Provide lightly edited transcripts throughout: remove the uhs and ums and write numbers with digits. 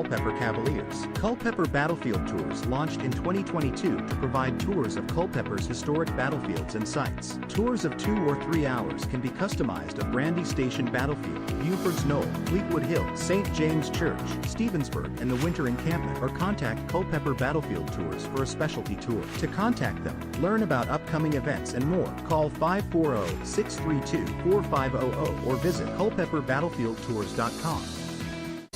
Culpeper Cavaliers. Culpeper Battlefield Tours launched in 2022 to provide tours of Culpeper's historic battlefields and sites. Tours of 2 or 3 hours can be customized of Brandy Station Battlefield, Buford's Knoll, Fleetwood Hill, St. James Church, Stevensburg, and the Winter Encampment, or contact Culpeper Battlefield Tours for a specialty tour. To contact them, learn about upcoming events and more, call 540-632-4500 or visit culpepperbattlefieldtours.com.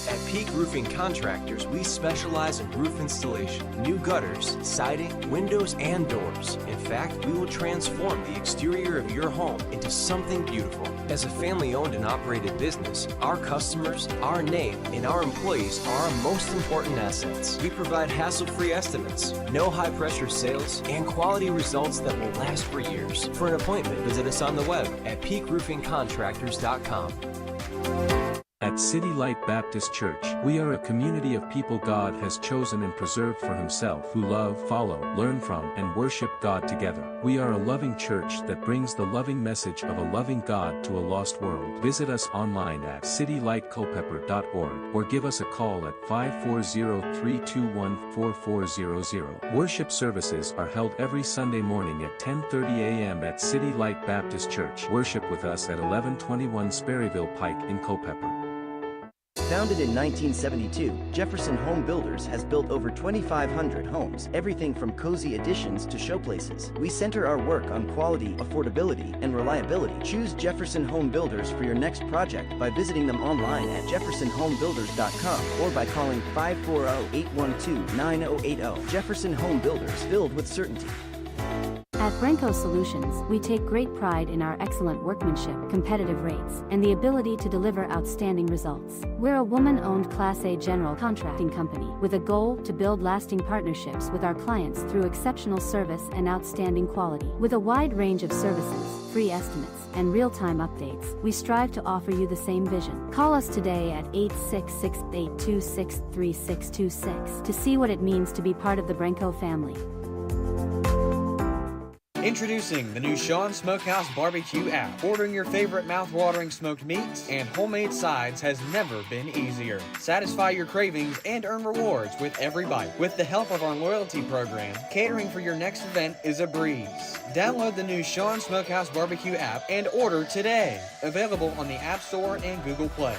At Peak Roofing Contractors, we specialize in roof installation, new gutters, siding, windows, and doors. In fact, we will transform the exterior of your home into something beautiful. As a family-owned and operated business, our customers, our name, and our employees are our most important assets. We provide hassle-free estimates, no high-pressure sales, and quality results that will last for years. For an appointment, visit us on the web at peakroofingcontractors.com. At City Light Baptist Church, we are a community of people God has chosen and preserved for Himself, who love, follow, learn from, and worship God together. We are a loving church that brings the loving message of a loving God to a lost world. Visit us online at citylightculpeper.org or give us a call at 540-321-4400. Worship services are held every Sunday morning at 10:30 a.m. at City Light Baptist Church. Worship with us at 1121 Sperryville Pike in Culpeper. Founded in 1972, Jefferson Home Builders has built over 2,500 homes, everything from cozy additions to showplaces. We center our work on quality, affordability, and reliability. Choose Jefferson Home Builders for your next project by visiting them online at jeffersonhomebuilders.com or by calling 540-812-9080. Jefferson Home Builders, build with certainty. At Brenco Solutions, we take great pride in our excellent workmanship, competitive rates, and the ability to deliver outstanding results. We're a woman-owned Class A general contracting company with a goal to build lasting partnerships with our clients through exceptional service and outstanding quality. With a wide range of services, free estimates, and real-time updates, we strive to offer you the same vision. Call us today at 866-826-3626 to see what it means to be part of the Brenco family. Introducing the new Sean Smokehouse Barbecue app. Ordering your favorite mouth-watering smoked meats and homemade sides has never been easier. Satisfy your cravings and earn rewards with every bite. With the help of our loyalty program, catering for your next event is a breeze. Download the new Sean Smokehouse Barbecue app and order today. Available on the App Store and Google Play.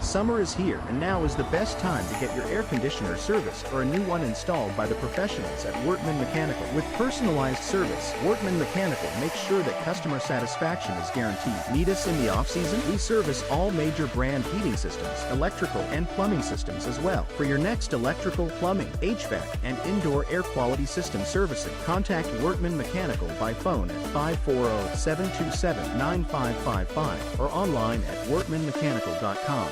Summer is here, and now is the best time to get your air conditioner serviced or a new one installed by the professionals at Workman Mechanical. With personalized service, Workman Mechanical makes sure that customer satisfaction is guaranteed. Need us in the off-season? We service all major brand heating systems, electrical and plumbing systems as well. For your next electrical, plumbing, HVAC, and indoor air quality system servicing, contact Workman Mechanical by phone at 540-727-9555 or online at workmanmechanical.com.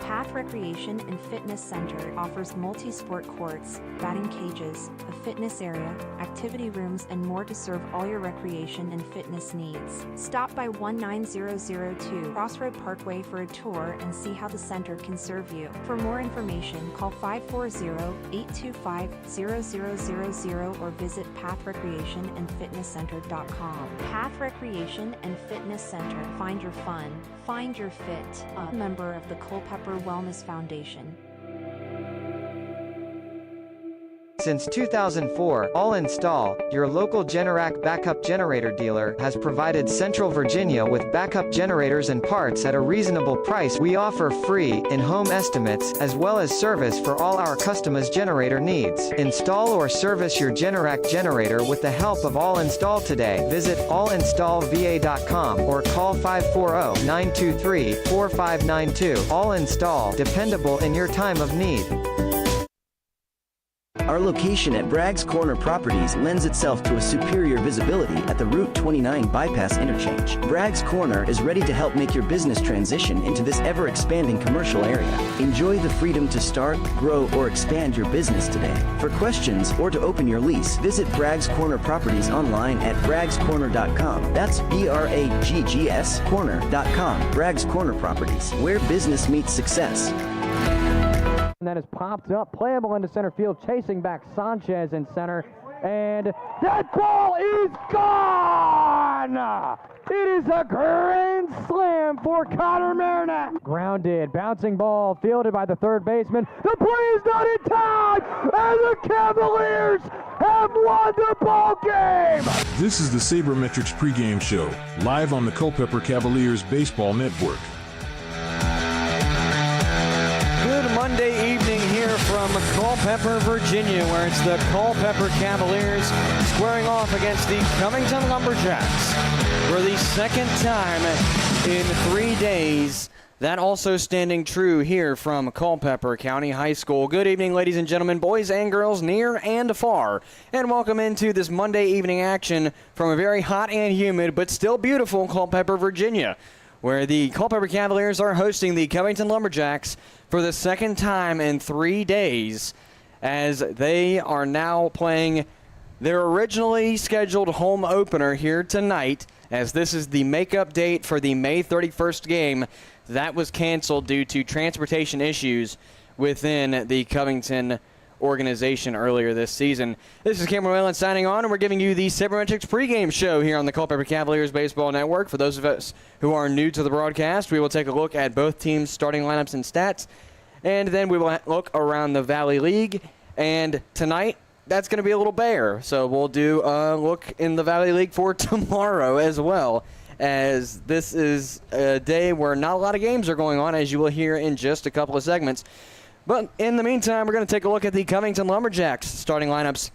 Path Recreation and Fitness Center offers multi-sport courts, batting cages, a fitness area, activity rooms, and more to serve all your recreation and fitness needs. Stop by 19002 Crossroad Parkway for a tour and see how the center can serve you. For more information, call 540-825-0000 or visit pathrecreationandfitnesscenter.com. Path Recreation and Fitness Center. Find your fun. Find your fit. A member of the Culpeper Wellness Foundation. Since 2004, All Install, your local Generac backup generator dealer, has provided Central Virginia with backup generators and parts at a reasonable price. We offer free, in-home estimates, as well as service for all our customers' generator needs. Install or service your Generac generator with the help of All Install today. Visit allinstallva.com or call 540-923-4592. All Install, dependable in your time of need. Our location at Bragg's Corner Properties lends itself to a superior visibility at the Route 29 bypass interchange. Bragg's Corner is ready to help make your business transition into this ever-expanding commercial area. Enjoy the freedom to start, grow, or expand your business today. For questions or to open your lease, visit Bragg's Corner Properties online at braggscorner.com. That's BRAGGS corner.com. Bragg's Corner Properties, where business meets success. That is popped up, playable into center field, chasing back Sanchez in center. and that ball is gone! It is a grand slam for Connor Marinette. Grounded, bouncing ball, fielded by the third baseman. The play is not in time, and the Cavaliers have won the ball game. This is the Saber Metrics pregame show, live on the Culpeper Cavaliers Baseball Network. Good Monday evening here from Culpeper, Virginia, where it's the Culpeper Cavaliers squaring off against the Covington Lumberjacks for the second time in 3 days. That also standing true here from Culpeper County High School. Good evening, ladies and gentlemen, boys and girls, near and far, and welcome into this Monday evening action from a very hot and humid but still beautiful Culpeper, Virginia, where the Culpeper Cavaliers are hosting the Covington Lumberjacks for the second time in 3 days, as they are now playing their originally scheduled home opener here tonight, as this is the makeup date for the May 31st game. That was canceled due to transportation issues within the Covington organization earlier this season. This is Cameron Whalen signing on, and we're giving you the Saber Metrics pregame show here on the Culpeper Cavaliers Baseball Network. For those of us who are new to the broadcast, we will take a look at both teams' starting lineups and stats, and then we will look around the Valley League. And tonight, that's going to be a little bare, so we'll do a look in the Valley League for tomorrow as well, as this is a day where not a lot of games are going on, as you will hear in just a couple of segments. But in the meantime, we're going to take a look at the Covington Lumberjacks starting lineups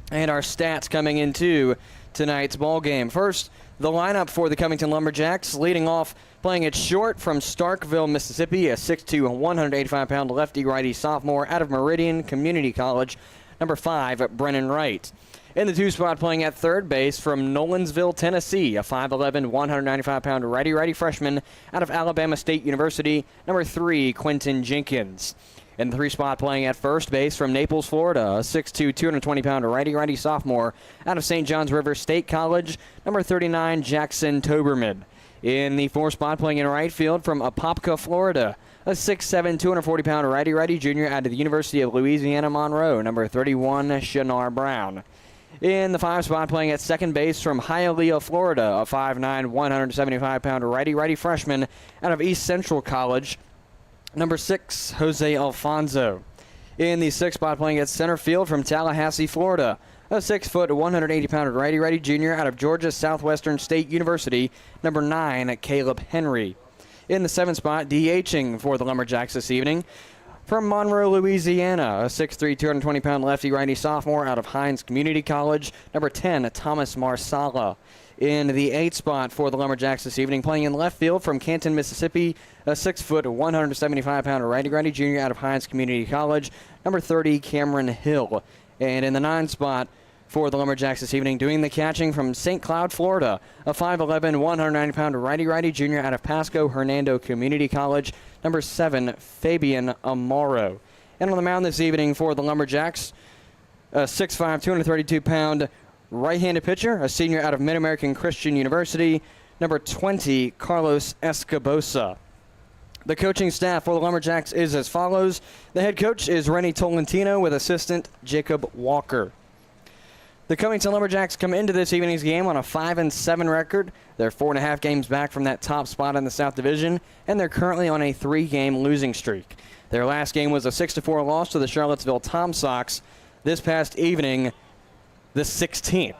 and our stats coming into tonight's ball game. First, the lineup for the Covington Lumberjacks, leading off playing it short from Starkville, Mississippi, a 6'2", 185-pound lefty-righty sophomore out of Meridian Community College, number 5, Brennan Wright. In the 2 spot, playing at third base from Nolensville, Tennessee, a 5'11", 195-pound righty-righty freshman out of Alabama State University, number 3, Quentin Jenkins. In the 3 spot, playing at first base from Naples, Florida, a 6'2", 220-pound righty-righty sophomore out of St. John's River State College, number 39, Jackson Toberman. In the 4 spot, playing in right field from Apopka, Florida, a 6'7", 240-pound righty-righty junior out of the University of Louisiana Monroe, number 31, Shanar Brown. In the 5 spot, playing at second base from Hialeah, Florida, a 5'9", 175-pound righty-righty freshman out of East Central College, number 6, Jose Alfonso. In the 6th spot, playing at center field from Tallahassee, Florida, a 6', 180-pound righty-righty junior out of Georgia Southwestern State University, number 9, Caleb Henry. In the 7th spot, DHing for the Lumberjacks this evening, from Monroe, Louisiana, a 6'3", 220-pound lefty-righty sophomore out of Hines Community College, number 10, Thomas Marsala. In the 8th spot for the Lumberjacks this evening, playing in left field from Canton, Mississippi, a 6', 175-pound righty-righty junior out of Hines Community College, number 30, Cameron Hill. And in the 9th spot for the Lumberjacks this evening, doing the catching from St. Cloud, Florida, a 5'11", 190-pound righty-righty junior out of Pasco Hernando Community College, number 7, Fabian Amaro. And on the mound this evening for the Lumberjacks, a 6'5", 232-pound right-handed pitcher, a senior out of Mid-American Christian University, number 20, Carlos Escobosa. The coaching staff for the Lumberjacks is as follows. The head coach is Rennie Tolentino with assistant Jacob Walker. The Covington Lumberjacks come into this evening's game on a 5-7 record. They're 4.5 games back from that top spot in the South Division, and they're currently on a 3-game losing streak. Their last game was a 6-4 loss to the Charlottesville Tom Sox this past evening, the 16th.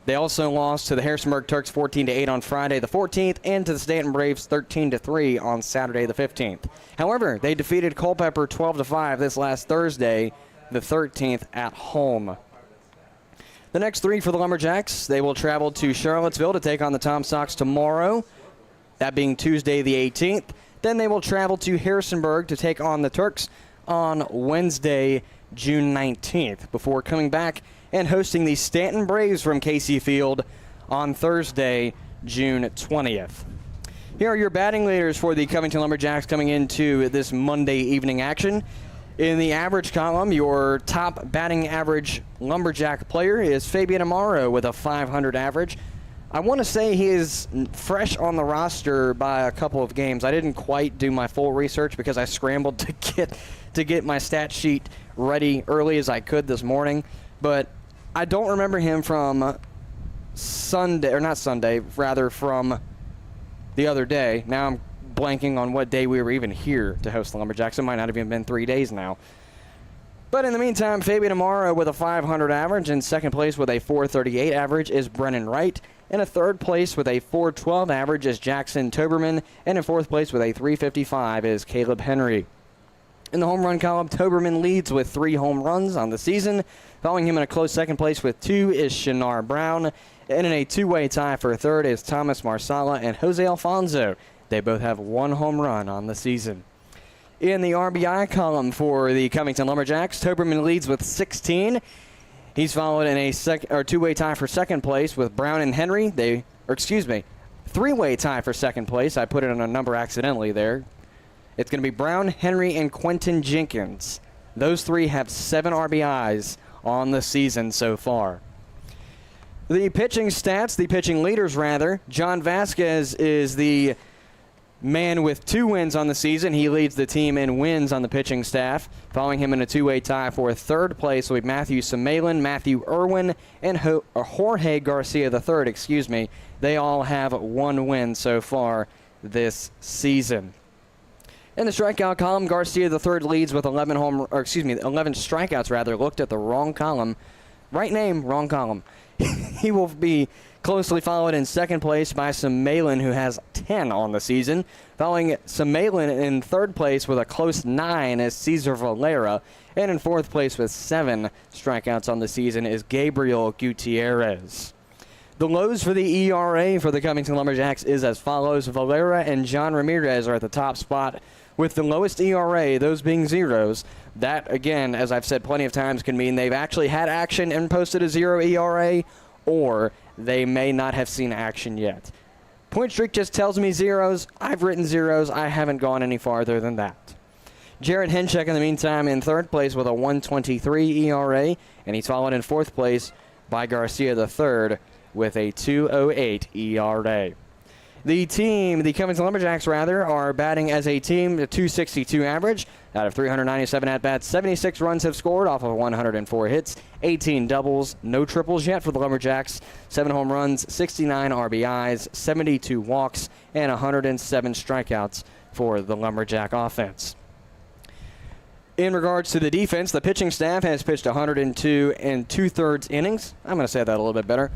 They also lost to the Harrisonburg Turks 14-8 on Friday the 14th and to the Stanton Braves 13-3 on Saturday the 15th. However, they defeated Culpeper 12-5 this last Thursday, the 13th, at home. The next 3 for the Lumberjacks, they will travel to Charlottesville to take on the Tom Sox tomorrow, that being Tuesday the 18th. Then they will travel to Harrisonburg to take on the Turks on Wednesday, June 19th, before coming back and hosting the Stanton Braves from Casey Field on Thursday, June 20th. Here are your batting leaders for the Covington Lumberjacks coming into this Monday evening action. In the average column, your top batting average Lumberjack player is Fabian Amaro with a 500 average. I want to say he is fresh on the roster by a couple of games. I didn't quite do my full research because I scrambled to get my stat sheet ready early as I could this morning. But I don't remember him from Sunday, or not Sunday, rather from the other day. Now I'm blanking on what day we were even here to host the Lumberjacks. It might not have even been 3 days now. But in the meantime, Fabian Amaro with a 500 average. In second place with a 438 average is Brennan Wright. In a third place with a 412 average is Jackson Toberman. And in fourth place with a 355 is Caleb Henry. In the home run column, Toberman leads with 3 home runs on the season. Following him in a close second place with 2 is Shinar Brown. And in a two-way tie for third is Thomas Marsala and Jose Alfonso. They both have 1 home run on the season. In the RBI column for the Covington Lumberjacks, Toberman leads with 16. He's followed in a two-way tie for second place with Brown and Henry. Three-way tie for second place. I put it on a number accidentally there. It's going to be Brown, Henry, and Quentin Jenkins. Those 3 have 7 RBIs on the season so far. The pitching stats, the pitching leaders rather, John Vasquez is the man with 2 wins on the season. He leads the team in wins on the pitching staff. Following him in a two-way tie for third place will be Matthew Samalin, Matthew Irwin, and Jorge Garcia III. They all have 1 win so far this season. In the strikeout column, Garcia III leads with 11 strikeouts rather. Looked at the wrong column. Right name, wrong column. He will be closely followed in second place by Samalin, who has 10 on the season. Following Samalin in third place with a close 9 is Cesar Valera. And in fourth place with 7 strikeouts on the season is Gabriel Gutierrez. The lows for the ERA for the Covington Lumberjacks is as follows. Valera and John Ramirez are at the top spot with the lowest ERA, those being zeros. That, again, as I've said plenty of times, can mean they've actually had action and posted a 0 ERA, or they may not have seen action yet. Point streak just tells me zeros. I've written zeros. I haven't gone any farther than that. Jared Henchek, in the meantime, in third place with a 1.23 ERA, and he's followed in fourth place by Garcia III with a 2.08 ERA. The Covington Lumberjacks, are batting as a team, a 262 average. Out of 397 at-bats, 76 runs have scored off of 104 hits, 18 doubles, no triples yet for the Lumberjacks, 7 home runs, 69 RBIs, 72 walks, and 107 strikeouts for the Lumberjack offense. In regards to the defense, the pitching staff has pitched 102 2/3 innings. I'm going to say that a little bit better.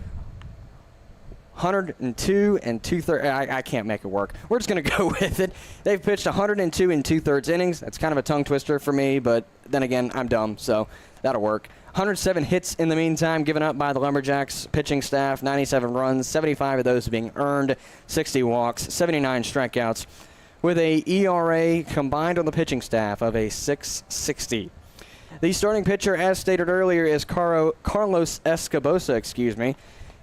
102 2/3. I can't make it work. We're just going to go with it. They've pitched 102 2/3 innings. That's kind of a tongue twister for me, but then again, I'm dumb, so that'll work. 107 hits in the meantime given up by the Lumberjacks pitching staff, 97 runs, 75 of those being earned, 60 walks, 79 strikeouts, with a ERA combined on the pitching staff of a 6.60. The starting pitcher, as stated earlier, is Carlos Escobosa,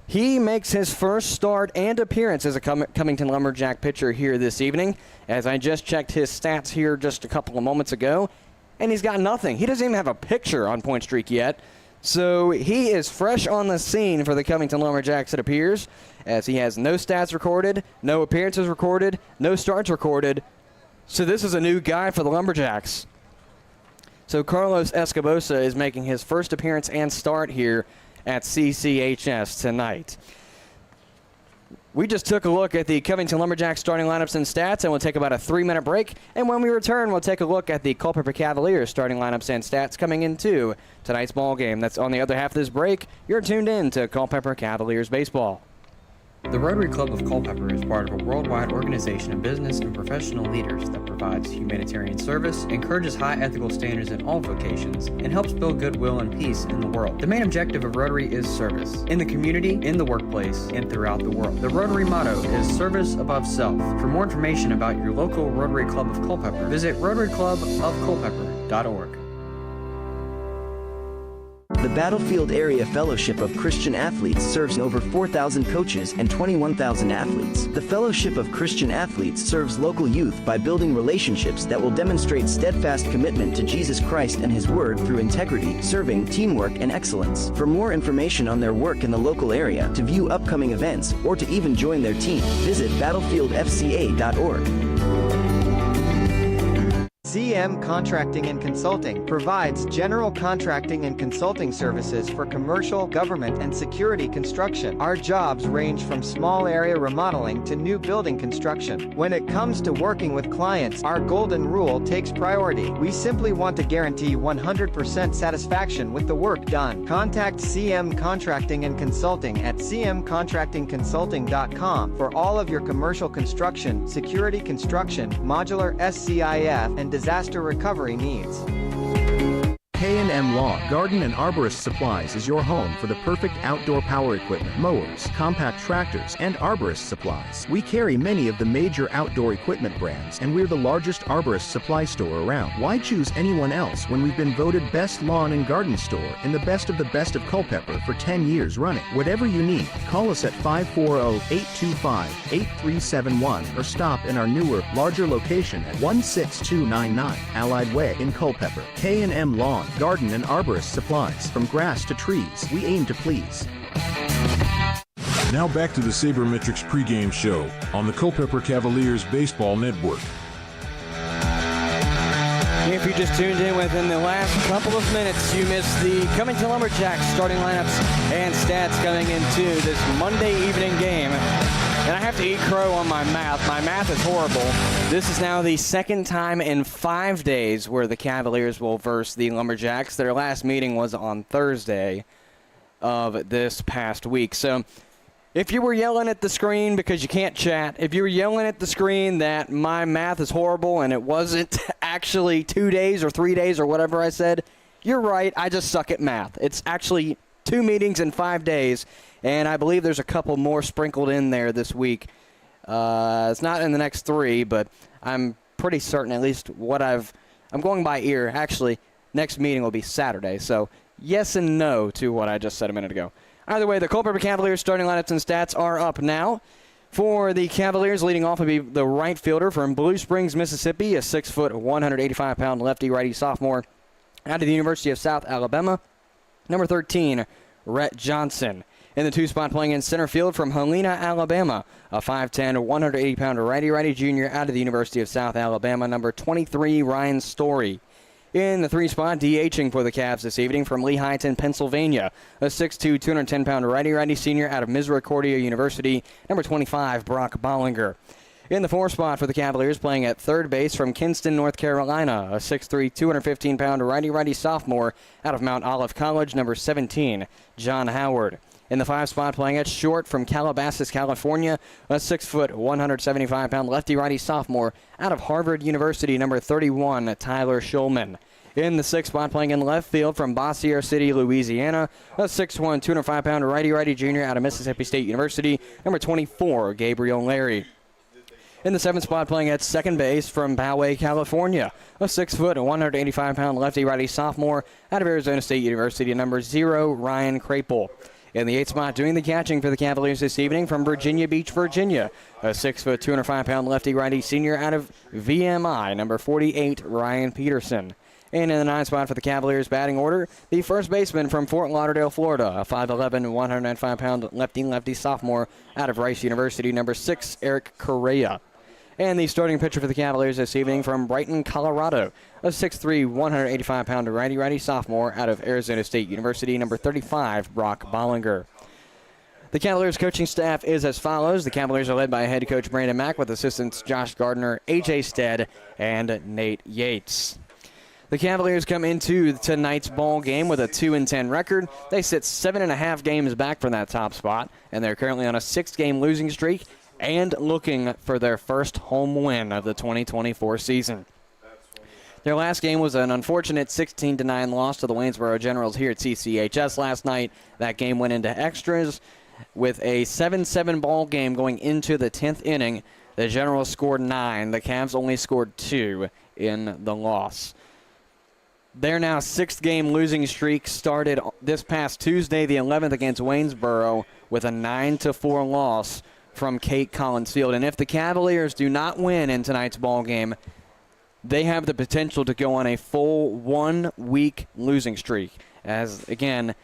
He makes his first start and appearance as a Covington Lumberjack pitcher here this evening, as I just checked his stats here just a couple of moments ago, and he's got nothing. He doesn't even have a picture on Point Streak yet, so he is fresh on the scene for the Covington Lumberjacks, it appears, as he has no stats recorded, no appearances recorded, no starts recorded, so this is a new guy for the Lumberjacks. So Carlos Escobosa is making his first appearance and start here at CCHS tonight. We just took a look at the Covington Lumberjacks starting lineups and stats, and we'll take about a 3-minute break. And when we return, we'll take a look at the Culpeper Cavaliers starting lineups and stats coming into tonight's ball game. That's on the other half of this break. You're tuned in to Culpeper Cavaliers baseball. The Rotary Club of Culpeper is part of a worldwide organization of business and professional leaders that provides humanitarian service, encourages high ethical standards in all vocations, and helps build goodwill and peace in the world. The main objective of Rotary is service, in the community, in the workplace, and throughout the world. The Rotary motto is service above self. For more information about your local Rotary Club of Culpeper, visit rotaryclubofculpeper.org. The Battlefield Area Fellowship of Christian Athletes serves over 4,000 coaches and 21,000 athletes. The Fellowship of Christian Athletes serves local youth by building relationships that will demonstrate steadfast commitment to Jesus Christ and His Word through integrity, serving, teamwork, and excellence. For more information on their work in the local area, to view upcoming events, or to even join their team, visit battlefieldfca.org. CM Contracting and Consulting provides general contracting and consulting services for commercial, government, and security construction. Our jobs range from small area remodeling to new building construction. When it comes to working with clients, our golden rule takes priority. We simply want to guarantee 100% satisfaction with the work done. Contact CM Contracting and Consulting at cmcontractingconsulting.com for all of your commercial construction, security construction, modular SCIF, and disaster recovery needs. K&M Lawn, Garden and Arborist Supplies is your home for the perfect outdoor power equipment, mowers, compact tractors, and arborist supplies. We carry many of the major outdoor equipment brands, and we're the largest arborist supply store around. Why choose anyone else when we've been voted best lawn and garden store in the best of Culpeper for 10 years running? Whatever you need, call us at 540-825-8371 or stop in our newer, larger location at 16299 Allied Way in Culpeper. K&M Lawn, Garden and Arborist Supplies. From grass to trees, we aim to please. Now back to the Saber Metrics pregame show on the Culpeper Cavaliers Baseball Network. If you just tuned in within the last couple of minutes, you missed the Covington Lumberjacks starting lineups and stats coming into this Monday evening game. And I have to eat crow on my math. My math is horrible. This is now the second time in 5 days where the Cavaliers will verse the Lumberjacks. Their last meeting was on Thursday of this past week. So if you were yelling at the screen because you can't chat, if you were yelling at the screen that my math is horrible and it wasn't actually 2 days or 3 days or whatever I said, you're right. I just suck at math. It's actually 2 meetings in 5 days. And I believe there's a couple more sprinkled in there this week. It's not in the next 3, but I'm pretty certain at least I'm going by ear. Actually, next meeting will be Saturday. So yes and no to what I just said a minute ago. Either way, the Culpeper Cavaliers starting lineups and stats are up now. For the Cavaliers, leading off will be the right fielder from Blue Springs, Mississippi, a 6-foot, 185-pound lefty-righty sophomore out of the University of South Alabama. Number 13, Rhett Johnson. In the 2 spot, playing in center field from Helena, Alabama, a 5'10", 180-pounder righty-righty junior out of the University of South Alabama, number 23, Ryan Story. In the 3 spot, DHing for the Cavs this evening from Lehighton, Pennsylvania, a 6'2", 210-pounder righty-righty senior out of Misericordia University, number 25, Brock Bollinger. In the 4 spot for the Cavaliers, playing at third base from Kinston, North Carolina, a 6'3", 215-pounder righty-righty sophomore out of Mount Olive College, number 17, John Howard. In the 5 spot, playing at short from Calabasas, California, a 6', 175-pound lefty-righty sophomore out of Harvard University, number 31, Tyler Schulman. In the 6 spot, playing in left field from Bossier City, Louisiana, a 6'1", 205-pounder righty-righty junior out of Mississippi State University, number 24, Gabriel Larry. In the 7th spot, playing at second base from Poway, California, a 6', 185-pound lefty-righty sophomore out of Arizona State University, number 0, Ryan Crapel. In the 8th spot, doing the catching for the Cavaliers this evening from Virginia Beach, Virginia, a 6', 205-pound lefty-righty senior out of VMI, number 48, Ryan Peterson. And in the 9th spot for the Cavaliers batting order, the first baseman from Fort Lauderdale, Florida, a 5'11", 195-pound lefty sophomore out of Rice University, number 6, Eric Correa. And the starting pitcher for the Cavaliers this evening from Brighton, Colorado, a 6'3", 185-pounder righty-righty sophomore out of Arizona State University, number 35, Brock Bollinger. The Cavaliers coaching staff is as follows. The Cavaliers are led by head coach Brandon Mack with assistants Josh Gardner, A.J. Stead, and Nate Yates. The Cavaliers come into tonight's ball game with a 2-10 record. They sit 7.5 games back from that top spot, and they're currently on a 6-game losing streak and looking for their first home win of the 2024 season. Their last game was an unfortunate 16-9 loss to the Waynesboro Generals here at CCHS last night. That game went into extras with a 7-7 ball game going into the 10th inning. The Generals scored 9. The Cavs only scored 2 in the loss. Their now 6th-game losing streak started this past Tuesday, the 11th, against Waynesboro with a 9-4 loss from Kate Collins Field. And if the Cavaliers do not win in tonight's ball game, they have the potential to go on a full 1-week losing streak. As, again,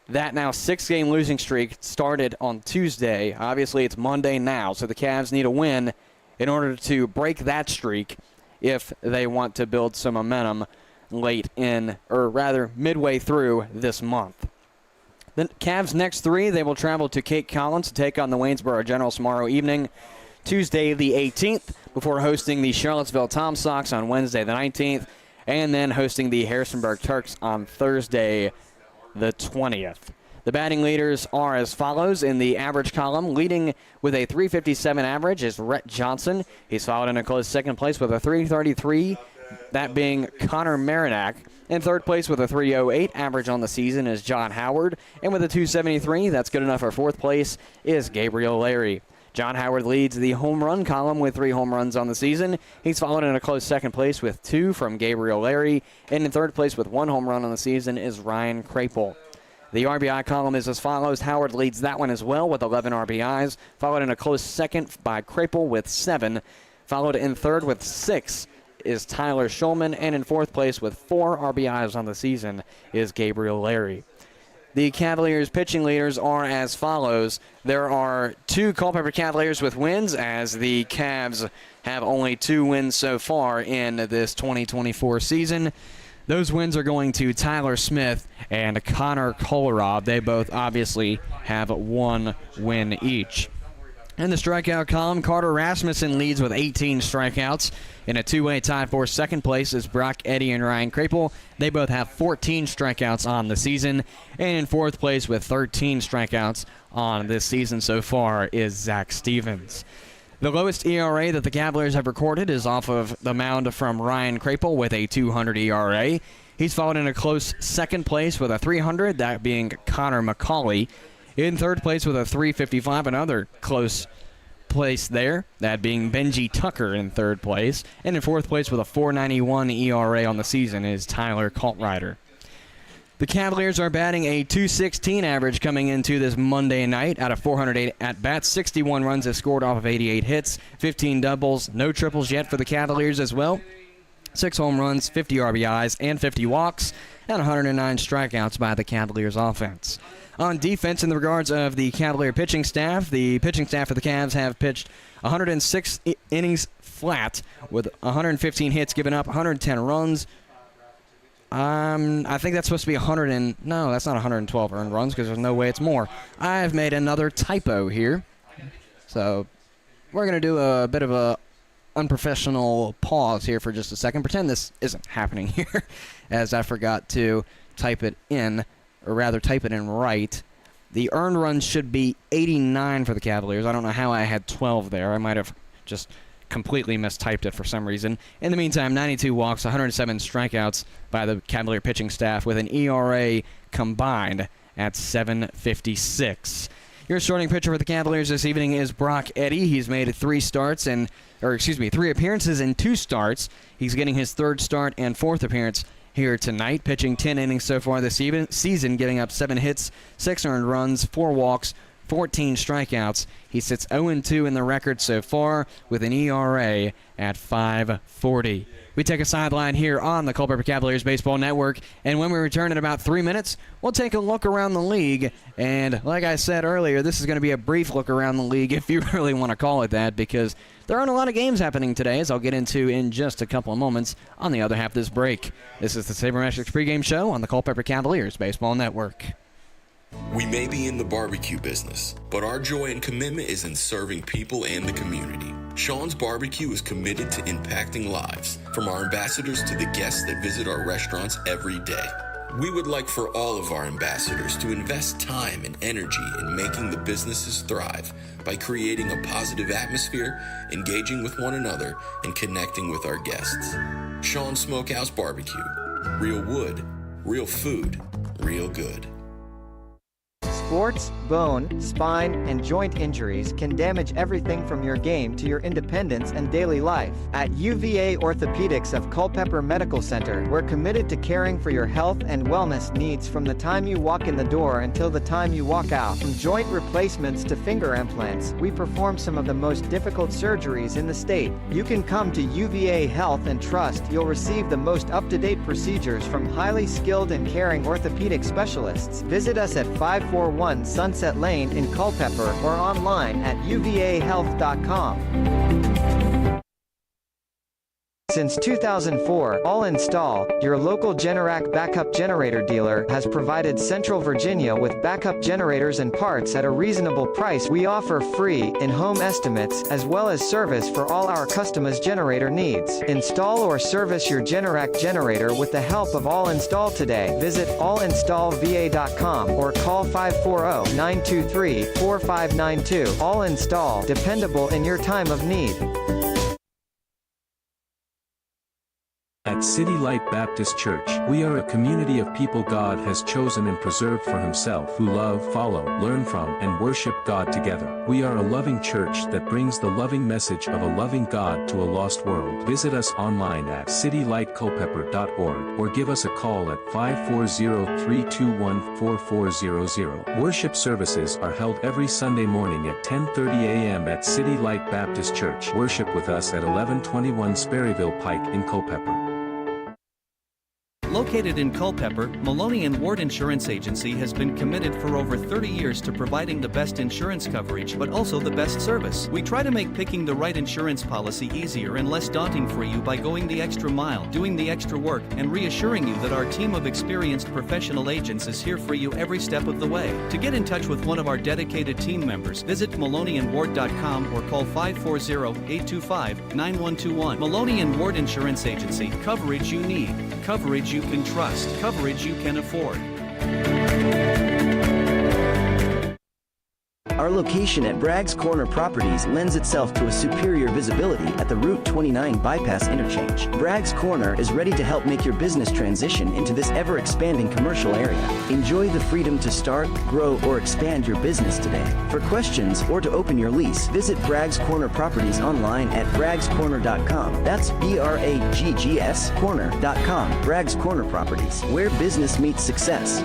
that now 6-game losing streak started on Tuesday. Obviously, it's Monday now, so the Cavs need a win in order to break that streak if they want to build some momentum late in, or rather midway through this month. The Cavs' next 3, they will travel to Cape Collins to take on the Waynesboro Generals tomorrow evening, Tuesday the 18th, before hosting the Charlottesville Tom Sox on Wednesday the 19th, and then hosting the Harrisonburg Turks on Thursday the 20th. The batting leaders are as follows in the average column. Leading with a .357 average is Rhett Johnson. He's followed in a close second place with a .333, that being Connor Marinac. In third place with a .308 average on the season is John Howard. And with a .273, that's good enough for fourth place, is Gabriel Larry. John Howard leads the home run column with 3 home runs on the season. He's followed in a close second place with 2 from Gabriel Larry. And in third place with 1 home run on the season is Ryan Krapel. The RBI column is as follows. Howard leads that one as well with 11 RBIs, followed in a close second by Krapel with 7. Followed in third with 6 is Tyler Schulman, and in fourth place with 4 RBIs on the season is Gabriel Larry. The Cavaliers' pitching leaders are as follows. There are 2 Culpeper Cavaliers with wins, as the Cavs have only 2 wins so far in this 2024 season. Those wins are going to Tyler Smith and Connor Kolarov. They both obviously have 1 win each. In the strikeout column, Carter Rasmussen leads with 18 strikeouts. In a 2-way tie for second place is Brock Eddy and Ryan Krapel. They both have 14 strikeouts on the season. And in fourth place with 13 strikeouts on this season so far is Zach Stevens. The lowest ERA that the Cavaliers have recorded is off of the mound from Ryan Krapel with a .200 ERA. He's followed in a close second place with a .300, that being Connor McCauley. In third place with a .355, another close place there, that being Benji Tucker in third place. And in fourth place with a .491 ERA on the season is Tyler Kaltrider. The Cavaliers are batting a .216 average coming into this Monday night out of 408 at-bats. 61 runs have scored off of 88 hits, 15 doubles, no triples yet for the Cavaliers as well. 6 home runs, 50 RBIs, and 50 walks, and 109 strikeouts by the Cavaliers offense. On defense, in the regards of the Cavalier pitching staff, the pitching staff for the Cavs have pitched 106 innings flat with 115 hits given up, 110 runs. I think that's supposed to be 100 and... No, that's not 112 earned runs because there's no way it's more. I've made another typo here. So we're going to do a bit of a unprofessional pause here for just a second. Pretend this isn't happening here, as I forgot to type it in, or rather type it in right. The earned runs should be 89 for the Cavaliers. I don't know how I had 12 there. I might have just completely mistyped it for some reason. In the meantime, 92 walks, 107 strikeouts by the Cavalier pitching staff with an ERA combined at .756. Your starting pitcher for the Cavaliers this evening is Brock Eddy. He's made 3 appearances and 2 starts. He's getting his 3rd start and 4th appearance here tonight, pitching 10 innings so far this season, giving up 7 hits, 6 earned runs, 4 walks, 14 strikeouts. He sits 0-2 in the record so far with an ERA at .540. We take a sideline here on the Culpeper Cavaliers Baseball Network, and when we return in about 3 minutes, we'll take a look around the league. And like I said earlier, this is going to be a brief look around the league, if you really want to call it that, because there aren't a lot of games happening today, as I'll get into in just a couple of moments on the other half of this break. This is the Saber Metrics pregame show on the Culpeper Cavaliers Baseball Network. We may be in the barbecue business, but our joy and commitment is in serving people and the community. Sean's Barbecue is committed to impacting lives, from our ambassadors to the guests that visit our restaurants every day. We would like for all of our ambassadors to invest time and energy in making the businesses thrive by creating a positive atmosphere, engaging with one another, and connecting with our guests. Sean's Smokehouse Barbecue. Real wood, real food, real good. Sports, bone, spine, and joint injuries can damage everything from your game to your independence and daily life. At UVA Orthopedics of Culpeper Medical Center, we're committed to caring for your health and wellness needs from the time you walk in the door until the time you walk out. From joint replacements to finger implants, we perform some of the most difficult surgeries in the state. You can come to UVA Health and trust you'll receive the most up-to-date procedures from highly skilled and caring orthopedic specialists. Visit us at 541 Sunset Lane in Culpeper or online at uvahealth.com. Since 2004, All Install, your local Generac backup generator dealer, has provided Central Virginia with backup generators and parts at a reasonable price. We offer free, in-home estimates, as well as service for all our customers' generator needs. Install or service your Generac generator with the help of All Install today. Visit allinstallva.com or call 540-923-4592. All Install, dependable in your time of need. At City Light Baptist Church, we are a community of people God has chosen and preserved for Himself who love, follow, learn from, and worship God together. We are a loving church that brings the loving message of a loving God to a lost world. Visit us online at citylightculpeper.org or give us a call at 540-321-4400. Worship services are held every Sunday morning at 10:30 a.m. at City Light Baptist Church. Worship with us at 1121 Sperryville Pike in Culpeper. Located in Culpeper, Maloney & Ward Insurance Agency has been committed for over 30 years to providing the best insurance coverage, but also the best service. We try to make picking the right insurance policy easier and less daunting for you by going the extra mile, doing the extra work, and reassuring you that our team of experienced professional agents is here for you every step of the way. To get in touch with one of our dedicated team members, visit MaloneyandWard.com or call 540-825-9121. Maloney & Ward Insurance Agency. Coverage you need. Coverage you can trust. Coverage you can afford. Our location at Bragg's Corner Properties lends itself to a superior visibility at the Route 29 bypass interchange. Bragg's Corner is ready to help make your business transition into this ever-expanding commercial area. Enjoy the freedom to start, grow, or expand your business today. For questions or to open your lease, visit Bragg's Corner Properties online at braggscorner.com. That's BRAGGS corner.com. Bragg's Corner Properties, where business meets success.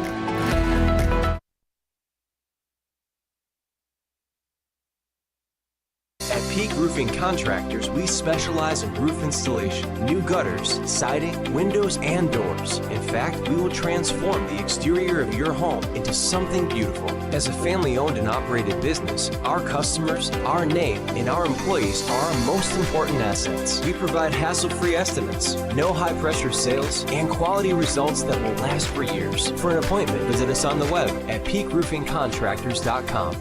At Peak Roofing Contractors, we specialize in roof installation, new gutters, siding, windows, and doors. In fact, we will transform the exterior of your home into something beautiful. As a family-owned and operated business, our customers, our name, and our employees are our most important assets. We provide hassle-free estimates, no high-pressure sales, and quality results that will last for years. For an appointment, visit us on the web at peakroofingcontractors.com.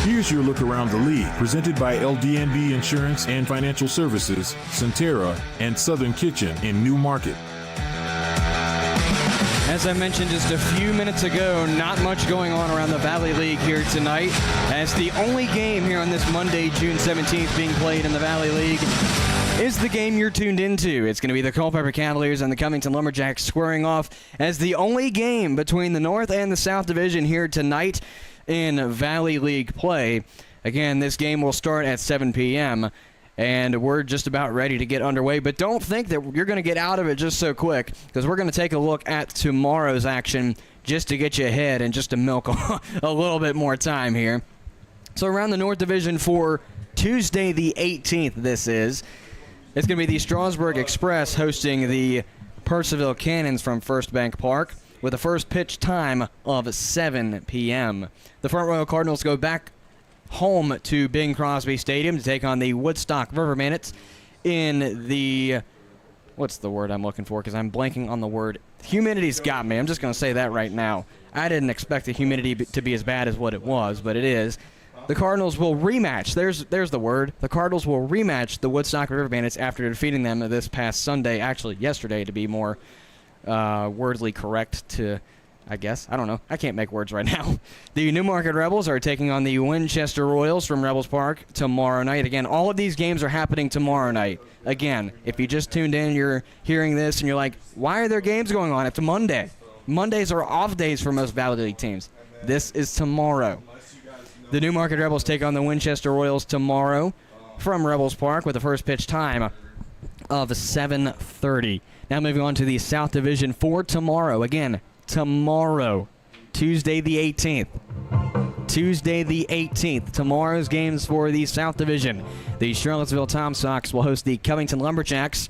Here's your look around the league, presented by LDNB Insurance and Financial Services, Centera, and Southern Kitchen in New Market. As I mentioned just a few minutes ago, not much going on around the Valley League here tonight, as the only game here on this Monday, June 17th, being played in the Valley League is the game you're tuned into. It's going to be the Culpeper Cavaliers and the Covington Lumberjacks squaring off as the only game between the North and the South Division here tonight in Valley League play. Again, this game will start at 7 p.m., and we're just about ready to get underway. But don't think that you're going to get out of it just so quick, because we're going to take a look at tomorrow's action just to get you ahead and just to milk a little bit more time here. So around the North Division for Tuesday the 18th, it's going to be the Strasburg Express hosting the Purcellville Cannons from First Bank Park, with a first pitch time of 7 p.m. The Front Royal Cardinals go back home to Bing Crosby Stadium to take on the Woodstock River Bandits in the, what's the word I'm looking for, because I'm blanking on the word. Humidity's got me. I'm just going to say that right now. I didn't expect the humidity to be as bad as what it was, but it is. The Cardinals will rematch. There's the word. The Cardinals will rematch the Woodstock River Bandits after defeating them this past Sunday, actually yesterday to be more wordly correct to, I guess. I don't know. I can't make words right now. The Newmarket Rebels are taking on the Winchester Royals from Rebels Park tomorrow night. Again, all of these games are happening tomorrow night. Again, if you just tuned in, you're hearing this, and you're like, why are there games going on? It's a Monday. Mondays are off days for most Valley League teams. This is tomorrow. The Newmarket Rebels take on the Winchester Royals tomorrow from Rebels Park with a first pitch time of 7:30. Now moving on to the South Division for tomorrow. Again, tomorrow, Tuesday the 18th. Tuesday the 18th. Tomorrow's games for the South Division. The Charlottesville Tom Sox will host the Covington Lumberjacks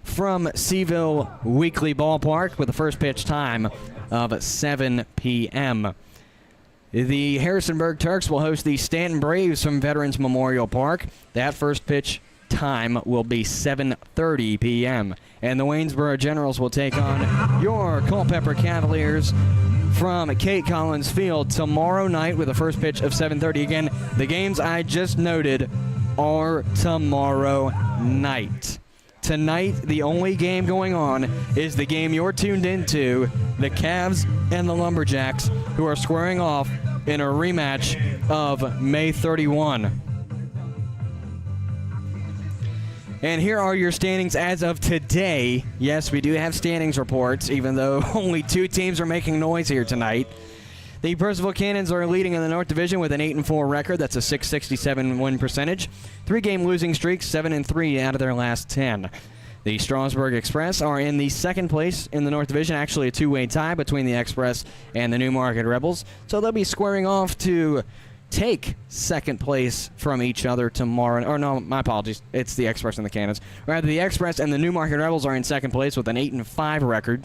from Seville Weekly Ballpark with a first pitch time of 7 p.m. The Harrisonburg Turks will host the Stanton Braves from Veterans Memorial Park. That first pitch time will be 7:30 p.m. And the Waynesboro Generals will take on your Culpeper Cavaliers from Kate Collins Field tomorrow night with a first pitch of 7:30. Again, the games I just noted are tomorrow night. Tonight, the only game going on is the game you're tuned into, the Cavs and the Lumberjacks, who are squaring off in a rematch of May 31. And here are your standings as of today. Yes, we do have standings reports, even though only two teams are making noise here tonight. The Percival Cannons are leading in the North Division with an 8-4 record. That's a .667 win percentage. 3-game losing streak, 7-3 out of their last 10. The Strasburg Express are in the second place in the North Division, actually a two-way tie between the Express and the Newmarket Rebels. So they'll be squaring off to take second place from each other tomorrow. Or no, my apologies. It's the Express and the Cannons. Rather, the Express and the Newmarket Rebels are in second place with an 8-5 record.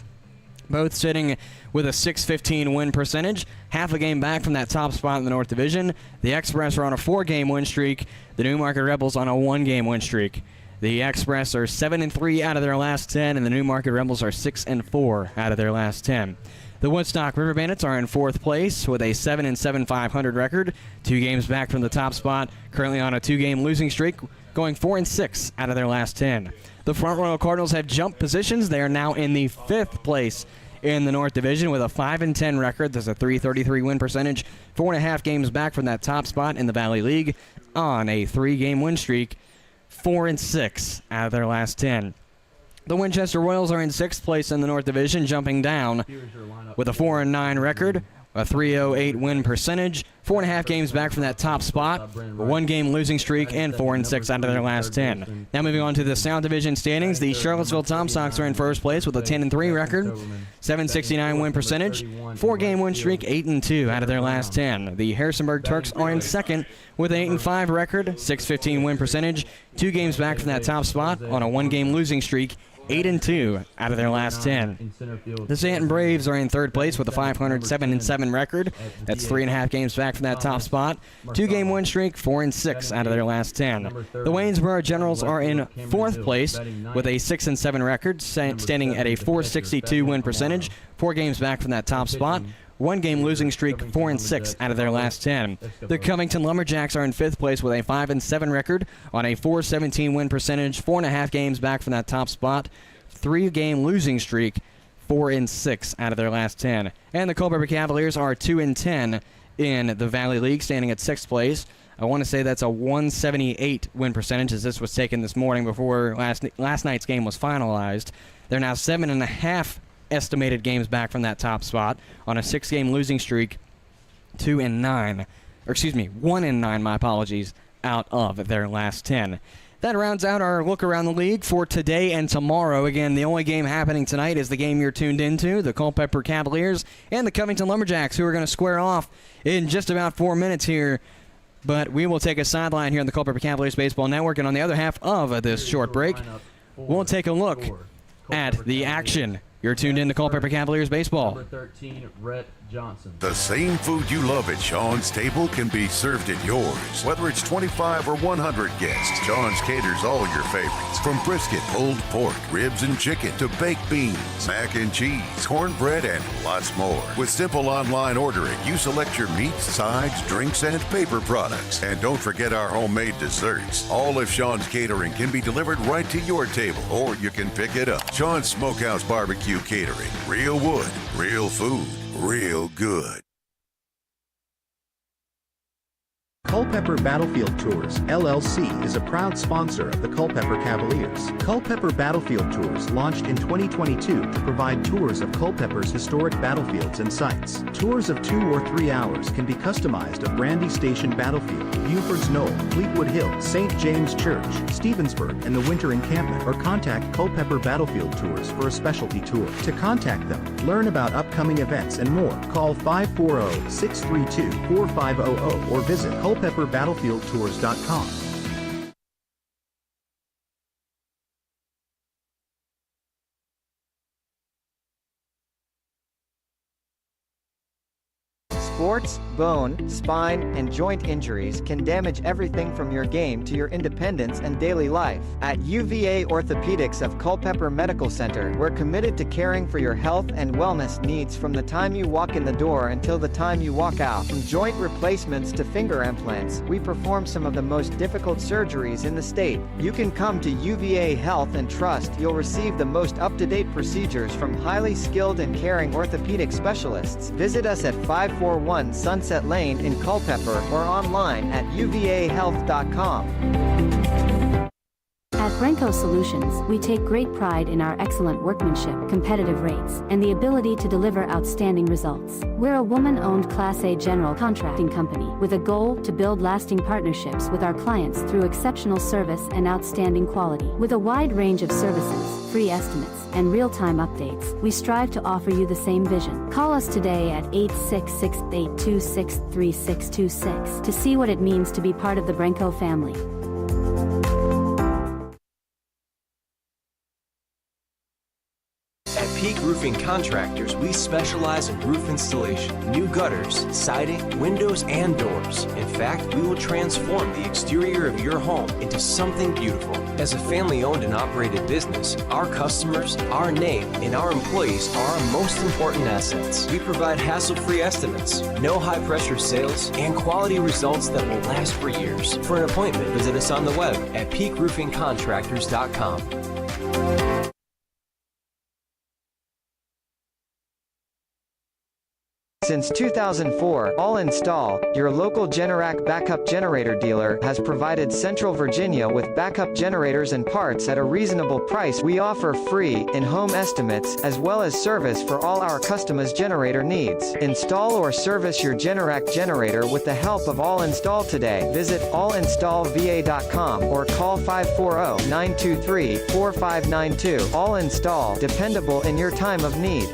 Both sitting with a .615 win percentage, half a game back from that top spot in the North Division. The Express are on a 4-game win streak. The Newmarket Rebels on a 1-game win streak. The Express are 7-3 out of their last 10, and the Newmarket Rebels are 6-4 out of their last 10. The Woodstock River Bandits are in fourth place with a 7-7 .500 record, 2 games back from the top spot, currently on a 2-game losing streak, going 4-6 out of their last 10. The Front Royal Cardinals have jumped positions. They are now in the 5th place in the North Division with a 5-10 record. There's a .333 win percentage, 4.5 games back from that top spot in the Valley League on a 3-game win streak, 4-6 out of their last 10. The Winchester Royals are in 6th place in the North Division, jumping down with a 4-9 record, a .308 win percentage, 4.5 games back from that top spot, a 1-game losing streak, and 4-6 out of their last 10. Now moving on to the South Division standings, the Charlottesville Tom Sox are in first place with a 10-3 record, .769 win percentage, 4-game win streak, 8-2 out of their last 10. The Harrisonburg Turks are in second with an 8-5 record, .615 win percentage, 2 games back from that top spot on a 1-game losing streak, 8-2 out of their last 10. The Stanton Braves are in third place with a .507 record. That's 3.5 games back from that top spot. 2-game win streak, 4-6 out of their last 10. The Waynesboro Generals are in fourth place with a 6-7 record, standing at a .462 win percentage. 4 games back from that top spot. 1-game losing streak, 4-6 out of their last 10. The Covington Lumberjacks are in 5th place with a 5-7 record on a .417 win percentage, 4.5 games back from that top spot, 3-game losing streak, 4-6 out of their last 10. And the Culpeper Cavaliers are 2-10 in the Valley League, standing at 6th place. I want to say that's a .178 win percentage, as this was taken this morning before last night's game was finalized. They're now 7.5 estimated games back from that top spot on a 6-game losing streak, 1-9, my apologies, out of their last 10. That rounds out our look around the league for today and tomorrow. Again, the only game happening tonight is the game you're tuned into, the Culpeper Cavaliers and the Covington Lumberjacks, who are going to square off in just about 4 minutes here. But we will take a sideline here on the Culpeper Cavaliers Baseball Network, and on the other half of this short break, we'll take a look at the action. You're tuned in to Culpeper Cavaliers Baseball. Number 13, Rhett Johnson. The same food you love at Sean's table can be served at yours. Whether it's 25 or 100 guests, Sean's caters all your favorites. From brisket, pulled pork, ribs and chicken, to baked beans, mac and cheese, cornbread, and lots more. With simple online ordering, you select your meats, sides, drinks, and paper products. And don't forget our homemade desserts. All of Sean's catering can be delivered right to your table, or you can pick it up. Sean's Smokehouse Barbecue Catering. Real wood, real food, real good. Culpeper Battlefield Tours, LLC is a proud sponsor of the Culpeper Cavaliers. Culpeper Battlefield Tours launched in 2022 to provide tours of Culpeper's historic battlefields and sites. Tours of 2 or 3 hours can be customized of Brandy Station Battlefield, Buford's Knoll, Fleetwood Hill, St. James Church, Stevensburg, and the Winter Encampment, or contact Culpeper Battlefield Tours for a specialty tour. To contact them, learn about upcoming events and more, call 540-632-4500 or visit culpeperbattlefieldtours.com. Sports Sports, bone, spine, and joint injuries can damage everything from your game to your independence and daily life. At UVA Orthopedics of Culpeper Medical Center, we're committed to caring for your health and wellness needs from the time you walk in the door until the time you walk out. From joint replacements to finger implants, we perform some of the most difficult surgeries in the state. You can come to UVA Health and trust you'll receive the most up-to-date procedures from highly skilled and caring orthopedic specialists. Visit us at 541 Sunset Lane in Culpeper or online at uvahealth.com. At Brenco Solutions, we take great pride in our excellent workmanship, competitive rates, and the ability to deliver outstanding results. We're a woman-owned Class A general contracting company with a goal to build lasting partnerships with our clients through exceptional service and outstanding quality. With a wide range of services, free estimates, and real-time updates, we strive to offer you the same vision. Call us today at 866-826-3626 to see what it means to be part of the Brenco family. At Peak Roofing Contractors, we specialize in roof installation, new gutters, siding, windows, and doors. In fact, we will transform the exterior of your home into something beautiful. As a family-owned and operated business, our customers, our name, and our employees are our most important assets. We provide hassle-free estimates, no high-pressure sales, and quality results that will last for years. For an appointment, visit us on the web at peakroofingcontractors.com. Since 2004, All Install, your local Generac backup generator dealer, has provided Central Virginia with backup generators and parts at a reasonable price. We offer free, in-home estimates, as well as service for all our customers' generator needs. Install or service your Generac generator with the help of All Install today. Visit allinstallva.com or call 540-923-4592. All Install, dependable in your time of need.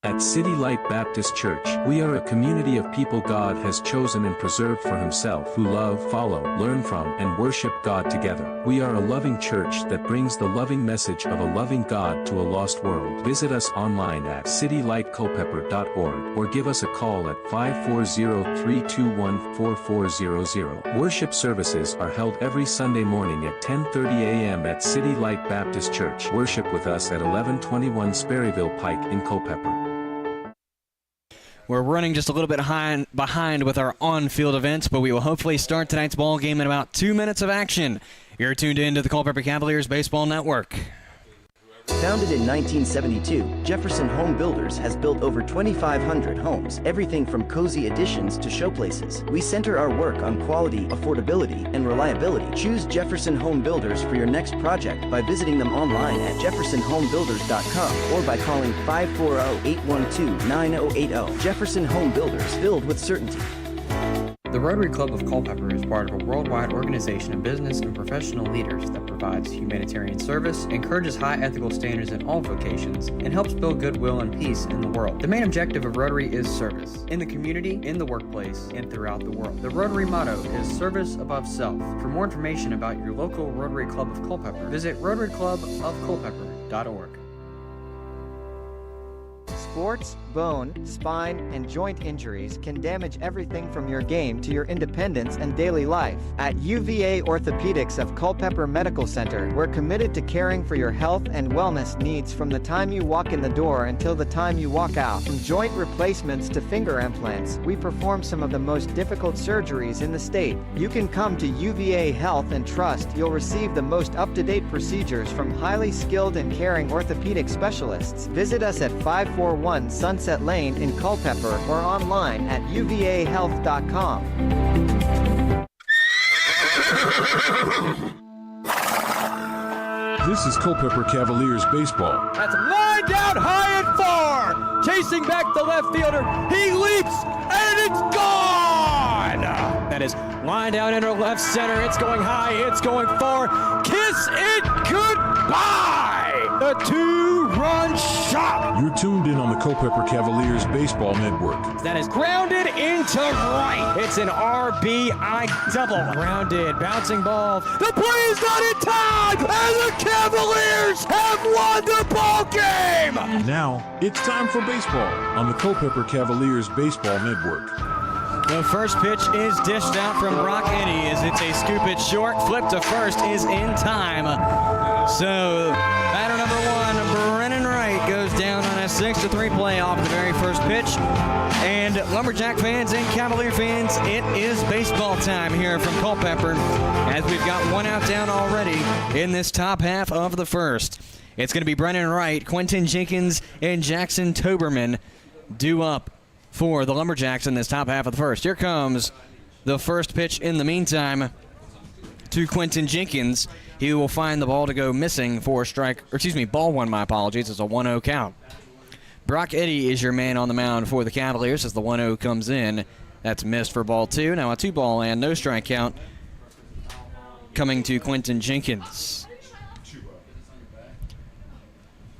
At City Light Baptist Church, we are a community of people God has chosen and preserved for Himself who love, follow, learn from, and worship God together. We are a loving church that brings the loving message of a loving God to a lost world. Visit us online at citylightculpeper.org or give us a call at 540-321-4400. Worship services are held every Sunday morning at 10:30 a.m. at City Light Baptist Church. Worship with us at 1121 Sperryville Pike in Culpeper. We're running just a little bit behind with our on-field events, but we will hopefully start tonight's ball game in about 2 minutes of action. You're tuned in to the Culpeper Cavaliers Baseball Network. Founded in 1972, Jefferson Home Builders has built over 2,500 homes, everything from cozy additions to showplaces. We center our work on quality, affordability, and reliability. Choose Jefferson Home Builders for your next project by visiting them online at jeffersonhomebuilders.com or by calling 540-812-9080. Jefferson Home Builders, filled with certainty. The Rotary Club of Culpeper is part of a worldwide organization of business and professional leaders that provides humanitarian service, encourages high ethical standards in all vocations, and helps build goodwill and peace in the world. The main objective of Rotary is service, in the community, in the workplace, and throughout the world. The Rotary motto is service above self. For more information about your local Rotary Club of Culpeper, visit rotaryclubofculpeper.org. Sports, bone, spine, and joint injuries can damage everything from your game to your independence and daily life. At UVA Orthopedics of Culpeper Medical Center, we're committed to caring for your health and wellness needs from the time you walk in the door until the time you walk out. From joint replacements to finger implants, we perform some of the most difficult surgeries in the state. You can come to UVA Health and trust you'll receive the most up-to-date procedures from highly skilled and caring orthopedic specialists. Visit us at 541 Sunset Lane in Culpeper or online at uvahealth.com. This is Culpeper Cavaliers baseball. That's line down high and far. Chasing back the left fielder. He leaps and it's gone. That is line down into left center. It's going high. It's going far. Kiss it goodbye. The two two-run shot. You're tuned in on the Culpeper Cavaliers Baseball Network. That is grounded into right. It's an RBI double. Grounded, bouncing ball. The play is not in time, and the Cavaliers have won the ball game. Now, it's time for baseball on the Culpeper Cavaliers Baseball Network. The first pitch is dished out from Brock Eddy as it's a scoop it short. Flip to first is in time. So, batter number one, Brennan Wright, goes down on a 6-3 play off the very first pitch. And Lumberjack fans and Cavalier fans, it is baseball time here from Culpeper as we've got one out down already in this top half of the first. It's going to be Brennan Wright, Quentin Jenkins, and Jackson Toberman due up for the Lumberjacks in this top half of the first. Here comes the first pitch in the meantime to Quentin Jenkins. He will find the ball to go missing for ball one, my apologies. It's a 1-0 count. Brock Eddy is your man on the mound for the Cavaliers as the 1-0 comes in. That's missed for ball two. Now a 2-ball and no strike count coming to Quentin Jenkins.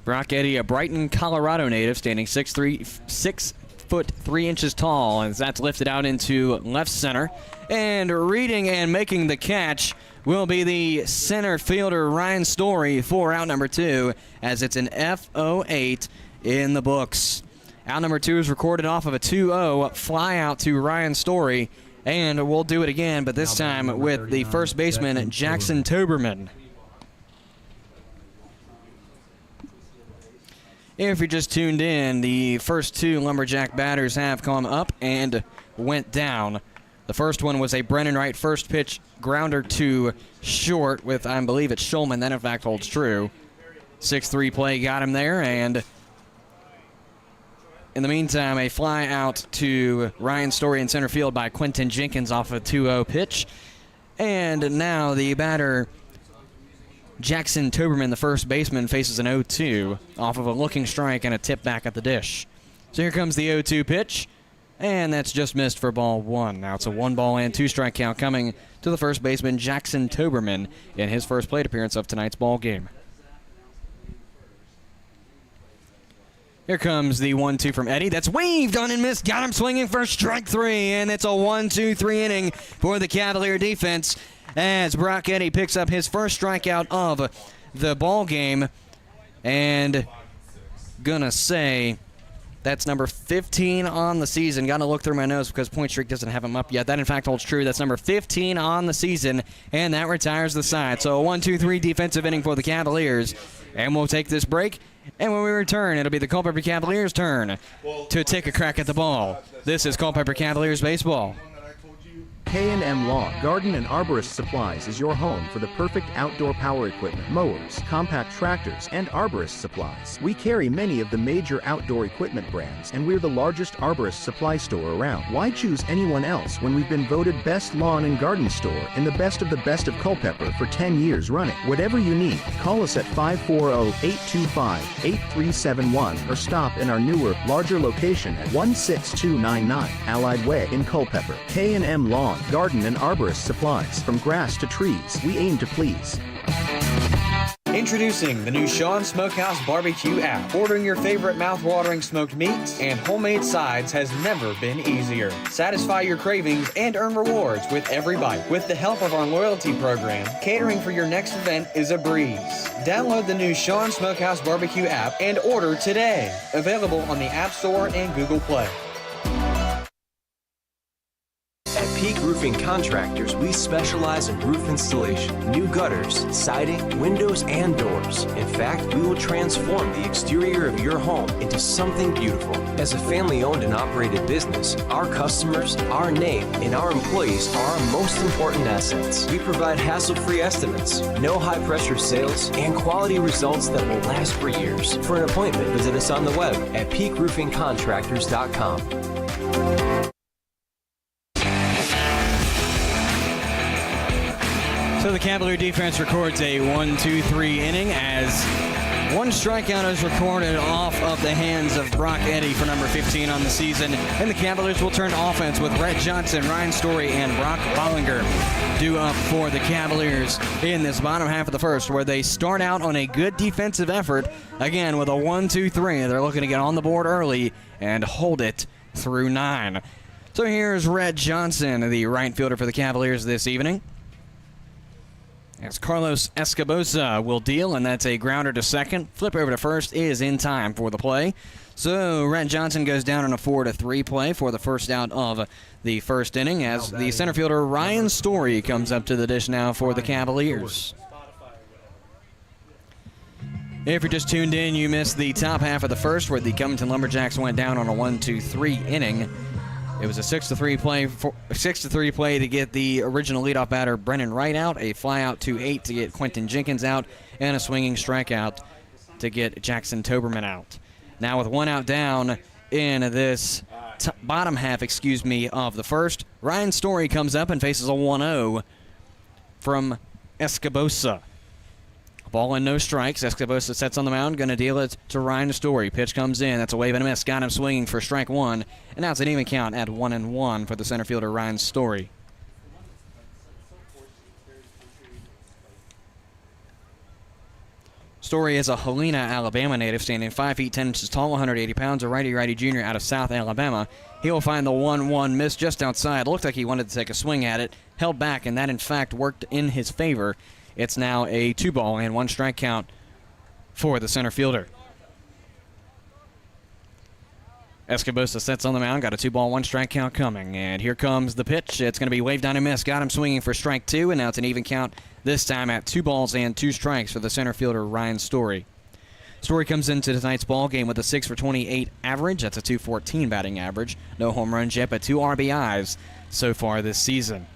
Brock Eddy, a Brighton, Colorado native, standing 6'3", 6'3" tall, as that's lifted out into left center. And reading and making the catch will be the center fielder Ryan Story for out number two, as it's an F08 in the books. Out number two is recorded off of a 2-0 fly out to Ryan Story, and we'll do it again, but this time with the first baseman Jackson Toberman. If you just tuned in, the first two Lumberjack batters have come up and went down. The first one was a Brennan Wright first pitch grounder to short with, I believe it's Schulman. That in fact holds true. 6-3 play got him there, and in the meantime, a fly out to Ryan Story in center field by Quentin Jenkins off a 2-0 pitch. And now the batter Jackson Toberman, the first baseman, faces an 0-2 off of a looking strike and a tip back at the dish. So here comes the 0-2 pitch, and that's just missed for ball one. Now it's a 1-ball and 2-strike count coming to the first baseman Jackson Toberman in his first plate appearance of tonight's ball game. Here comes the 1-2 from Eddy. That's waved on and missed. Got him swinging for strike three, and it's a 1-2-3 inning for the Cavalier defense, as Brock Eddy picks up his first strikeout of the ball game. And gonna say that's number 15 on the season. Gotta look through my notes because Point Streak doesn't have him up yet. That in fact holds true. That's number 15 on the season, and that retires the side. So a 1-2-3 defensive inning for the Cavaliers. And we'll take this break, and when we return, it'll be the Culpeper Cavaliers' turn to take a crack at the ball. This is Culpeper Cavaliers baseball. K&M Lawn, Garden and Arborist Supplies is your home for the perfect outdoor power equipment, mowers, compact tractors, and arborist supplies. We carry many of the major outdoor equipment brands, and we're the largest arborist supply store around. Why choose anyone else when we've been voted best lawn and garden store in the best of Culpeper for 10 years running? Whatever you need, call us at 540-825-8371 or stop in our newer, larger location at 16299 Allied Way in Culpeper. K&M Lawn, Garden and Arborist Supplies. From grass to trees, we aim to please. Introducing the new Sean Smokehouse Barbecue app. Ordering your favorite mouth-watering smoked meats and homemade sides has never been easier. Satisfy your cravings and earn rewards with every bite. With the help of our loyalty program, catering for your next event is a breeze. Download the new Sean Smokehouse Barbecue app and order today. Available on the App Store and Google Play. At Peak Roofing Contractors, we specialize in roof installation, new gutters, siding, windows, and doors. In fact, we will transform the exterior of your home into something beautiful. As a family-owned and operated business, our customers, our name, and our employees are our most important assets. We provide hassle-free estimates, no high-pressure sales, and quality results that will last for years. For an appointment, visit us on the web at peakroofingcontractors.com. So the Cavalier defense records a 1-2-3 inning as One strikeout is recorded off of the hands of Brock Eddy for number 15 on the season. And the Cavaliers will turn to offense with Rhett Johnson, Ryan Story, and Brock Bollinger due up for the Cavaliers in this bottom half of the first, where they start out on a good defensive effort. Again, with a 1-2-3. They're looking to get on the board early and hold it through 9. So here's Rhett Johnson, the right fielder for the Cavaliers this evening, as Carlos Escobosa will deal, and that's a grounder to second. Flip over to first is in time for the play. So Rhett Johnson goes down on a 4-3 play for the first out of the first inning, as the center fielder Ryan Story comes up to the dish now for the Cavaliers. If you're just tuned in, you missed the top half of the first, where the Covington Lumberjacks went down on a 1-2-3 inning. It was a 6-3 play to get the original leadoff batter Brennan Wright out, a fly out to 8 to get Quentin Jenkins out, and a swinging strikeout to get Jackson Toberman out. Now with one out down in this bottom half, of the first, Ryan Story comes up and faces a 1-0 from Escobosa. Ball and no strikes. Escobosa sets on the mound, going to deal it to Ryan Story. Pitch comes in. That's a wave and a miss. Got him swinging for strike 1. And now it's an even count at 1-1 for the center fielder Ryan Story. Story is a Helena, Alabama native, standing 5 feet 10 inches tall, 180 pounds, a righty-righty junior out of South Alabama. He will find the 1-1 miss just outside. Looked like he wanted to take a swing at it, held back, and that in fact worked in his favor. It's now a 2-ball and 1 strike count for the center fielder. Escobosa sets on the mound, got a 2-ball, 1 strike count coming, and here comes the pitch. It's going to be waved down and missed. Got him swinging for strike 2, and now it's an even count, this time at 2 balls and 2 strikes for the center fielder Ryan Story. Story comes into tonight's ball game with a 6 for 28 average. That's a .214 batting average. No home runs yet, but 2 RBIs so far this season.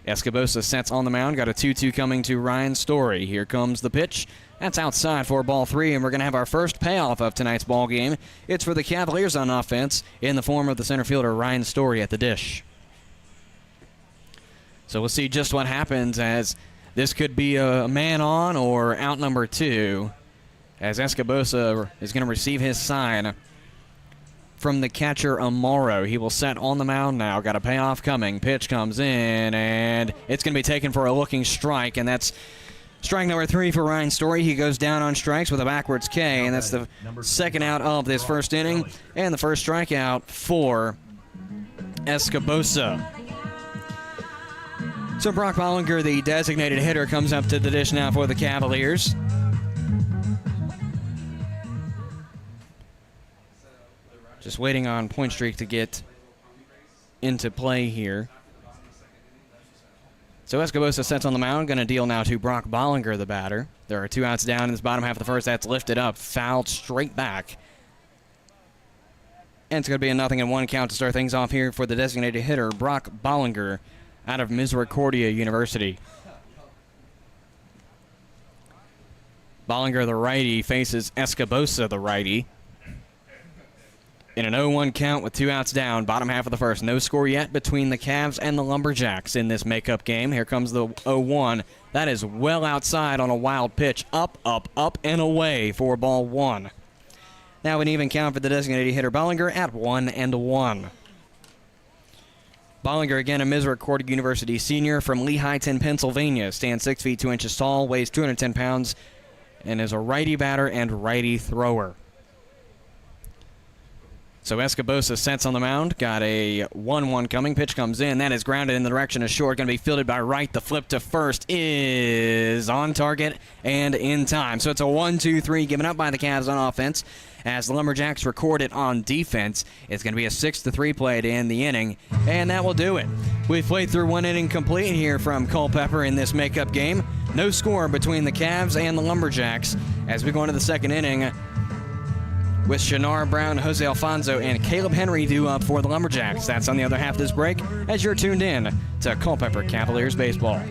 Escobosa sets on the mound, got a 2-2 coming to Ryan Story. Here comes the pitch. That's outside for ball 3, and we're going to have our first payoff of tonight's ball game. It's for the Cavaliers on offense in the form of the center fielder Ryan Story at the dish. So we'll see just what happens, as this could be a man on or out number 2, as Escobosa is going to receive his sign from the catcher Amaro. He will set on the mound now. Got a payoff coming. Pitch comes in, and it's going to be taken for a looking strike, and that's strike number 3 for Ryan Story. He goes down on strikes with a backwards K, and that's the second out of this first inning, and the first strikeout for Escobosa. So Brock Bollinger, the designated hitter, comes up to the dish now for the Cavaliers. Just waiting on Point Streak to get into play here. So Escobosa sets on the mound, going to deal now to Brock Bollinger, the batter. There are 2 outs down in this bottom half of the first. That's lifted up, fouled straight back. And it's going to be a 0-1 count to start things off here for the designated hitter, Brock Bollinger, out of Misericordia University. Bollinger, the righty, faces Escobosa, the righty. In an 0-1 count with 2 outs down, bottom half of the first. No score yet between the Cavs and the Lumberjacks in this makeup game. Here comes the 0-1. That is well outside on a wild pitch. Up, up, up, and away for ball 1. Now an even count for the designated hitter Bollinger at 1-1. Bollinger, again, a Misericordia University senior from Lehighton, Pennsylvania. Stands 6 feet 2 inches tall, weighs 210 pounds, and is a righty batter and righty thrower. So Escobosa sets on the mound, got a 1-1 coming. Pitch comes in. That is grounded in the direction of short. Going to be fielded by right. The flip to first is on target and in time. So it's a 1-2-3 given up by the Cavs on offense. As the Lumberjacks record it on defense, it's going to be a 6-3 play to end the inning, and that will do it. We've played through 1 inning complete here from Culpeper in this makeup game. No score between the Cavs and the Lumberjacks as we go into the second inning, with Shannara Brown, Jose Alfonso, and Caleb Henry due up for the Lumberjacks. That's on the other half of this break as you're tuned in to Culpeper Cavaliers Baseball.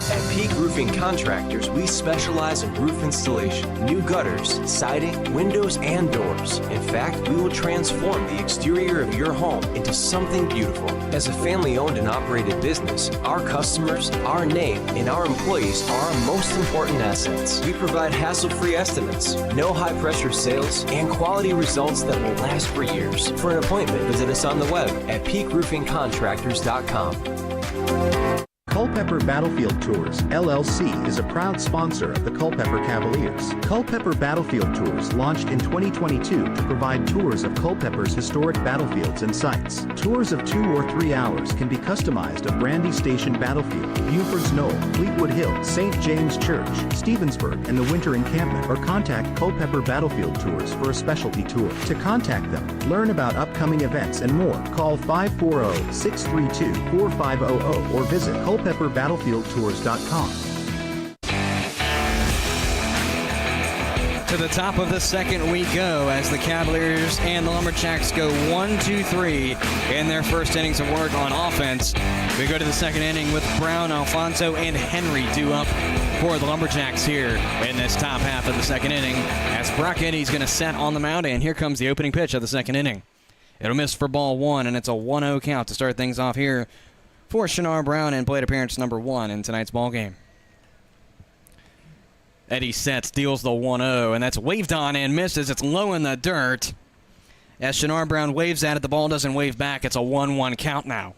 At Peak Roofing Contractors, we specialize in roof installation, new gutters, siding, windows, and doors. In fact, we will transform the exterior of your home into something beautiful. As a family-owned and operated business, our customers, our name, and our employees are our most important assets. We provide hassle-free estimates, no high-pressure sales, and quality results that will last for years. For an appointment, visit us on the web at peakroofingcontractors.com. Culpeper Battlefield Tours, LLC is a proud sponsor of the Culpeper Cavaliers. Culpeper Battlefield Tours launched in 2022 to provide tours of Culpeper's historic battlefields and sites. Tours of 2 or 3 hours can be customized of Brandy Station Battlefield, Buford's Knoll, Fleetwood Hill, St. James Church, Stevensburg, and the Winter Encampment, or contact Culpeper Battlefield Tours for a specialty tour. To contact them, learn about upcoming events and more, call 540-632-4500 or visit culpeperbattlefieldtours.com. To the top of the second we go as the Cavaliers and the Lumberjacks go 1-2-3 in their first innings of work on offense. We go to the second inning with Brown, Alfonso, and Henry due up for the Lumberjacks here in this top half of the second inning as Brock Eddy's going to set on the mound, and here comes the opening pitch of the second inning. It'll miss for ball 1, and it's a 1-0 count to start things off here for Shannar Brown in plate appearance number 1 in tonight's ball game. Eddy sets, deals the 1-0, and that's waved on and misses. It's low in the dirt. As Shannar Brown waves at it, the ball doesn't wave back. It's a 1-1 count now.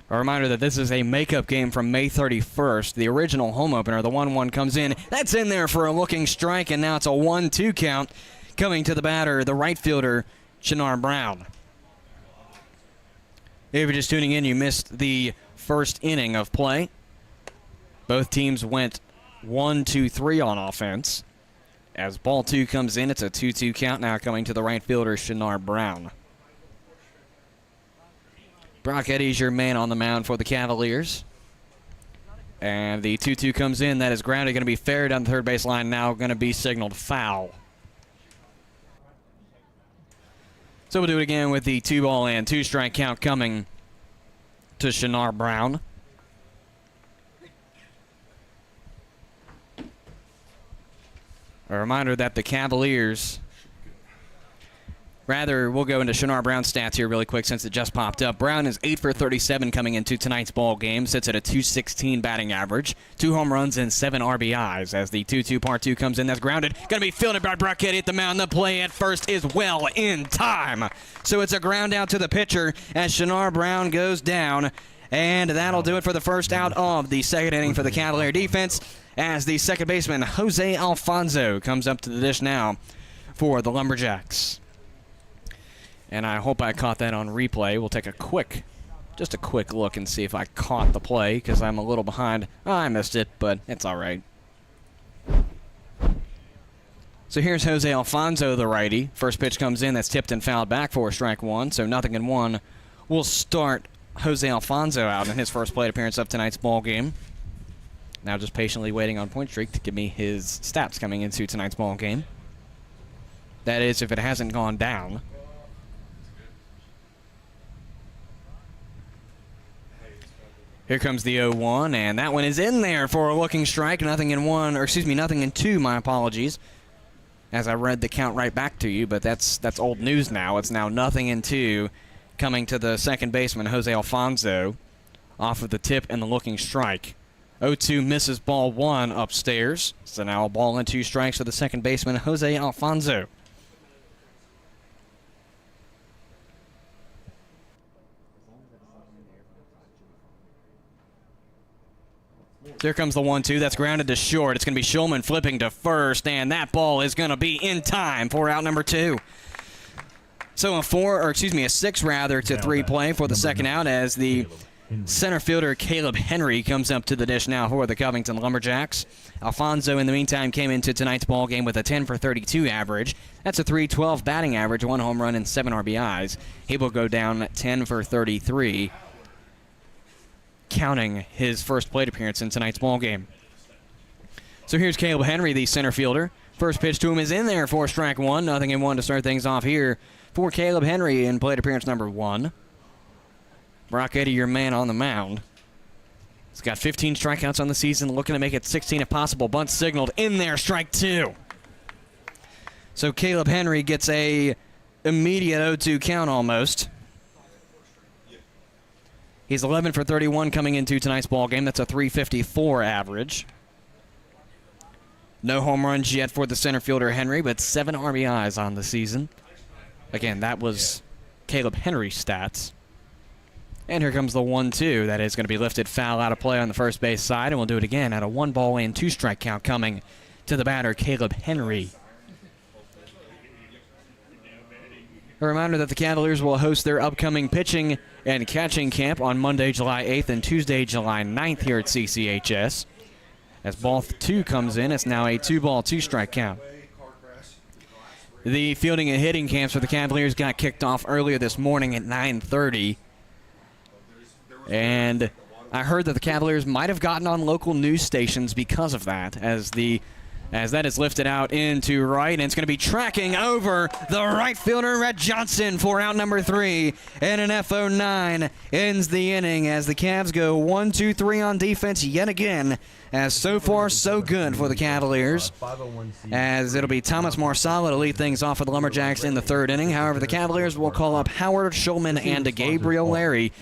A reminder that this is a makeup game from May 31st. The original home opener, the 1-1 comes in. That's in there for a looking strike, and now it's a 1-2 count coming to the batter, the right fielder, Shannar Brown. If you're just tuning in, you missed the first inning of play. Both teams went 1-2-3 on offense. As ball 2 comes in, it's a 2-2 count now coming to the right fielder, Shannar Brown. Brock Eddy's your man on the mound for the Cavaliers. And the 2-2 comes in. That is grounded, going to be fair down the third base line, now going to be signaled foul. So we'll do it again with the 2-ball and 2-strike count coming to Shannar Brown. A reminder that the Cavaliers, we'll go into Shannar Brown's stats here really quick since it just popped up. Brown is 8 for 37 coming into tonight's ball game, sits at a .216 batting average, 2 home runs and 7 RBIs as the 2-2 part 2 comes in. That's grounded, going to be fielded by Brock Eddy at the mound. The play at first is well in time. So it's a ground out to the pitcher as Shannar Brown goes down, and that'll do it for the first out of the second inning for the Cavalier defense as the second baseman, Jose Alfonso, comes up to the dish now for the Lumberjacks. And I hope I caught that on replay. We'll take a quick look and see if I caught the play because I'm a little behind. I missed it, but it's all right. So here's Jose Alfonso, the righty. First pitch comes in, that's tipped and fouled back for strike 1, so 0-1 will start Jose Alfonso out in his first plate appearance of tonight's ball game. Now just patiently waiting on Point Streak to give me his stats coming into tonight's ball game. That is, if it hasn't gone down. Here comes the 0-1, and that one is in there for a looking strike. 0-2, my apologies. As I read the count right back to you, but that's old news now. It's now 0-2 coming to the second baseman, Jose Alfonso, off of the tip and the looking strike. 0-2 misses ball 1 upstairs. So now a ball and 2 strikes for the second baseman, Jose Alfonso. Here comes the 1-2. That's grounded to short. It's going to be Schulman flipping to first, and that ball is going to be in time for out number 2. So a 6 to 3 play for the second out as the center fielder Caleb Henry comes up to the dish now for the Covington Lumberjacks. Alfonso, in the meantime, came into tonight's ball game with a 10 for 32 average. That's a .312 batting average, 1 home run and 7 RBIs. He will go down 10 for 33, counting his first plate appearance in tonight's ball game. So here's Caleb Henry, the center fielder. First pitch to him is in there for strike 1. 0-1 to start things off here for Caleb Henry in plate appearance number 1. Brock Eddy, your man on the mound. He's got 15 strikeouts on the season, looking to make it 16 if possible. Bunt signaled in there, strike 2. So Caleb Henry gets a immediate 0-2 count almost. He's 11 for 31 coming into tonight's ball game. That's a .354 average. No home runs yet for the center fielder Henry, but 7 RBIs on the season. Again, that was Caleb Henry's stats. And here comes the 1-2. That is going to be lifted foul out of play on the first base side, and we'll do it again at a 1-ball and 2-strike count coming to the batter, Caleb Henry. A reminder that the Cavaliers will host their upcoming pitching and catching camp on Monday, July 8th and Tuesday, July 9th here at CCHS. As ball 2 comes in, it's now a 2-ball, 2-strike count. The fielding and hitting camps for the Cavaliers got kicked off earlier this morning at 9:30. And I heard that the Cavaliers might have gotten on local news stations because of that, as that is lifted out into right, and it's going to be tracking over the right fielder, Rhett Johnson, for out number 3. And an FO9 ends the inning as the Cavs go 1-2-3 on defense yet again, as so far so good for the Cavaliers, as it'll be Thomas Marsala to lead things off for the Lumberjacks in the 3rd inning. However, the Cavaliers will call up Howard Schulman and Gabriel Larry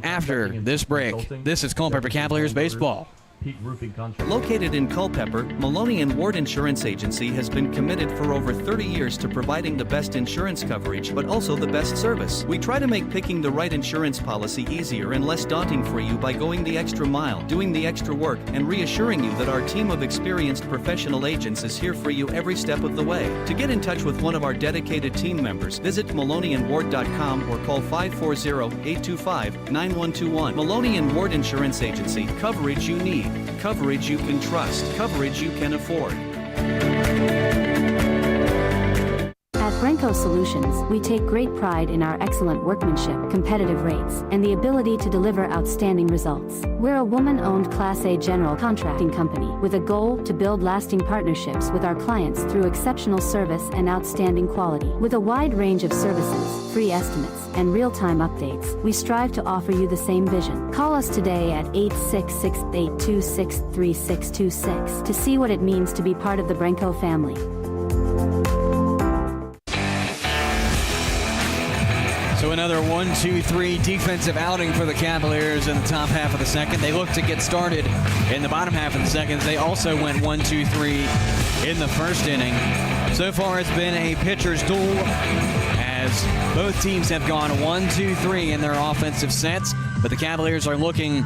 after this break. This is Culpeper Cavaliers baseball. Peak Roofing Contract. Located in Culpeper, Maloney and Ward Insurance Agency has been committed for over 30 years to providing the best insurance coverage, but also the best service. We try to make picking the right insurance policy easier and less daunting for you by going the extra mile, doing the extra work, and reassuring you that our team of experienced professional agents is here for you every step of the way. To get in touch with one of our dedicated team members, visit MaloneyandWard.com or call 540-825-9121. Maloney and Ward Insurance Agency. Coverage you need. Coverage you can trust. Coverage you can afford. At Brenco Solutions, we take great pride in our excellent workmanship, competitive rates, and the ability to deliver outstanding results. We're a woman-owned Class A general contracting company with a goal to build lasting partnerships with our clients through exceptional service and outstanding quality. With a wide range of services, free estimates, and real-time updates, we strive to offer you the same vision. Call us today at 866-826-3626 to see what it means to be part of the Brenco family. So another 1-2-3 defensive outing for the Cavaliers in the top half of the second. They look to get started in the bottom half of the second. They also went 1-2-3 in the first inning. So far it's been a pitcher's duel as both teams have gone 1-2-3 in their offensive sets. But the Cavaliers are looking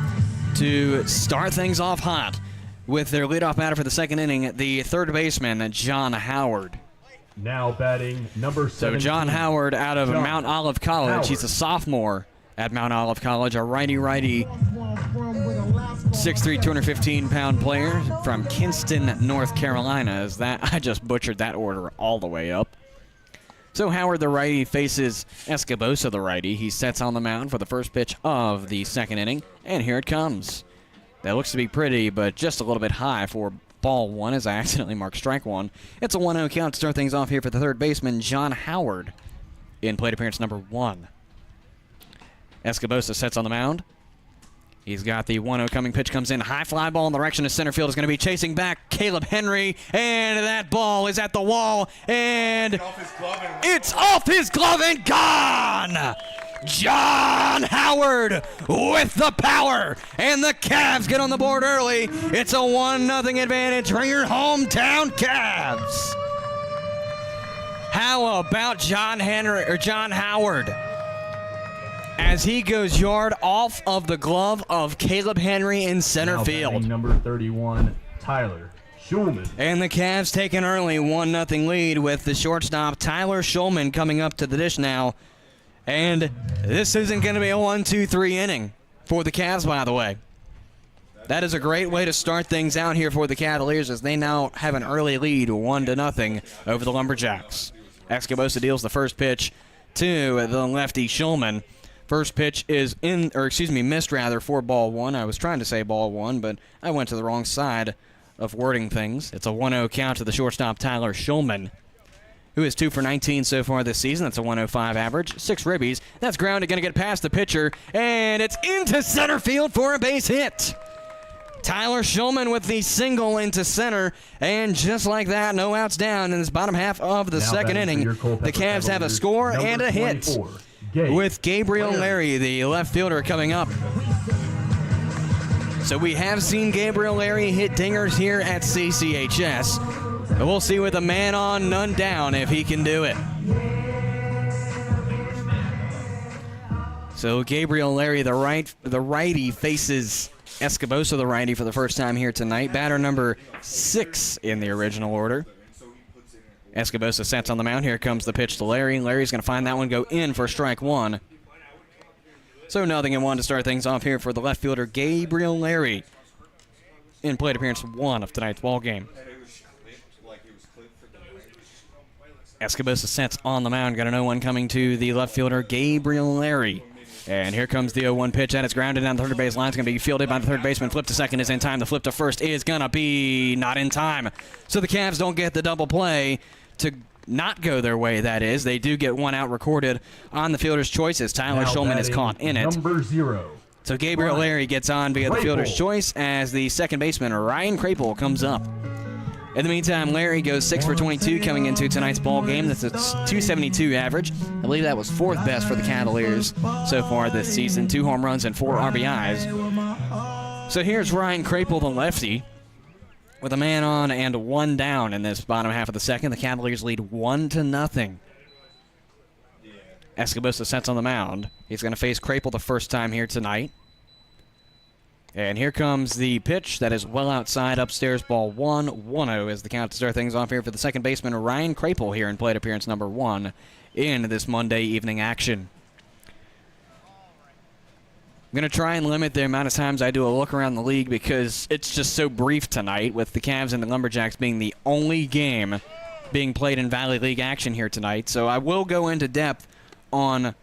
to start things off hot with their leadoff batter for the second inning, the third baseman, John Howard. Now batting number 17. So John Howard out of Mount Olive College. Howard. He's a sophomore at Mount Olive College, a righty-righty 6'3", 215-pound player from Kinston, North Carolina. I just butchered that order all the way up. So Howard, the righty, faces Escobosa, the righty. He sets on the mound for the first pitch of the second inning, and here it comes. That looks to be pretty, but just a little bit high for ball 1 as I accidentally marked strike 1. It's a 1-0 count to start things off here for the third baseman, John Howard, in plate appearance number 1. Escobosa sets on the mound. He's got the 1-0 coming. Pitch comes in. High fly ball in the direction of center field is going to be chasing back Caleb Henry. And that ball is at the wall. And it's off his glove and gone! John Howard with the power. And the Cavs get on the board early. It's a 1-0 advantage for your hometown Cavs. How about John Howard? As he goes yard off of the glove of Caleb Henry in center now field. Number 31, Tyler Schulman. And the Cavs take an early 1-0 lead with the shortstop Tyler Schulman coming up to the dish now. And this isn't going to be a 1-2-3 inning for the Cavs, by the way. That is a great way to start things out here for the Cavaliers as they now have an early lead 1-0 over the Lumberjacks. Escobosa deals the first pitch to the lefty Schulman. First pitch is missed for ball 1. I was trying to say ball 1, but I went to the wrong side of wording things. It's a 1-0 count to the shortstop Tyler Schulman, who is 2 for 19 so far this season. That's a 105 average. 6 ribbies. That's grounded, going to get past the pitcher, and it's into center field for a base hit. Tyler Schulman with the single into center, and just like that, no outs down in this bottom half of the second inning. The Cavs have a score and a hit with Gabriel Larry, the left fielder, coming up. So we have seen Gabriel Larry hit dingers here at CCHS. And we'll see with a man on, none down, if he can do it. So Gabriel Larry, the righty, faces Escobosa, the righty, for the first time here tonight. Batter number 6 in the original order. Escobosa sets on the mound. Here comes the pitch to Larry. Larry's going to find that one go in for strike 1. So 0-1 to start things off here for the left fielder, Gabriel Larry, in plate appearance 1 of tonight's ball game. Escobosa sets on the mound. Got an 0-1 coming to the left fielder, Gabriel Larry. And here comes the 0-1 pitch, and it's grounded down the third base line. It's going to be fielded by the third baseman. Flip to second is in time. The flip to first is going to be not in time. So the Cavs don't get the double play to not go their way, that is. They do get one out recorded on the fielder's choice as Tyler Schulman is caught in it. Number 0. So Gabriel Larry gets on via the fielder's choice as the second baseman, Ryan Crapel, comes up. In the meantime, Larry goes 6 for 22 coming into tonight's ball game. That's a .272 average. I believe that was 4th best for the Cavaliers so far this season. 2 home runs and 4 RBIs. So here's Ryan Crapel, the lefty, with a man on and 1 down in this bottom half of the second. The Cavaliers lead 1-0. Escobosa sets on the mound. He's going to face Crapel the first time here tonight. And here comes the pitch that is well outside, upstairs, ball 1-1-0 as the count to start things off here for the second baseman, Ryan Crapel, here in plate appearance number 1 in this Monday evening action. I'm going to try and limit the amount of times I do a look around the league because it's just so brief tonight, with the Cavs and the Lumberjacks being the only game being played in Valley League action here tonight. So I will go into depth on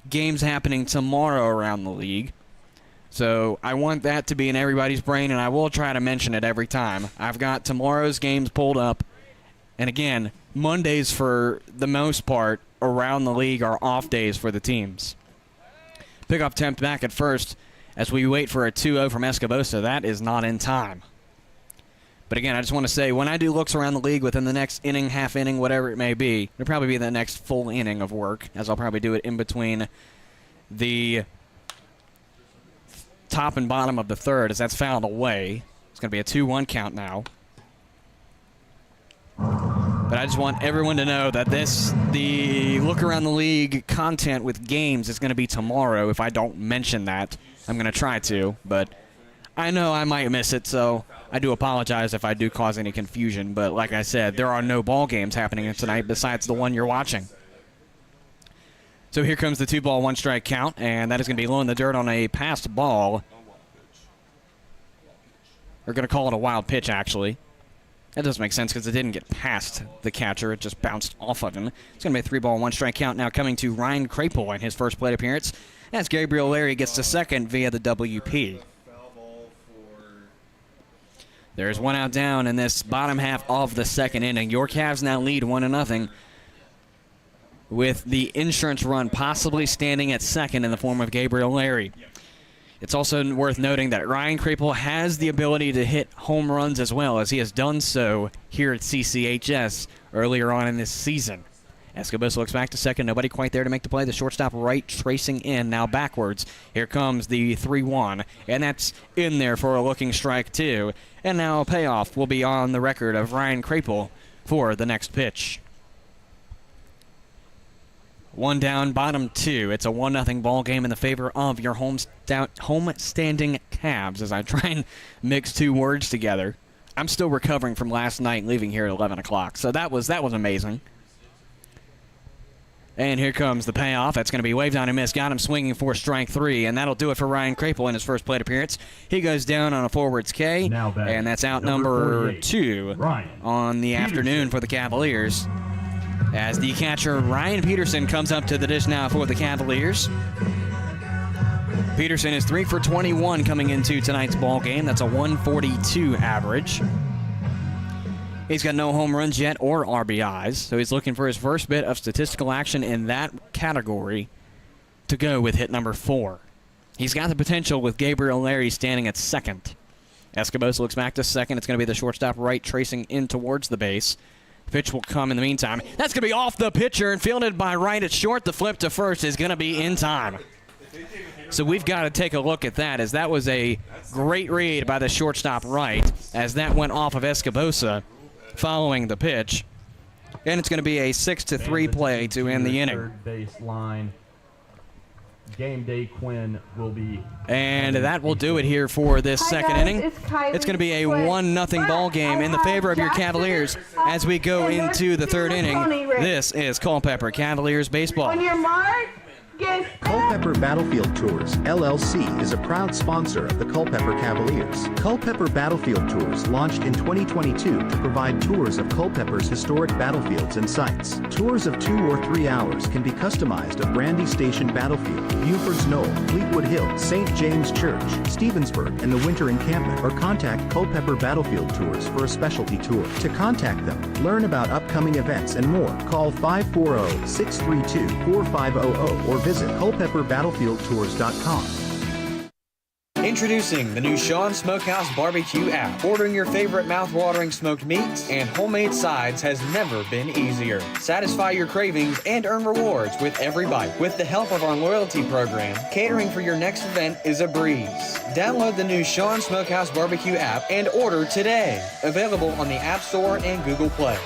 games happening tomorrow around the league. So I want that to be in everybody's brain, and I will try to mention it every time. I've got tomorrow's games pulled up. And again, Mondays for the most part around the league are off days for the teams. Pickoff attempt back at first as we wait for a 2-0 from Escobosa. That is not in time. But again, I just want to say, when I do looks around the league within the next inning, half inning, whatever it may be, it'll probably be the next full inning of work, as I'll probably do it in between the top and bottom of the third, as that's fouled away. It's going to be a 2-1 count now. But I just want everyone to know that the look around the league content with games is going to be tomorrow. If I don't mention that, I'm going to try to, but I know I might miss it, so I do apologize if I do cause any confusion. But like I said, there are no ball games happening tonight besides the one you're watching. So here comes the 2-ball, 1-strike count, and that is going to be low in the dirt on a passed ball. We're going to call it a wild pitch, actually. That doesn't make sense because it didn't get past the catcher. It just bounced off of him. It's going to be a 3-ball, 1-strike count now coming to Ryan Crapel in his first plate appearance as Gabriel Larry gets to second via the WP. There's one out down in this bottom half of the second inning. Your Cavs now lead 1-0. With the insurance run possibly standing at second in the form of Gabriel Larry. It's also worth noting that Ryan Crapel has the ability to hit home runs as well, as he has done so here at CCHS earlier on in this season. Escobosa looks back to second. Nobody quite there to make the play. The shortstop right tracing in, now backwards. Here comes the 3-1, and that's in there for a looking strike two. And now a payoff will be on the record of Ryan Crapel for the next pitch. One down, bottom 2. It's a 1-0 ball game in the favor of your home-standing Cavs as I try and mix two words together. I'm still recovering from last night leaving here at 11 o'clock, so that was amazing. And here comes the payoff. That's going to be waved on and missed. Got him swinging for strike 3, and that'll do it for Ryan Crapel in his first plate appearance. He goes down on a forwards K, and that's out number 2 on the afternoon for the Cavaliers. As the catcher, Ryan Peterson, comes up to the dish now for the Cavaliers. Peterson is 3 for 21 coming into tonight's ball game. That's a 142 average. He's got no home runs yet or RBIs, so he's looking for his first bit of statistical action in that category to go with hit number 4. He's got the potential with Gabriel Larry standing at second. Escobosa looks back to second. It's going to be the shortstop right tracing in towards the base. The pitch will come in the meantime. That's going to be off the pitcher and fielded by right at short. The flip to first is going to be in time. So we've got to take a look at that, as that was a great read by the shortstop right, as that went off of Escobosa following the pitch. And it's going to be a 6-3 play to end the inning. Third base line. Game day Quinn will be. And that will do it here for this second inning. It's going to be a 1-0 ball game in the favor of your Cavaliers as we go into the third inning. This is Culpeper Cavaliers baseball. On your mark, Culpeper Battlefield Tours, LLC is a proud sponsor of the Culpeper Cavaliers. Culpeper Battlefield Tours launched in 2022 to provide tours of Culpeper's historic battlefields and sites. Tours of 2 or 3 hours can be customized of Brandy Station Battlefield, Buford's Knoll, Fleetwood Hill, St. James Church, Stevensburg, and the Winter Encampment, or contact Culpeper Battlefield Tours for a specialty tour. To contact them, learn about upcoming events and more, call 540-632-4500 or visit culpepperbattlefieldtours.com. Introducing the new Sean Smokehouse Barbecue app. Ordering your favorite mouth-watering smoked meats and homemade sides has never been easier. Satisfy your cravings and earn rewards with every bite. With the help of our loyalty program, catering for your next event is a breeze. Download the new Sean Smokehouse Barbecue app and order today. Available on the App Store and Google Play.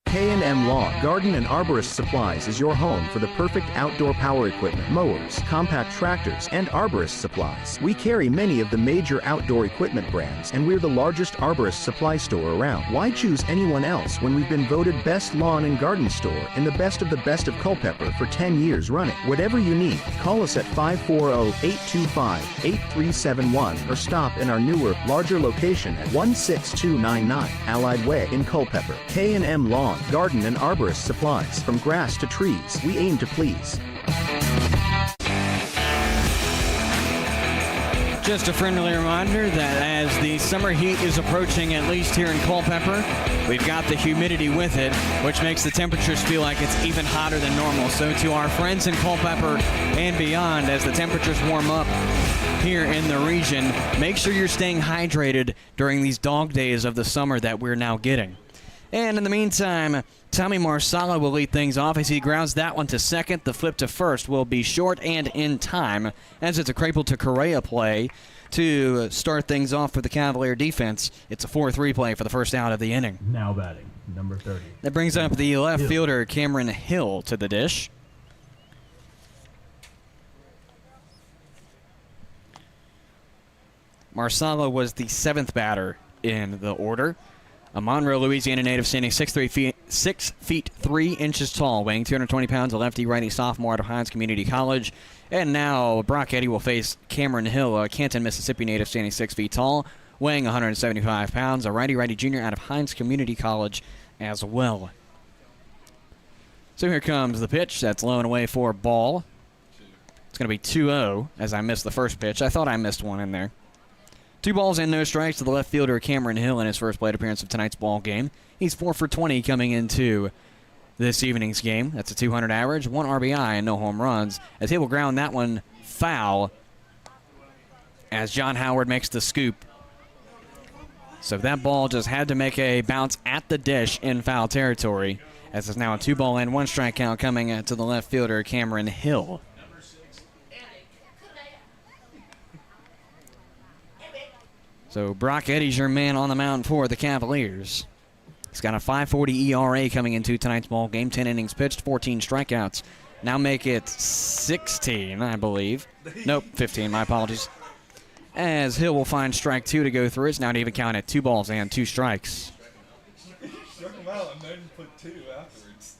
K&M Lawn, Garden and Arborist Supplies is your home for the perfect outdoor power equipment, mowers, compact tractors, and arborist supplies. We carry many of the major outdoor equipment brands, and we're the largest arborist supply store around. Why choose anyone else when we've been voted best lawn and garden store and the best of Culpeper for 10 years running? Whatever you need, call us at 540-825-8371 or stop in our newer, larger location at 16299 Allied Way in Culpeper. K&M Lawn, Garden and Arborist Supplies. From grass to trees, we aim to please. Just a friendly reminder that as the summer heat is approaching, at least here in Culpeper, we've got the humidity with it, which makes the temperatures feel like it's even hotter than normal. So to our friends in Culpeper and beyond, as the temperatures warm up here in the region, make sure you're staying hydrated during these dog days of the summer that we're now getting. And in the meantime, Tommy Marsala will lead things off as he grounds that one to second. The flip to first will be short and in time, as it's a Crapel to Correa play to start things off for the Cavalier defense. It's a 4-3 play for the first out of the inning. Now batting, number 30. That brings up the left fielder, Cameron Hill, to the dish. Marsala was the 7th batter in the order. A Monroe, Louisiana native, standing 6 feet 3 inches tall, weighing 220 pounds, a lefty-righty sophomore out of Hines Community College. And now Brock Eddy will face Cameron Hill, a Canton, Mississippi native, standing 6 feet tall, weighing 175 pounds, a righty-righty junior out of Hines Community College as well. So here comes the pitch. That's low and away for ball. It's going to be 2-0 as I missed the first pitch. I thought I missed one in there. 2 balls and no strikes to the left fielder Cameron Hill in his first plate appearance of tonight's ball game. He's 4 for 20 coming into this evening's game. That's a 200 average, 1 RBI, and no home runs, as he will ground that one foul as John Howard makes the scoop. So that ball just had to make a bounce at the dish in foul territory, as it's now a 2 ball and 1 strike count coming to the left fielder Cameron Hill. So Brock Eddy's your man on the mound for the Cavaliers. He's got a 5.40 ERA coming into tonight's ball game. 10 innings pitched, 14 strikeouts. Now make it 16, I believe. Nope, 15, my apologies. As Hill will find strike 2 to go through. It's now to even count at 2 balls and 2 strikes. Struck him out and then put 2 afterwards.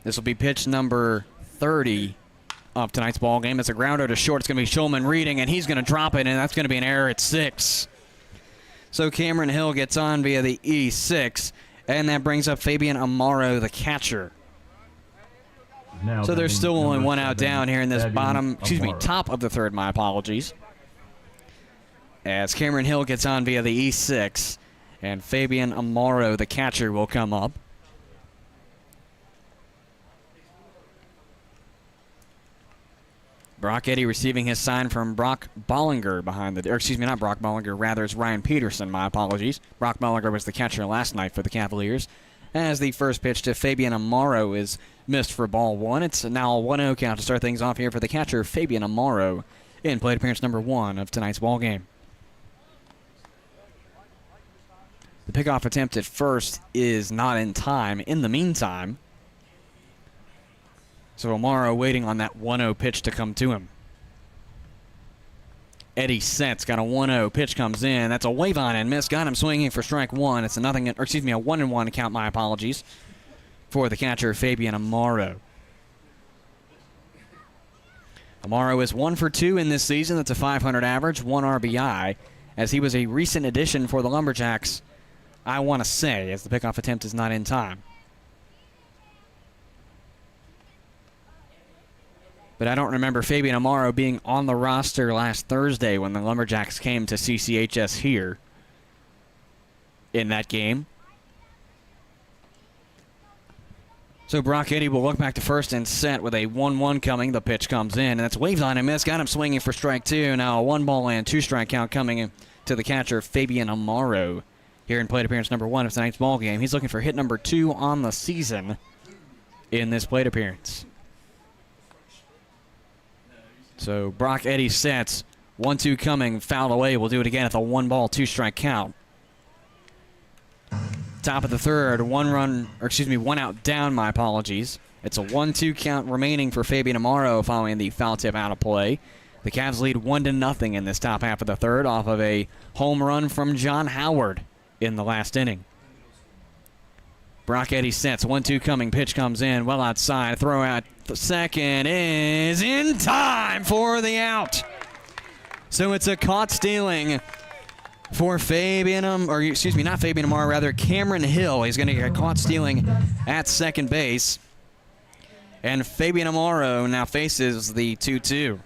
This will be pitch number 30 of tonight's ball game. It's a grounder to short. It's going to be Schulman reading, and he's going to drop it, and that's going to be an error at 6. So Cameron Hill gets on via the E6, and that brings up Fabian Amaro, the catcher. Now so there's still only 1 out down here in this Amaro. top of the third, my apologies. As Cameron Hill gets on via the E6, and Fabian Amaro, the catcher, will come up. Brock Eddy receiving his sign from Brock Bollinger behind the, or excuse me, not Brock Bollinger, rather it's Ryan Peterson, my apologies. Brock Bollinger was the catcher last night for the Cavaliers. As the first pitch to Fabian Amaro is missed for ball one. It's now a 1-0 count to start things off here for the catcher, Fabian Amaro, in plate appearance number 1 of tonight's ball game. The pickoff attempt at first is not in time. In the meantime, so Amaro waiting on that 1-0 pitch to come to him. Eddy sets, got a 1-0 pitch comes in. That's a wave on and miss. Got him swinging for strike one. It's a 1-1 count. My apologies for the catcher Fabian Amaro. Amaro is 1 for 2 in this season. That's a .500 average, 1 RBI, as he was a recent addition for the Lumberjacks. I want to say, as the pickoff attempt is not in time. But I don't remember Fabian Amaro being on the roster last Thursday when the Lumberjacks came to CCHS here in that game. So Brock Eddy will look back to first and set with a 1-1 coming. The pitch comes in, and that's waved on and miss. Got him swinging for strike two. Now a 1-2 count coming to the catcher, Fabian Amaro, here in plate appearance number 1 of tonight's ball game. He's looking for hit number 2 on the season in this plate appearance. So Brock Eddy sets, 1-2 coming, fouled away. We'll do it again at the 1-2 count. Top of the third, 1 out down, my apologies. It's a 1-2 count remaining for Fabian Amaro following the foul tip out of play. The Cavs lead 1-0 in this top half of the third off of a home run from John Howard in the last inning. Brock Eddy sets, 1-2 coming, pitch comes in, well outside, throw out the second is in time for the out. So it's a caught stealing for Cameron Hill. He's going to get caught stealing at second base. And Fabian Amaro now faces the 2-2.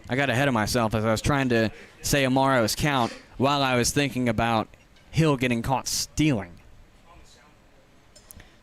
I got ahead of myself as I was trying to say Amaro's count while I was thinking about Hill getting caught stealing.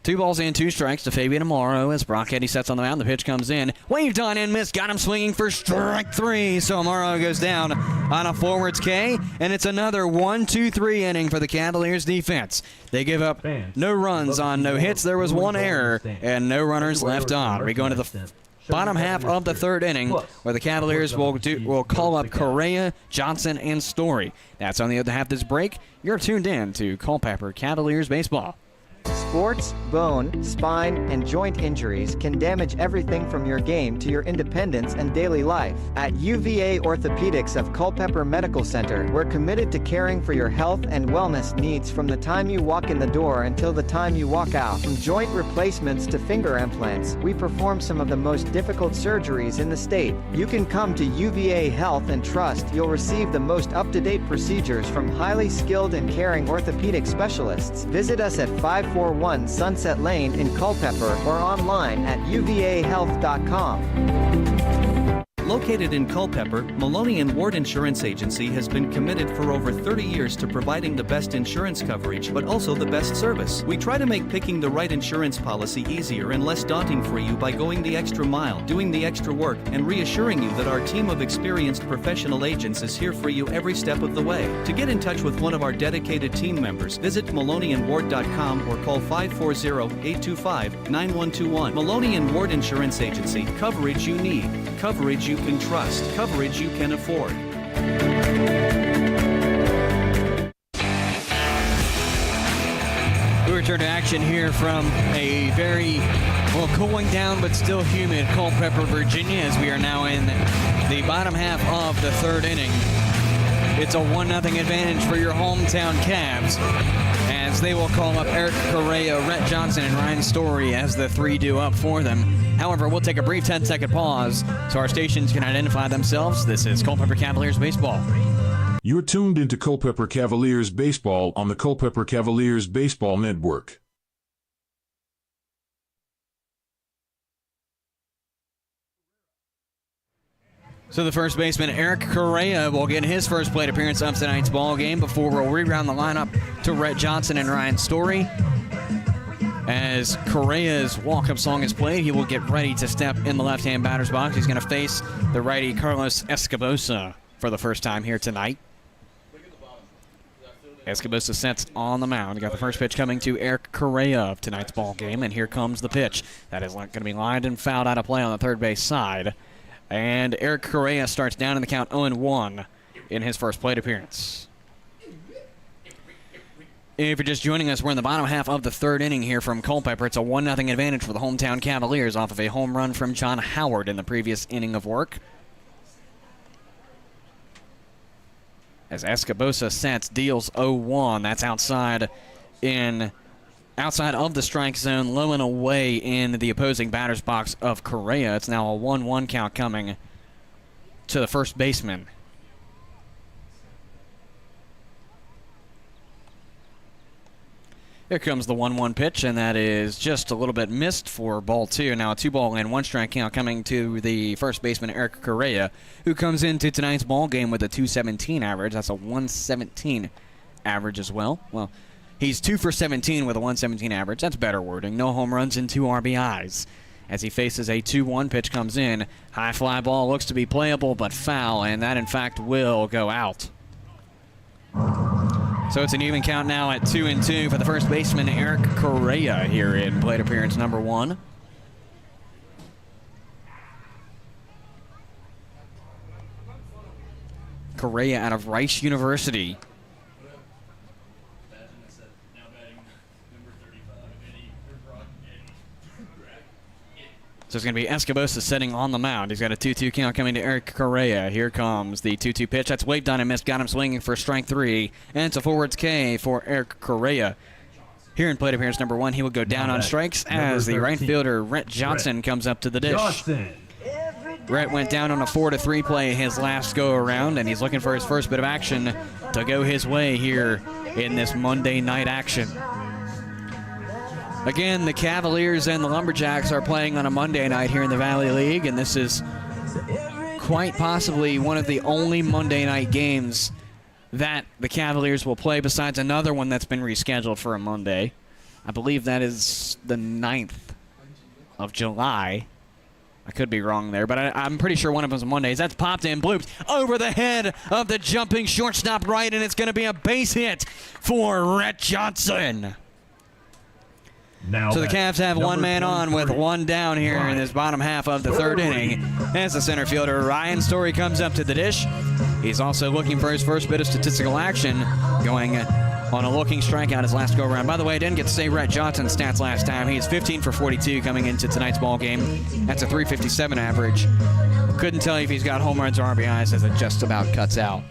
2 balls and 2 strikes to Fabian Amaro as Brock Eddy sets on the mound. The pitch comes in. Waved on and missed. Got him swinging for strike 3. So Amaro goes down on a forwards K. And it's another 1-2-3 inning for the Cavaliers defense. They give up no runs on no hits. There was 1 error and no runners left on. We go into the bottom half of the third inning where the Cavaliers will call up Correa, Johnson, and Story. That's on the other half of this break. You're tuned in to Culpeper Cavaliers Baseball. Sports, bone, spine, and joint injuries can damage everything from your game to your independence and daily life. At UVA Orthopedics of Culpeper Medical Center, we're committed to caring for your health and wellness needs from the time you walk in the door until the time you walk out. From joint replacements to finger implants, we perform some of the most difficult surgeries in the state. You can come to UVA Health and trust you'll receive the most up-to-date procedures from highly skilled and caring orthopedic specialists. Visit us at 541 Sunset Lane in Culpeper or online at uvahealth.com. Located in Culpeper, Maloney & Ward Insurance Agency has been committed for over 30 years to providing the best insurance coverage, but also the best service. We try to make picking the right insurance policy easier and less daunting for you by going the extra mile, doing the extra work, and reassuring you that our team of experienced professional agents is here for you every step of the way. To get in touch with one of our dedicated team members, visit MaloneyandWard.com or call 540-825-9121. Maloney & Ward Insurance Agency. Coverage you need. Coverage you can trust. Coverage you can afford. We return to action here from a very, cooling down but still humid Culpeper, Virginia, as we are now in the bottom half of the third inning. It's a 1-0 advantage for your hometown Cavs, as they will call up Eric Correa, Rhett Johnson, and Ryan Story as the 3-2 up for them. However, we'll take a brief 10-second pause so our stations can identify themselves. This is Culpeper Cavaliers Baseball. You're tuned into Culpeper Cavaliers Baseball on the Culpeper Cavaliers Baseball Network. So the first baseman, Eric Correa, will get his first plate appearance of tonight's ball game before we'll reround the lineup to Rhett Johnson and Ryan Story. As Correa's walk-up song is played, he will get ready to step in the left-hand batter's box. He's going to face the righty Carlos Escobosa for the first time here tonight. Escobosa sets on the mound. Got the first pitch coming to Eric Correa of tonight's ball game, and here comes the pitch. That is going to be lined and fouled out of play on the third base side. And Eric Correa starts down in the count 0-1 in his first plate appearance. If you're just joining us, we're in the bottom half of the third inning here from Culpeper. It's a 1-0 advantage for the hometown Cavaliers off of a home run from John Howard in the previous inning of work. As Escobosa sets, deals 0-1. That's outside of the strike zone, low and away in the opposing batter's box of Correa. It's now a 1-1 count coming to the first baseman. Here comes the 1-1 pitch, and that is just a little bit missed for ball two. Now a 2-ball and 1-strike count coming to the first baseman, Eric Correa, who comes into tonight's ball game with a 217 average. That's a 117 average as well. Well, he's 2 for 17 with a 117 average. That's better wording. No home runs and 2 RBIs. As he faces a 2-1 pitch comes in. High fly ball looks to be playable, but foul, and that in fact will go out. So it's an even count now at 2-2 for the first baseman, Eric Correa, here in plate appearance number 1. Correa out of Rice University. So it's going to be Escobosa sitting on the mound. He's got a 2-2 count coming to Eric Correa. Here comes the 2-2 pitch. That's waved on and missed. Got him swinging for strike 3. And it's a forwards K for Eric Correa. Here in plate appearance number 1, he will go down on strikes as the right fielder, Rhett Johnson, comes up to the dish. Rhett went down on a 4-3 play his last go-around, and he's looking for his first bit of action to go his way here in this Monday night action. Again, the Cavaliers and the Lumberjacks are playing on a Monday night here in the Valley League, and this is quite possibly one of the only Monday night games that the Cavaliers will play, besides another one that's been rescheduled for a Monday. I believe that is the 9th of July. I could be wrong there, but I'm pretty sure one of them is Mondays. That's popped in, blooped over the head of the jumping shortstop right, and it's going to be a base hit for Rhett Johnson. So the Cavs have one man on with one down here in this bottom half of the third inning. As the center fielder, Ryan Story, comes up to the dish. He's also looking for his first bit of statistical action, going on a looking strikeout his last go-around. By the way, I didn't get to say Rhett Johnson's stats last time. He is 15 for 42 coming into tonight's ball game. That's a 357 average. Couldn't tell you if he's got home runs or RBIs, as it just about cuts out.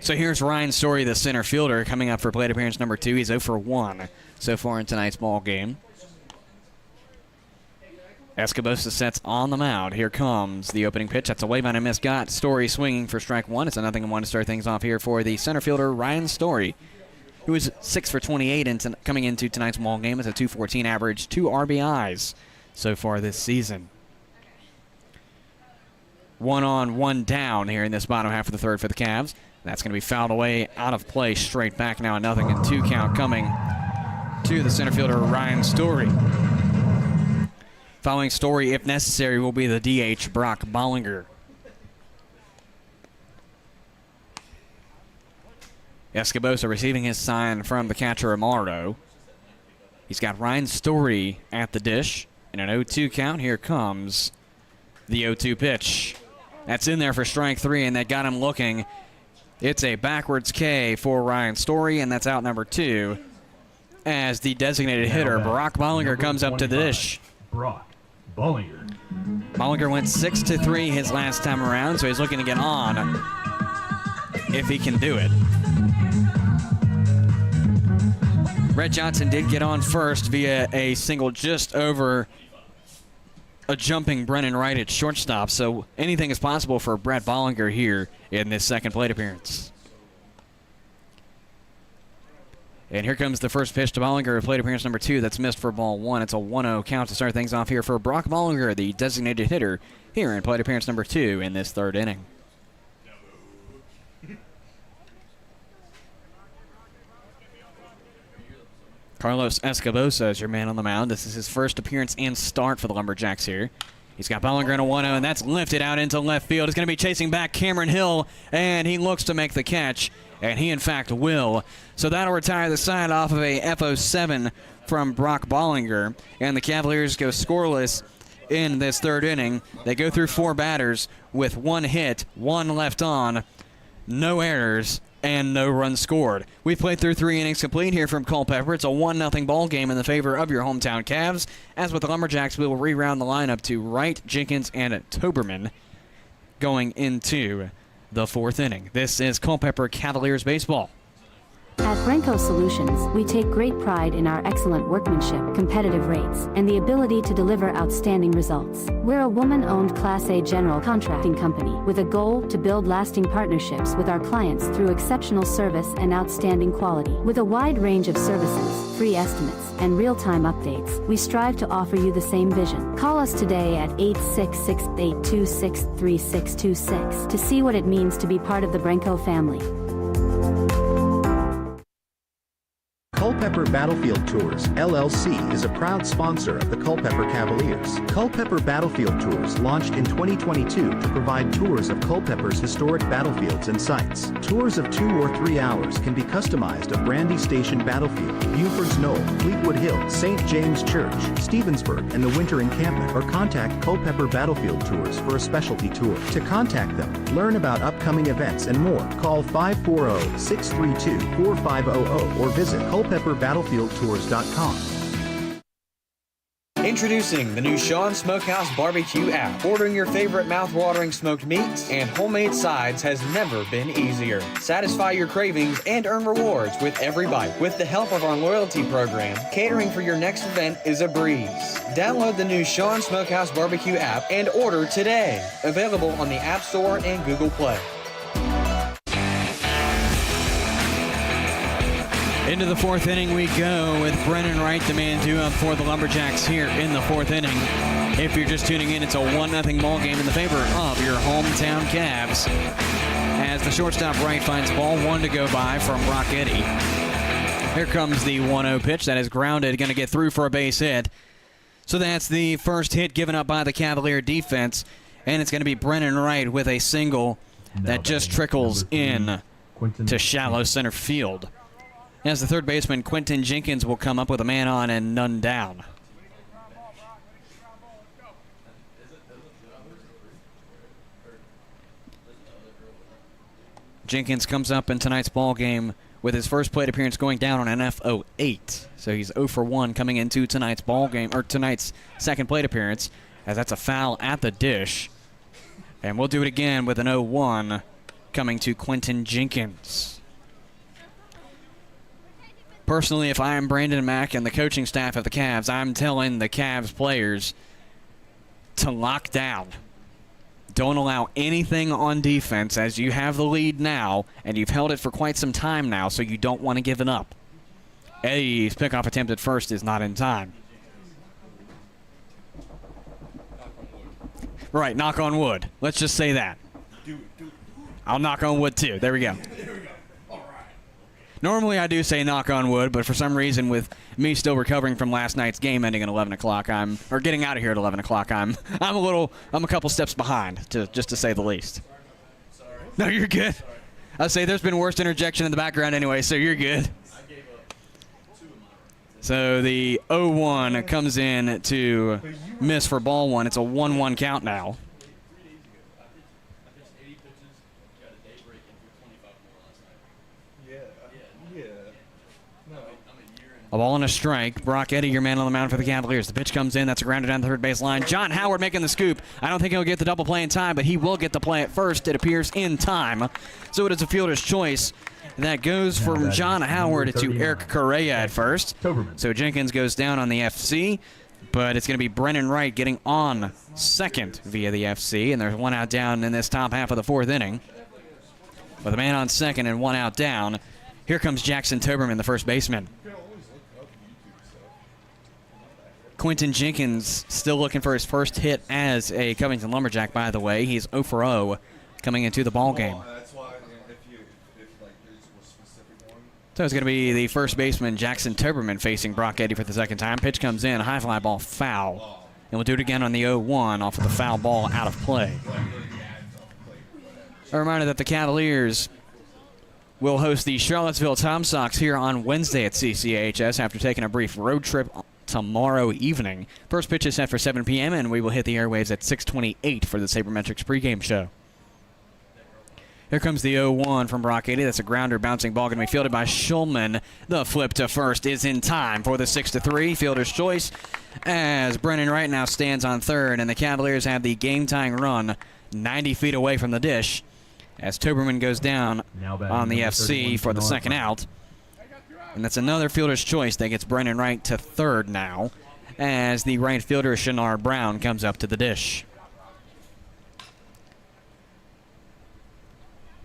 So here's Ryan Story, the center fielder, coming up for plate appearance number 2. He's 0 for 1 so far in tonight's ball game. Escobosa sets on the mound. Here comes the opening pitch. That's a wave on a miss. Got Story swinging for strike 1. It's a 0-1 to start things off here for the center fielder, Ryan Story, who is 6 for 28 coming into tonight's ball game with a 214 average, 2 RBIs so far this season. 1 on, 1 down here in this bottom half of the third for the Cavs. That's going to be fouled away out of play, straight back now. 0-2 count coming to the center fielder, Ryan Story. Following Story, if necessary, will be the DH, Brock Bollinger. Escobosa receiving his sign from the catcher, Amaro. He's got Ryan Story at the dish. In an 0-2 count, here comes the 0-2 pitch. That's in there for strike 3, and that got him looking. It's a backwards K for Ryan Story, and that's out number 2 as the designated hitter, Brock Bollinger, comes up to the dish. Brock Bollinger. Bollinger went 6-3 his last time around, so he's looking to get on if he can do it. Rhett Johnson did get on first via a single just over a jumping Brennan Wright at shortstop, so anything is possible for Brett Bollinger here in this second plate appearance. And here comes the first pitch to Bollinger, plate appearance number 2. That's missed for ball 1. It's a 1-0 count to start things off here for Brock Bollinger, the designated hitter, here in plate appearance number 2 in this third inning. Carlos Escobosa is your man on the mound. This is his first appearance and start for the Lumberjacks here. He's got Bollinger in a 1-0, and that's lifted out into left field. He's going to be chasing back Cameron Hill, and he looks to make the catch, and he, in fact, will. So that'll retire the side off of a FO7 from Brock Bollinger, and the Cavaliers go scoreless in this third inning. They go through 4 batters with 1 hit, 1 left on, no errors, and no runs scored. We've played through 3 innings complete here from Culpeper. It's a 1-0 ball game in the favor of your hometown Cavs. As with the Lumberjacks, we will reround the lineup to Wright, Jenkins, and Toberman going into the 4th inning. This is Culpeper Cavaliers baseball. At Brenco Solutions, we take great pride in our excellent workmanship, competitive rates, and the ability to deliver outstanding results. We're a woman-owned Class A general contracting company with a goal to build lasting partnerships with our clients through exceptional service and outstanding quality. With a wide range of services, free estimates, and real-time updates, we strive to offer you the same vision. Call us today at 866-826-3626 to see what it means to be part of the Brenco family. Culpeper Battlefield Tours, LLC is a proud sponsor of the Culpeper Cavaliers. Culpeper Battlefield Tours launched in 2022 to provide tours of Culpeper's historic battlefields and sites. Tours of 2 or 3 hours can be customized of Brandy Station Battlefield, Buford's Knoll, Fleetwood Hill, St. James Church, Stevensburg, and the Winter Encampment, or contact Culpeper Battlefield Tours for a specialty tour. To contact them, learn about upcoming events and more, call 540-632-4500 or visit CulpeperBattlefieldTours.com. Introducing the new Sean Smokehouse Barbecue app. Ordering your favorite mouth-watering smoked meats and homemade sides has never been easier. Satisfy your cravings and earn rewards with every bite. With the help of our loyalty program, catering for your next event is a breeze. Download the new Sean Smokehouse Barbecue app and order today. Available on the App Store and Google Play. Into the 4th inning we go with Brennan Wright, the man due up for the Lumberjacks here in the 4th inning. If you're just tuning in, it's a 1-0 ball game in the favor of your hometown Cavs. As the shortstop Wright finds ball 1 to go by from Brock Eddy. Here comes the 1-0 pitch that is grounded, going to get through for a base hit. So that's the first hit given up by the Cavalier defense, and it's going to be Brennan Wright with a single that just trickles in to shallow center field. As the third baseman, Quentin Jenkins, will come up with a man on and none down. Jenkins comes up in tonight's ball game with his first plate appearance going down on an FO8. So he's 0 for 1 coming into tonight's ball game, or tonight's second plate appearance, as that's a foul at the dish. And we'll do it again with an 0-1 coming to Quentin Jenkins. Personally, if I am Brandon Mack and the coaching staff of the Cavs, I'm telling the Cavs players to lock down. Don't allow anything on defense, as you have the lead now, and you've held it for quite some time now, so you don't want to give it up. Eddie's pickoff attempt at first is not in time. Right, knock on wood. Let's just say that. I'll knock on wood too. There we go. Normally I do say knock on wood, but for some reason with me still recovering from last night's game ending at 11 o'clock, or getting out of here at 11 o'clock, I'm a couple steps behind, just to say the least. No, you're good. I say there's been worse interjection in the background anyway, so you're good. So the 0-1 comes in to miss for ball 1. It's a 1-1 count now. A ball and a strike. Brock Eddy, your man on the mound for the Cavaliers. The pitch comes in. That's a grounder down the third base line. John Howard making the scoop. I don't think he'll get the double play in time, but he will get the play at first. It appears in time. So it is a fielder's choice. That goes from John Howard to Eric Correa at first. So Jenkins goes down on the FC, but it's going to be Brennan Wright getting on second via the FC, and there's 1 out down in this top half of the 4th inning. With a man on second and 1 out down, here comes Jackson Toberman, the first baseman. Quentin Jenkins still looking for his first hit as a Covington Lumberjack, by the way. He's 0 for 0 coming into the ball game. That's why if there's a specific one, So it's going to be the first baseman, Jackson Toberman, facing Brock Eddy for the second time. Pitch comes in, high fly ball, foul. And we'll do it again on the 0-1 off of the foul ball out of play. A reminder that the Cavaliers will host the Charlottesville Tom Sox here on Wednesday at CCHS after taking a brief road trip tomorrow evening. First pitch is set for 7 p.m. and we will hit the airwaves at 6:28 for the Saber Metrics pregame show. Here comes the 0-1 from Brock Eddy. That's a grounder bouncing ball going to be fielded by Schulman. The flip to first is in time for the 6-3 fielder's choice as Brennan Wright now stands on third, and the Cavaliers have the game-tying run 90 feet away from the dish as Toberman goes down on the FC for the second out. And that's another fielder's choice that gets Brennan Wright to third now as the right fielder Shinar Brown comes up to the dish.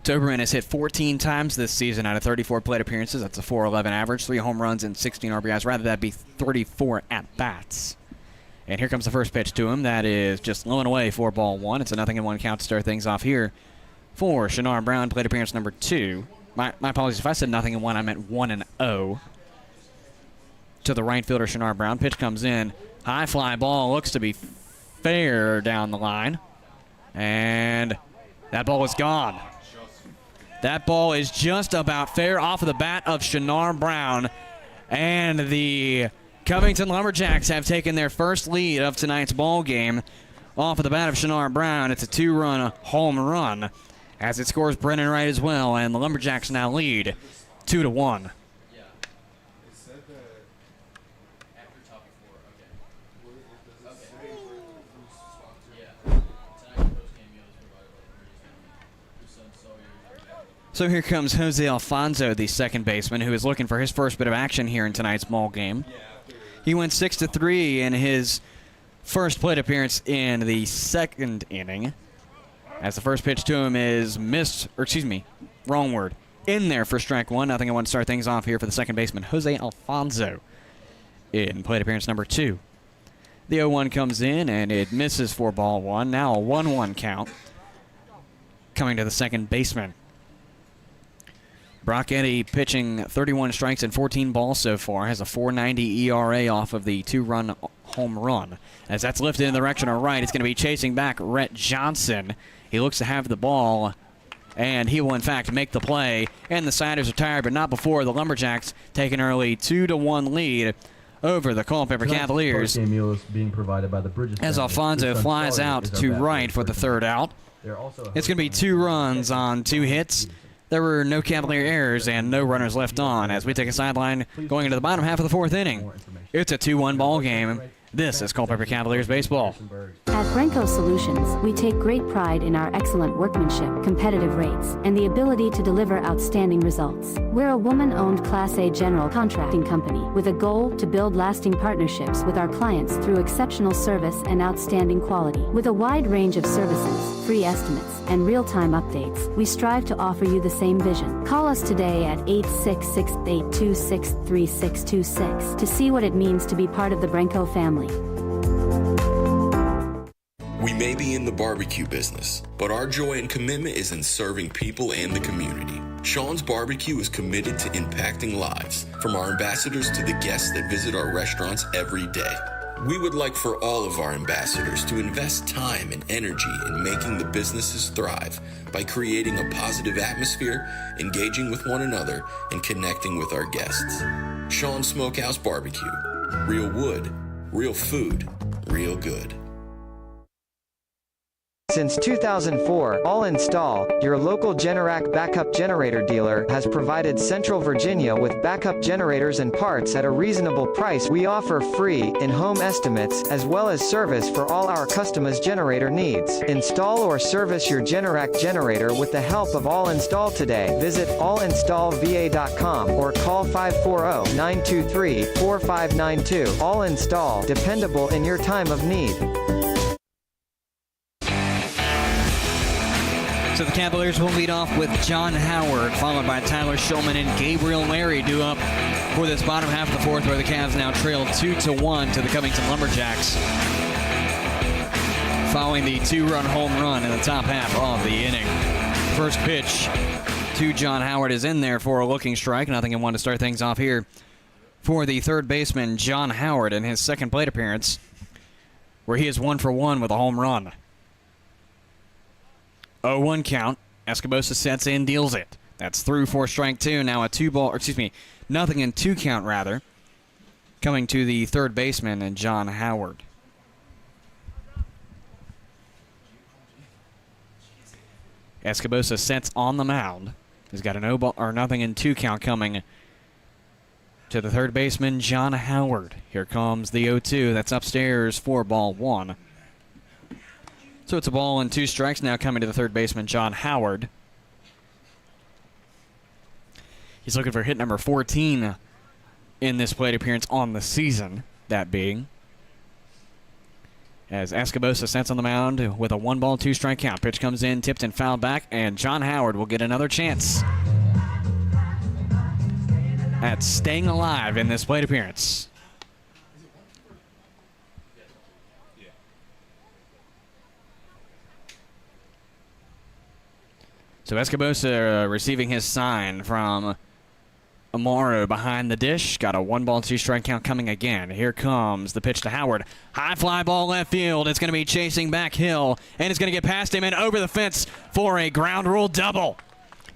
Toberman has hit 14 times this season out of 34 plate appearances. That's a .411 average, 3 home runs and 16 RBIs. Rather, that be 34 at-bats. And here comes the first pitch to him. That is just low and away for ball one. It's a 0-1 count to start things off here for Shinar Brown, plate appearance number 2. My apologies. If I said 0-1, I meant 1-0. To the right fielder, Shinar Brown. Pitch comes in. High fly ball looks to be fair down the line. And that ball is gone. That ball is just about fair off of the bat of Shinar Brown. And the Covington Lumberjacks have taken their first lead of tonight's ball game off of the bat of Shinar Brown. It's a 2-run home run as it scores Brennan Wright as well, and the Lumberjacks now lead 2-1. So here comes Jose Alfonso, the second baseman, who is looking for his first bit of action here in tonight's ball game. He went 6-3 in his first plate appearance in the second inning, as the first pitch to him is in there for strike one. 0-1 to start things off here for the second baseman, Jose Alfonso, in plate appearance number 2. The 0-1 comes in, and it misses for ball one. Now a 1-1 count coming to the second baseman. Brock Eddy pitching 31 strikes and 14 balls so far, has a .490 ERA off of the 2-run home run. As that's lifted in the direction of right, it's going to be chasing back Rhett Johnson. He looks to have the ball, and he will in fact make the play. And the Siders are tired, but not before the Lumberjacks take an early 2-1 lead over the Culpeper Cavaliers. Postgame meal is being provided by the Bridges as family. Alfonso flies out to right for the third out. It's going to be 2 runs on 2 hits. There were no Cavalier errors and no runners left on as we take a sideline going into the bottom half of the 4th inning. It's a 2-1 ball game. This is Culpeper Cavaliers baseball. At Brenco Solutions, we take great pride in our excellent workmanship, competitive rates, and the ability to deliver outstanding results. We're a woman-owned Class A general contracting company with a goal to build lasting partnerships with our clients through exceptional service and outstanding quality. With a wide range of services, free estimates, and real-time updates, we strive to offer you the same vision. Call us today at 866-826-3626 to see what it means to be part of the Brenco family. We may be in the barbecue business, but our joy and commitment is in serving people and the community. Sean's Barbecue is committed to impacting lives, from our ambassadors to the guests that visit our restaurants every day. We would like for all of our ambassadors to invest time and energy in making the businesses thrive by creating a positive atmosphere, engaging with one another, and connecting with our guests. Sean's Smokehouse Barbecue. Real wood, real food, real good. Since 2004, All Install, your local Generac backup generator dealer, has provided Central Virginia with backup generators and parts at a reasonable price. We offer free, in-home estimates, as well as service for all our customers' generator needs. Install or service your Generac generator with the help of All Install today. Visit allinstallva.com or call 540-923-4592. All Install, dependable in your time of need. So the Cavaliers will lead off with John Howard, followed by Tyler Shulman and Gabriel Larry due up for this bottom half of the 4th, where the Cavs now trail 2-1 to the Covington Lumberjacks, following the 2-run home run in the top half of the inning. First pitch 2, John Howard, is in there for a looking strike. Nothing in 1 to start things off here for the third baseman, John Howard, in his second plate appearance, where he is 1 for 1 with a home run. 0-1 count. Escobosa sets in, deals it. That's through for strike 2. Now a nothing in 2 count rather, coming to the third baseman and John Howard. Escobosa sets on the mound. He's got a nothing in 2 count coming to the third baseman, John Howard. Here comes the 0-2. That's upstairs for ball 1. So it's a ball and 2 strikes now coming to the third baseman, John Howard. He's looking for hit number 14 in this plate appearance on the season, that being. As Escobosa sets on the mound with a 1-ball, 2-strike count. Pitch comes in, tipped and fouled back, and John Howard will get another chance at staying alive in this plate appearance. So Escobosa receiving his sign from Amaro behind the dish. Got a 1-ball, 2-strike count coming again. Here comes the pitch to Howard. High fly ball left field. It's going to be chasing back Hill, and it's going to get past him and over the fence for a ground rule double.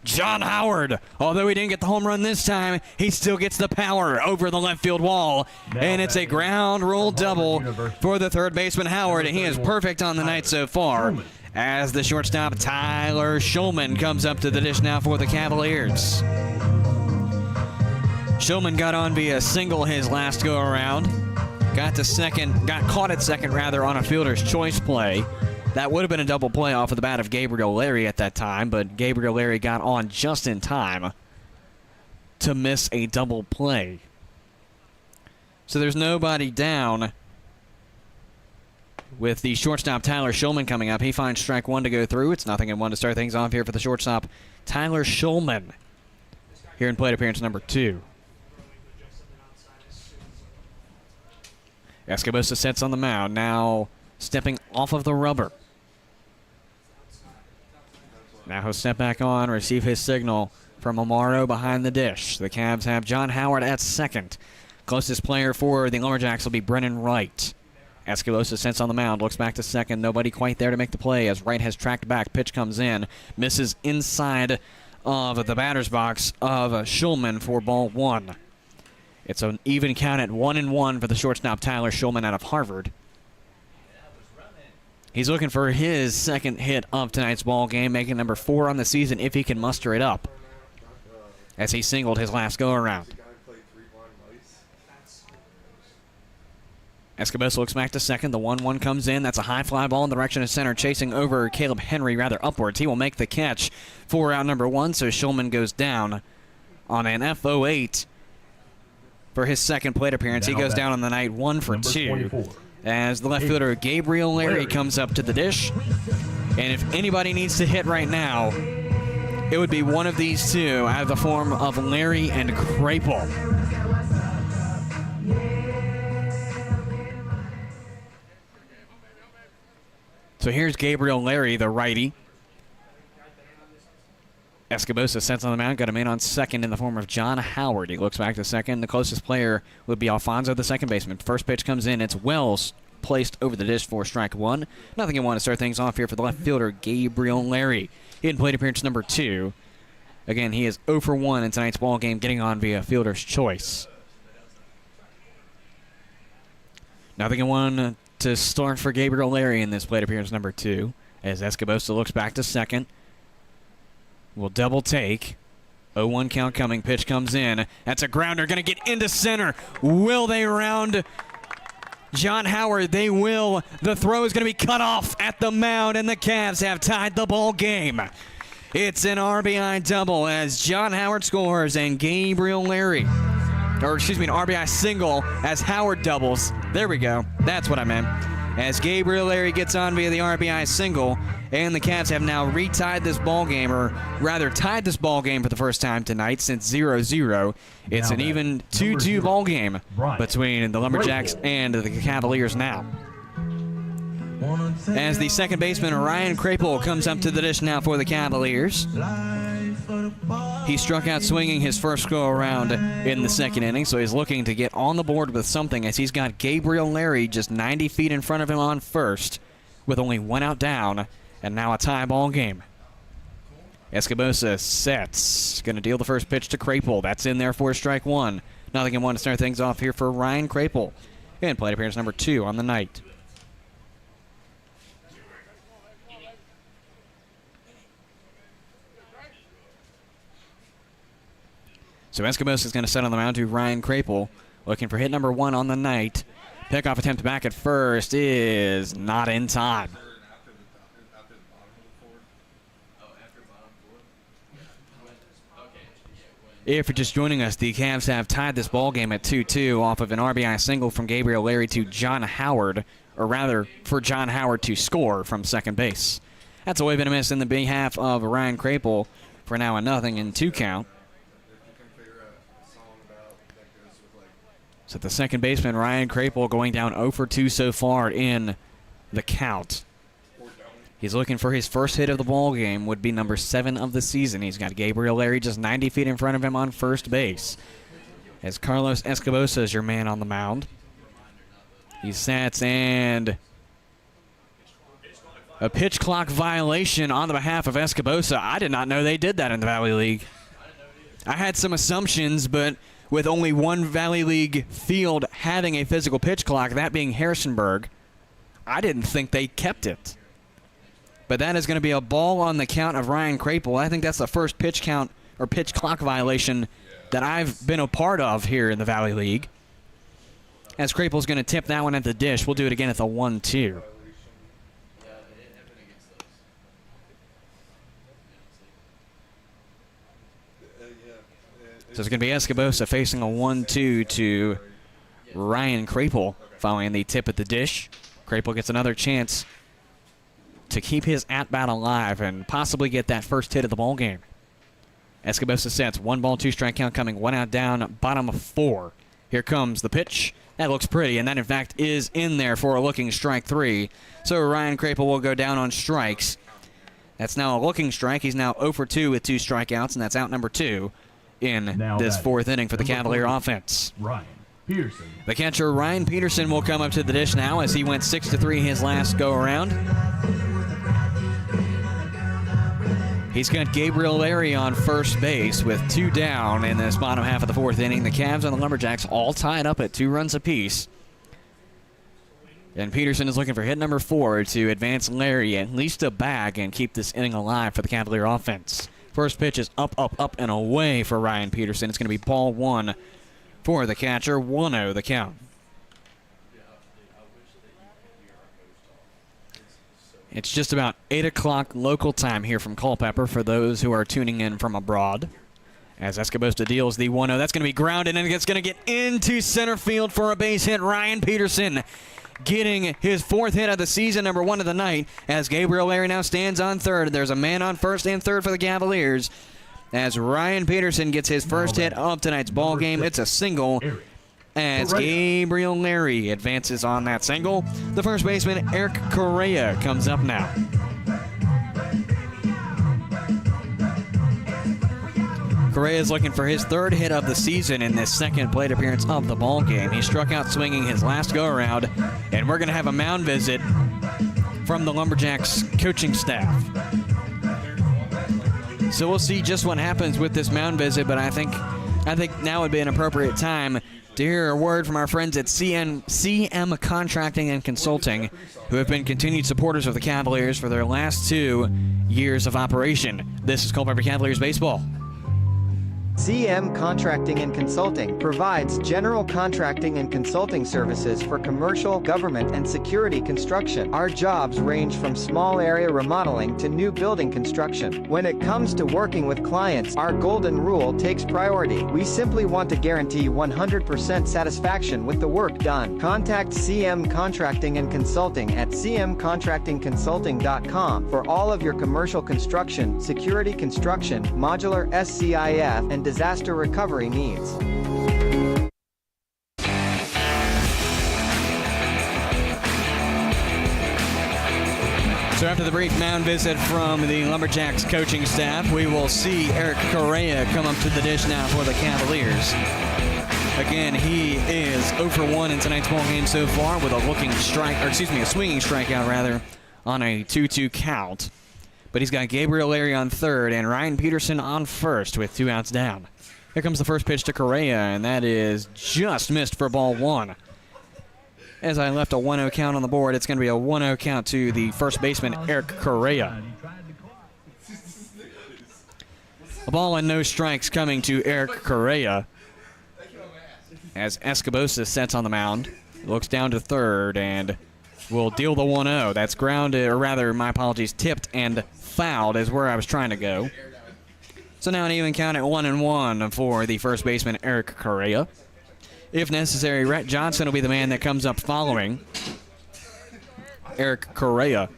John Howard, although he didn't get the home run this time, he still gets the power over the left field wall, and it's a ground rule double for the third baseman Howard, and he is perfect on the night so far. As the shortstop Tyler Shulman comes up to the dish now for the Cavaliers. Shulman got on via single his last go around. Got caught at second rather on a fielder's choice play. That would have been a double play off of the bat of Gabriel Larry at that time, but Gabriel Larry got on just in time to miss a double play. So there's nobody down with the shortstop Tyler Shulman coming up. He finds strike 1 to go through. It's 0-1 to start things off here for the shortstop Tyler Shulman here in plate appearance number 2. Escobosa sets on the mound, now stepping off of the rubber. Now he'll step back on, receive his signal from Amaro behind the dish. The Cavs have John Howard at second. Closest player for the Lumberjacks will be Brennan Wright. Escobosa sets on the mound, looks back to second. Nobody quite there to make the play as Wright has tracked back. Pitch comes in, misses inside of the batter's box of Shulman for ball 1. It's an even count at 1-1 for the shortstop Tyler Shulman out of Harvard. He's looking for his second hit of tonight's ball game, making number 4 on the season if he can muster it up, as he singled his last go-around. Escobosa looks back to second. The 1-1 comes in. That's a high fly ball in the direction of center, chasing over Caleb Henry rather upwards. He will make the catch for out number 1, so Shulman goes down on an FO8 for his second plate appearance. He goes down on the night 1 for 2. As the left fielder Gabriel Larry comes up to the dish. And if anybody needs to hit right now, it would be one of these two out of the form of Larry and Krapel. So here's Gabriel Larry, the righty. Escobosa sets on the mound, got him in on second in the form of John Howard. He looks back to second. The closest player would be Alfonso, the second baseman. First pitch comes in. It's Wells placed over the dish for strike 1. 0-1 to start things off here for the left fielder, Gabriel Larry. In plate appearance number 2. Again, he is 0 for 1 in tonight's ball game, getting on via fielder's choice. 0-1 to start for Gabriel Larry in this plate appearance number 2. As Escobosa looks back to second. Will double take. 0-1 count coming. Pitch comes in. That's a grounder. Going to get into center. Will they round John Howard? They will. The throw is going to be cut off at the mound, and the Cavs have tied the ball game. It's an RBI double as John Howard scores and Gabriel Larry. Or, excuse me, an RBI single as Howard doubles. There we go. That's what I meant. As Gabriel Larry gets on via the RBI single, and the Cavs have now retied this ball game, or rather tied this ball game for the first time tonight since 0-0. It's an even 2-2 ball game between the Lumberjacks and the Cavaliers now. As the second baseman, Ryan Krapel, comes up to the dish now for the Cavaliers. He struck out swinging his first go-around in the second inning, so he's looking to get on the board with something as he's got Gabriel Larry just 90 feet in front of him on first with only one out down, and now a tie ball game. Escobosa sets. Going to deal the first pitch to Crapel. That's in there for strike one. Nothing in one to start things off here for Ryan Crapel. And plate appearance number 2 on the night. So Escobosa is going to set on the mound to Ryan Crapel, looking for hit number 1 on the night. Pickoff attempt back at first is not in time. If you're just joining us, the Cavs have tied this ball game at 2-2 off of an RBI single from Gabriel Larry to John Howard, or rather for John Howard to score from second base. That's a wave and a miss in the behalf of Ryan Crapel for now a 0-2 count. So the second baseman, Ryan Crapel, going down 0 for 2 so far in the count. He's looking for his first hit of the ball game, would be number 7 of the season. He's got Gabriel Larry just 90 feet in front of him on first base. As Carlos Escobosa is your man on the mound. He sets, and a pitch clock violation on the behalf of Escobosa. I did not know they did that in the Valley League. I had some assumptions, but with only one Valley League field having a physical pitch clock, that being Harrisonburg, I didn't think they kept it. But that is going to be a ball on the count of Ryan Crapel. I think that's the first pitch count or pitch clock violation that I've been a part of here in the Valley League. As Crapel's going to tip that one at the dish. We'll do it again at the 1-2. So it's going to be Escobosa facing a 1-2 to Ryan Crapel following the tip at the dish. Crapel gets another chance to keep his at-bat alive and possibly get that first hit of the ball game. Escobosa sets. 1 ball, 2 strike count coming. 1 out down, bottom of 4. Here comes the pitch. That looks pretty, and that, in fact, is in there for a looking strike 3. So Ryan Crapel will go down on strikes. That's now a looking strike. He's now 0 for 2 with 2 strikeouts, and that's out number 2 in this 4th inning for the Cavalier offense. Ryan Peterson. The catcher, Ryan Peterson, will come up to the dish now as he went 6-3 his last go-around. He's got Gabriel Larry on first base with 2 down in this bottom half of the 4th inning. The Cavs and the Lumberjacks all tied up at 2 runs apiece. And Peterson is looking for hit number 4 to advance Larry at least a bag and keep this inning alive for the Cavalier offense. First pitch is up, up, up, and away for Ryan Peterson. It's going to be ball 1 for the catcher. 1-0 the count. It's just about 8 o'clock local time here from Culpeper for those who are tuning in from abroad. As Escobosa deals the 1-0, that's going to be grounded, and it's going to get into center field for a base hit. Ryan Peterson getting his 4th hit of the season, number 1 of the night, as Gabriel Larry now stands on third. There's a man on first and third for the Cavaliers. As Ryan Peterson gets his first hit of tonight's ball game, it's a single. As Gabriel Larry advances on that single, the first baseman, Eric Correa, comes up now. Correa is looking for his 3rd hit of the season in this 2nd plate appearance of the ball game. He struck out swinging his last go-around, and we're going to have a mound visit from the Lumberjacks coaching staff. So we'll see just what happens with this mound visit, but I think now would be an appropriate time to hear a word from our friends at CM Contracting and Consulting, who have been continued supporters of the Cavaliers for their last 2 years of operation. This is Culpeper Cavaliers Baseball. CM Contracting and Consulting provides general contracting and consulting services for commercial, government, and security construction. Our jobs range from small area remodeling to new building construction. When it comes to working with clients, our golden rule takes priority. We simply want to guarantee 100% satisfaction with the work done. Contact CM Contracting and Consulting at cmcontractingconsulting.com for all of your commercial construction, security construction, modular SCIF, and disaster recovery needs. So after the brief mound visit from the Lumberjacks coaching staff, we will see Eric Correa come up to the dish now for the Cavaliers. Again, he is 0 for 1 in tonight's ball game so far with a swinging strikeout rather, on a 2-2 count. But he's got Gabriel Larry on third and Ryan Peterson on first with 2 outs down. Here comes the first pitch to Correa, and that is just missed for ball 1. As I left a 1-0 count on the board, it's going to be a 1-0 count to the first baseman, Eric Correa. A ball and no strikes coming to Eric Correa as Escobosa sets on the mound. Looks down to third and will deal the 1-0. That's grounded, or rather, my apologies, tipped and fouled is where I was trying to go. So now an even count at 1-1 for the first baseman, Eric Correa. If necessary, Rhett Johnson will be the man that comes up following Eric Correa.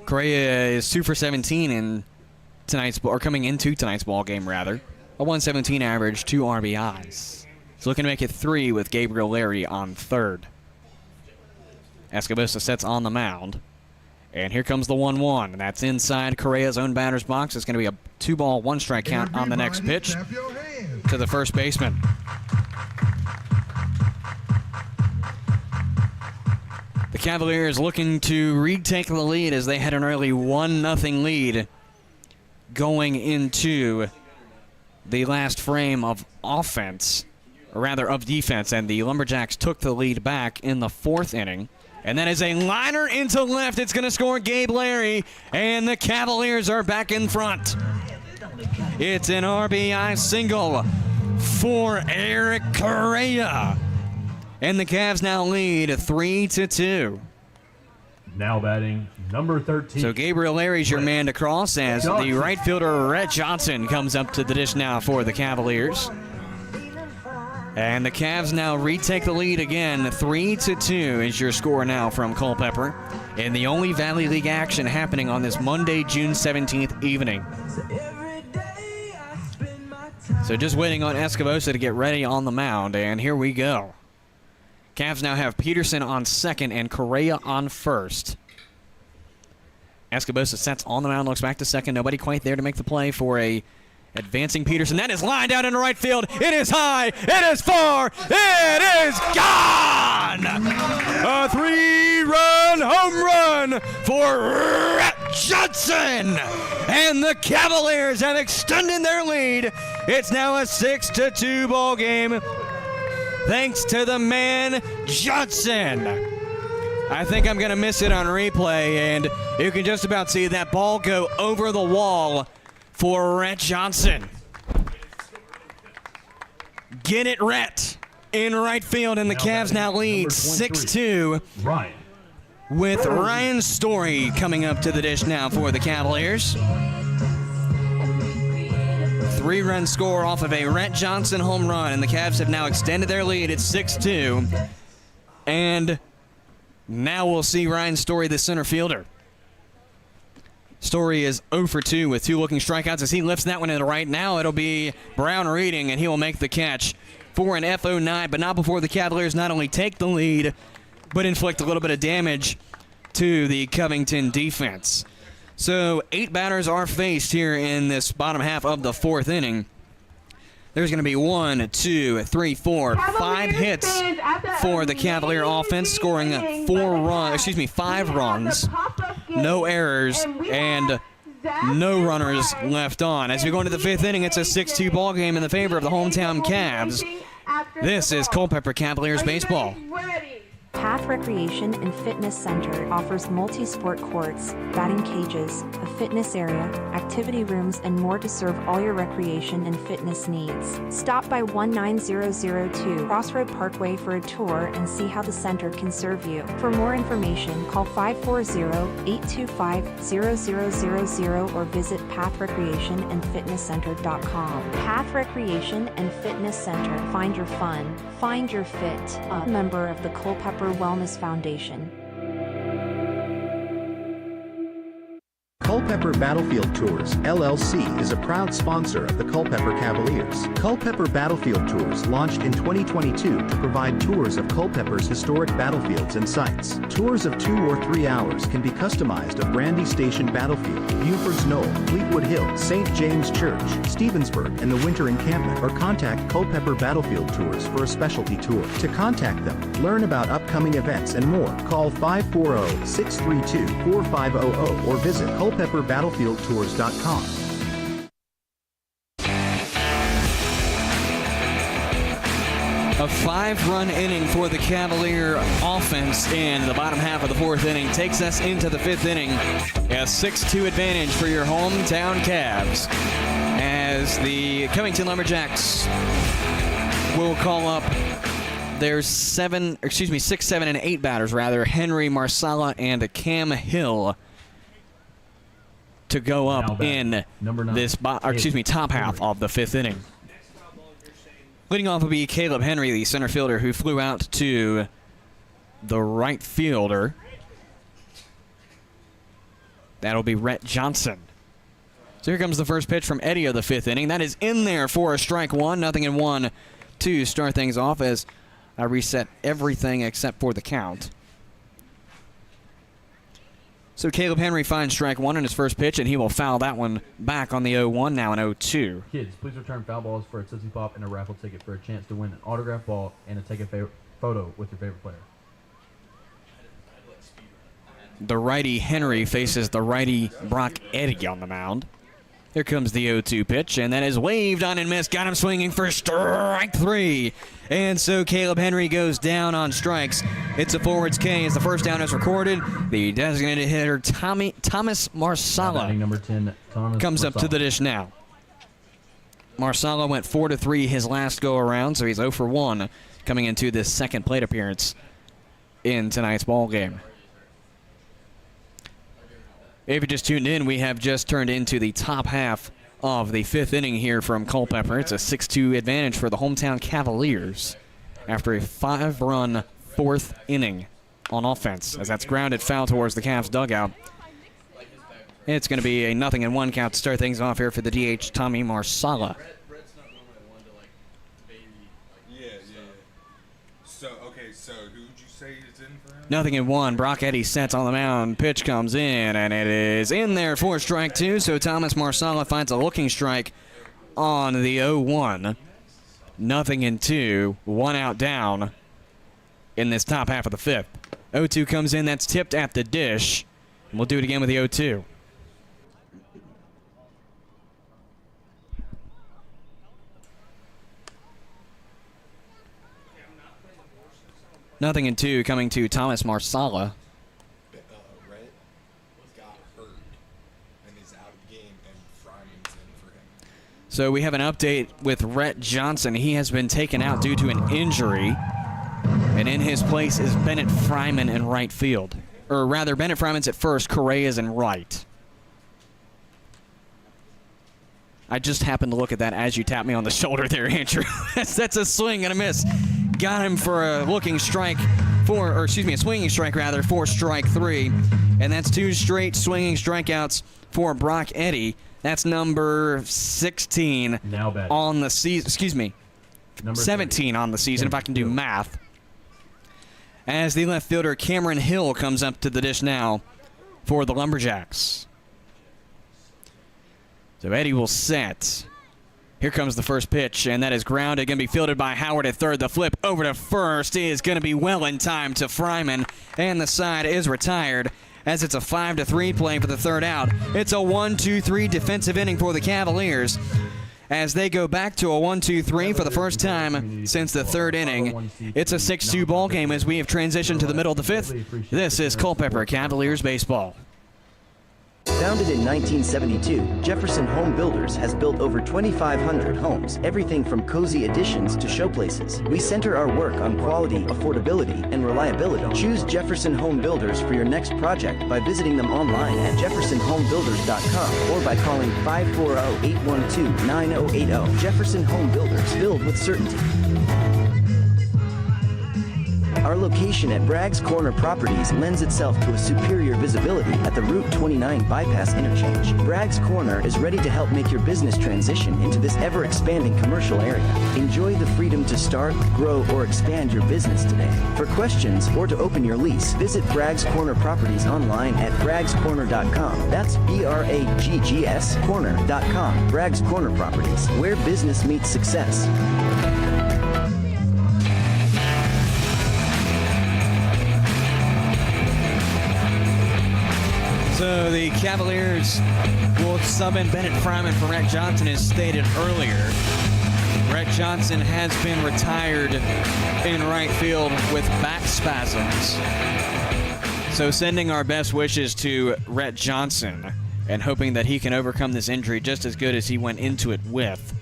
Correa is 2 for 17 in coming into tonight's ball game, rather. A 117 average, 2 RBIs. He's looking to make it 3 with Gabriel Larry on third. Escobosa sets on the mound. And here comes the 1-1. That's inside Correa's own batter's box. It's going to be a 2-ball, 1-strike count on the next pitch to the first baseman. The Cavaliers looking to retake the lead as they had an early 1-0 lead going into the last frame of offense, or rather of defense, and the Lumberjacks took the lead back in the 4th inning. And that is a liner into left. It's going to score Gabe Larry, and the Cavaliers are back in front. It's an RBI single for Eric Correa. And the Cavs now lead 3-2. Now batting, number 13. So Gabriel Larry's your man to cross as the right fielder, Rhett Johnson, comes up to the dish now for the Cavaliers. And the Cavs now retake the lead again. 3-2 is your score now from Culpeper. And the only Valley League action happening on this Monday, June 17th evening. So just waiting on Escobosa to get ready on the mound, and here we go. Cavs now have Peterson on second and Correa on first. Escobosa sets on the mound, looks back to second. Nobody quite there to make the play for a advancing Peterson. That is lined out into right field. It is high. It is far. It is gone. A 3-run home run for Rhett Johnson. And the Cavaliers have extended their lead. It's now a 6-2 ball game. Thanks to the man, Johnson. I think I'm going to miss it on replay, and you can just about see that ball go over the wall for Rhett Johnson. Get it, Rhett, in right field, and the Cavs now lead 6-2 with Ryan Story coming up to the dish now for the Cavaliers. 3-run score off of a Rhett Johnson home run, and the Cavs have now extended their lead at 6-2. And now we'll see Ryan Story, the center fielder. Story is 0 for 2 with 2 looking strikeouts as he lifts that one to the right. Now it'll be Brown reading, and he will make the catch for an FO9, but not before the Cavaliers not only take the lead, but inflict a little bit of damage to the Covington defense. So 8 batters are faced here in this bottom half of the 4th inning. There's going to be 1, 2, 3, 4, 5 hits for the Cavalier offense, scoring 5 runs, no errors, and no runners left on. As we go into the 5th inning, it's a 6-2 ball game in the favor of the hometown Cavs. This is Culpeper Cavaliers baseball. Path Recreation and Fitness Center offers multi-sport courts, batting cages, a fitness area, activity rooms, and more to serve all your recreation and fitness needs. Stop by 19002 Crossroad Parkway for a tour and see how the center can serve you. For more information, call 540-825-0000 or visit pathrecreationandfitnesscenter.com. Path Recreation and Fitness Center. Find your fun. Find your fit. A member of the Culpeper Wellness Foundation. Culpeper Battlefield Tours, LLC is a proud sponsor of the Culpeper Cavaliers. Culpeper Battlefield Tours launched in 2022 to provide tours of Culpeper's historic battlefields and sites. Tours of 2 or 3 hours can be customized of Brandy Station Battlefield, Buford's Knoll, Fleetwood Hill, St. James Church, Stevensburg, and the Winter Encampment, or contact Culpeper Battlefield Tours for a specialty tour. To contact them, learn about upcoming events and more, call 540-632-4500 or visit culpeperbattlefieldtours.com. A 5-run inning for the Cavalier offense in the bottom half of the 4th inning takes us into the 5th inning. A 6-2 advantage for your hometown Cavs as the Covington Lumberjacks will call up their 6, 7, and 8 batters, Henry, Marsala, and Cam Hill to go up in this top half of the 5th inning. Leading off will be Caleb Henry, the center fielder, who flew out to the right fielder. That'll be Rhett Johnson. So here comes the first pitch from Eddie of the 5th inning. That is in there for a strike one. 0-1 to start things off as I reset everything except for the count. So Caleb Henry finds strike one in his first pitch, and he will foul that one back on the 0-1, now an 0-2. Kids, please return foul balls for a Tootsie Pop and a raffle ticket for a chance to win an autographed ball and to take a photo with your favorite player. The righty Henry faces the righty Brock Eddy on the mound. Here comes the 0-2 pitch, and that is waved on and missed. Got him swinging for strike 3. And so Caleb Henry goes down on strikes. It's a forwards K as the first down is recorded. The designated hitter, Thomas Marsala, number 10, comes up to the dish now. Marsala went 4-3 his last go-around, so he's 0-1 coming into this second plate appearance in tonight's ball game. If you just tuned in, we have just turned into the top half of the 5th inning here from Culpeper. It's a 6-2 advantage for the hometown Cavaliers after a 5-run 4th inning on offense, as that's grounded foul towards the Cavs dugout. It's going to be a 0-1 count to start things off here for the DH, Tommy Marsala. So who'd you say is in for him? 0-1. Brock Eddy sets on the mound. Pitch comes in, and it is in there for strike 2. So Thomas Marsala finds a looking strike on the 0-1. 0-2. 1 out down in this top half of the 5th. 0-2 comes in. That's tipped at the dish. And we'll do it again with the 0-2. Nothing in 2 coming to Thomas Marsala. Rhett got hurt and is out of the game, and Fryman's in for him. So we have an update with Rhett Johnson. He has been taken out due to an injury. And in his place is Bennett Fryman in right field. Or rather, Bennett Fryman's at first, Correa's in right. I just happened to look at that as you tapped me on the shoulder there, Andrew. That's a swing and a miss. Got him for a looking strike a swinging strike rather, for strike 3. And that's 2 straight swinging strikeouts for Brock Eddy. That's number 16 on the season. Number 17 on the season, if I can do math. As the left fielder, Cameron Hill, comes up to the dish now for the Lumberjacks. So Eddy will set. Here comes the first pitch, and that is grounded. Going to be fielded by Howard at third. The flip over to first is going to be well in time to Fryman, and the side is retired as it's a 5-3 play for the third out. It's a 1-2-3 defensive inning for the Cavaliers as they go back to a 1-2-3 for the first time since the 3rd inning. It's a 6-2 ball game as we have transitioned to the middle of the 5th. This is Culpeper Cavaliers baseball. Founded in 1972, Jefferson Home Builders has built over 2,500 homes, everything from cozy additions to showplaces. We center our work on quality, affordability, and reliability. Choose Jefferson Home Builders for your next project by visiting them online at jeffersonhomebuilders.com or by calling 540-812-9080. Jefferson Home Builders, build with certainty. Our location at Bragg's Corner Properties lends itself to a superior visibility at the Route 29 bypass interchange. Bragg's Corner is ready to help make your business transition into this ever-expanding commercial area. Enjoy the freedom to start, grow, or expand your business today. For questions or to open your lease, visit Bragg's Corner Properties online at braggscorner.com. That's BRAGGS corner.com. Bragg's Corner Properties, where business meets success. So the Cavaliers will sub in Bennett Fryman for Rhett Johnson, as stated earlier. Rhett Johnson has been retired in right field with back spasms. So sending our best wishes to Rhett Johnson and hoping that he can overcome this injury just as good as he went into it with.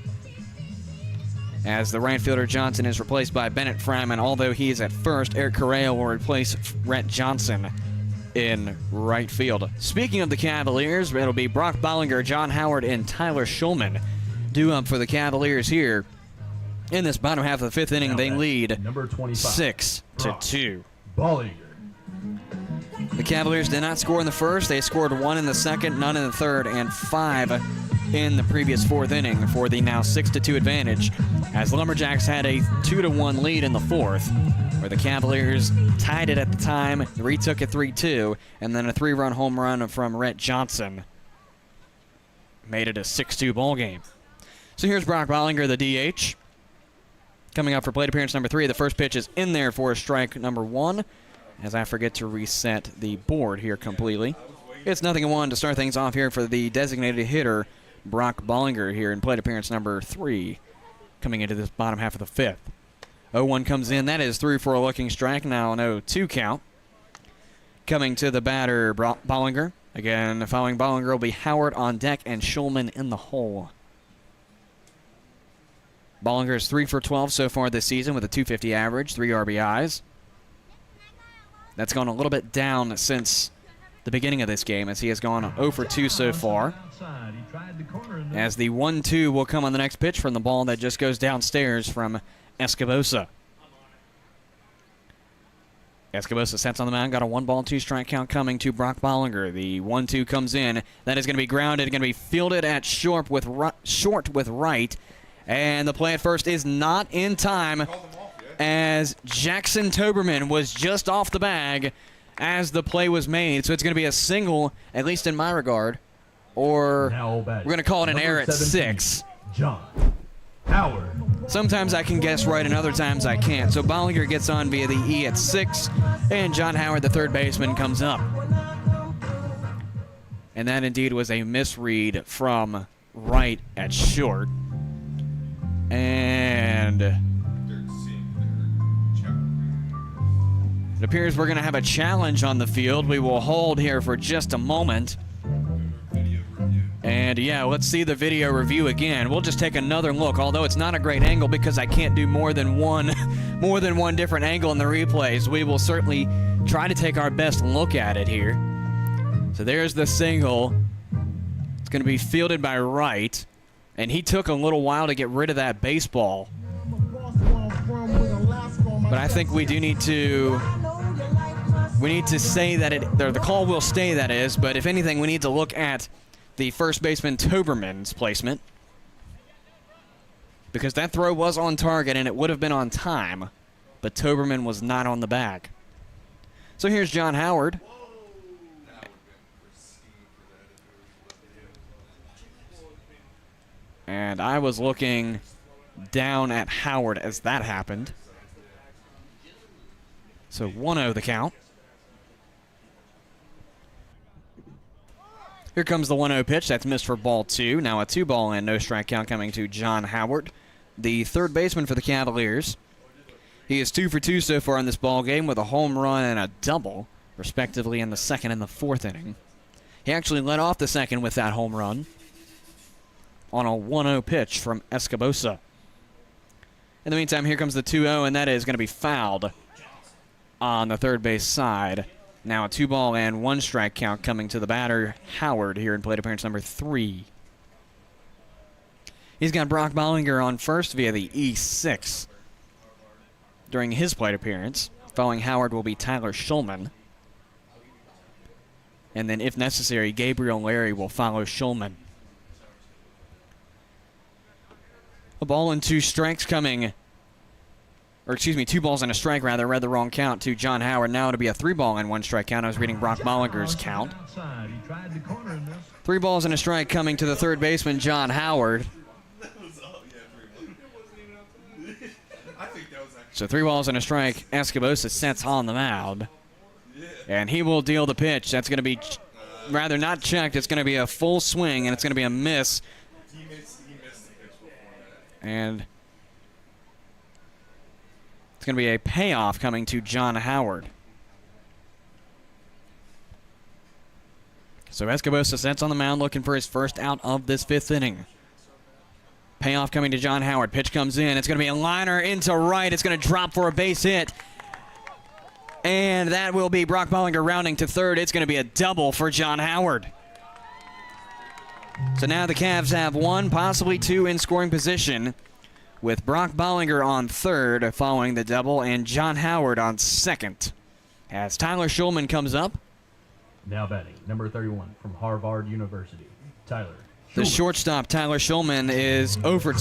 As the right fielder Johnson is replaced by Bennett Fryman, although he is at first, Eric Correa will replace Rhett Johnson in right field. Speaking of the Cavaliers, it'll be Brock Bollinger, John Howard, and Tyler Schulman due up for the Cavaliers here. In this bottom half of the fifth inning, they lead number 25, 6-2. Bollinger. The Cavaliers did not score in the first. They scored 1 in the second, none in the third, and 5 in the previous fourth inning for the now 6-2 advantage, as the Lumberjacks had a 2-1 lead in the fourth, where the Cavaliers tied it at the time, retook it 3-2, and then a 3-run home run from Rhett Johnson made it a 6-2 ball game. So here's Brock Bollinger, the DH, coming up for plate appearance number 3. The first pitch is in there for strike number 1, as I forget to reset the board here completely. It's 0-1 to start things off here for the designated hitter, Brock Bollinger, here in plate appearance number 3, coming into this bottom half of the fifth. 0-1 comes in. That is through for a looking strike. Now an 0-2 count. Coming to the batter, Bollinger. Again, following Bollinger will be Howard on deck and Schulman in the hole. Bollinger is 3 for 12 so far this season with a .250 average, 3 RBIs. That's gone a little bit down since the beginning of this game, as he has gone 0 for 2 so far. As the 1-2 will come on the next pitch from the ball that just goes downstairs from Escobosa. Escobosa sets on the mound, got a 1-ball, 2-strike count coming to Brock Bollinger. The 1-2 comes in. That is going to be grounded, going to be fielded at short with right. And the play at first is not in time, as Jackson Toberman was just off the bag as the play was made. So it's going to be a single, at least in my regard, or we're going to call it an error at 6. John Howard. Sometimes I can guess right and other times I can't. So Bollinger gets on via the E at 6, and John Howard, the third baseman, comes up. And that indeed was a misread from right at short. And it appears we're going to have a challenge on the field. We will hold here for just a moment. And yeah, let's see the video review again. We'll just take another look, although it's not a great angle because I can't do more than one different angle in the replays. We will certainly try to take our best look at it here. So there's the single. It's going to be fielded by right, and he took a little while to get rid of that baseball. But I think we do need to say that the call will stay, that is, but if anything, we need to look at the first baseman Toberman's placement, because that throw was on target and it would have been on time, but Toberman was not on the bag. So here's John Howard. And I was looking down at Howard as that happened. So 1-0 the count. Here comes the 1-0 pitch. That's missed for ball 2. Now a 2-ball and no strike count coming to John Howard, the third baseman for the Cavaliers. He is 2 for 2 so far in this ball game with a home run and a double, respectively, in the second and the fourth inning. He actually led off the second with that home run on a 1-0 pitch from Escobosa. In the meantime, here comes the 2-0, and that is going to be fouled on the third base side. Now a 2-ball and 1-strike count coming to the batter, Howard, here in plate appearance number 3. He's got Brock Bollinger on first via the E6 during his plate appearance. Following Howard will be Tyler Schulman. And then, if necessary, Gabriel Larry will follow Schulman. A ball and 2 strikes coming. Or, excuse me, 2 balls and a strike, rather. Read the wrong count to John Howard. Now it'll be a 3-ball and 1 strike count. I was reading Brock Bollinger's count. 3 balls and a strike coming to the third baseman, John Howard. So 3 balls and a strike. Escobosa sets on the mound. And he will deal the pitch. That's going to be, rather not checked. It's going to be a full swing, and it's going to be a miss. And it's going to be a payoff coming to John Howard. So Escobosa sets on the mound looking for his first out of this 5th inning. Payoff coming to John Howard. Pitch comes in. It's going to be a liner into right. It's going to drop for a base hit. And that will be Brock Bollinger rounding to third. It's going to be a double for John Howard. So now the Cavs have 1, possibly 2 in scoring position, with Brock Bollinger on third following the double and John Howard on second. As Tyler Schulman comes up. Now batting, number 31 from Harvard University, Tyler. The shortstop, Tyler Schulman, is 1 for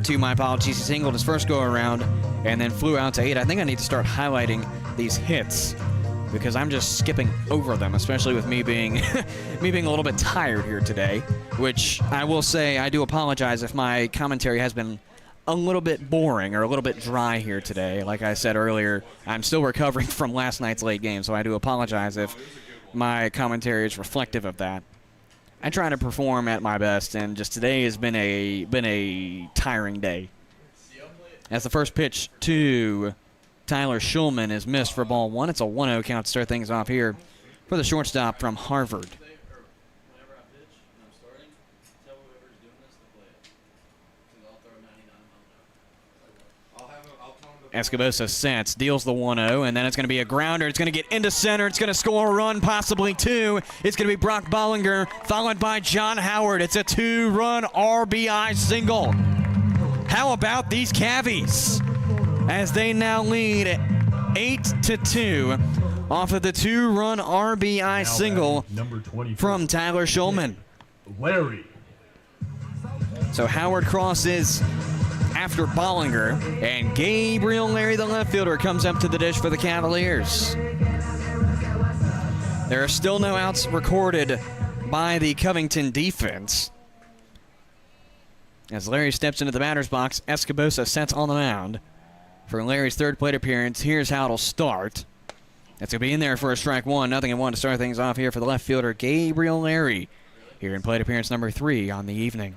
2, my apologies. He singled his first go-around and then flew out to 8. I think I need to start highlighting these hits because I'm just skipping over them, especially with me being a little bit tired here today, which I will say I do apologize if my commentary has been a little bit boring or a little bit dry here today. Like I said earlier, I'm still recovering from last night's late game, so I do apologize if my commentary is reflective of that. I try to perform at my best, and just today has been a tiring day. As the first pitch to Tyler Schulman is missed for ball 1. It's a 1-0 count to start things off here for the shortstop from Harvard. Escobosa sets, deals the 1-0, and then it's going to be a grounder. It's going to get into center. It's going to score a run, possibly 2. It's going to be Brock Bollinger, followed by John Howard. It's a 2-run RBI single. How about these Cavies? As they now lead 8-2 off of the 2-run RBI single from Tyler Schulman. Larry. So Howard crosses after Bollinger, and Gabriel Larry, the left fielder, comes up to the dish for the Cavaliers. There are still no outs recorded by the Covington defense. As Larry steps into the batter's box, Escobosa sets on the mound. For Larry's third plate appearance, here's how it'll start. That's going to be in there for a strike 1. 0-1 to start things off here for the left fielder, Gabriel Larry, here in plate appearance number 3 on the evening.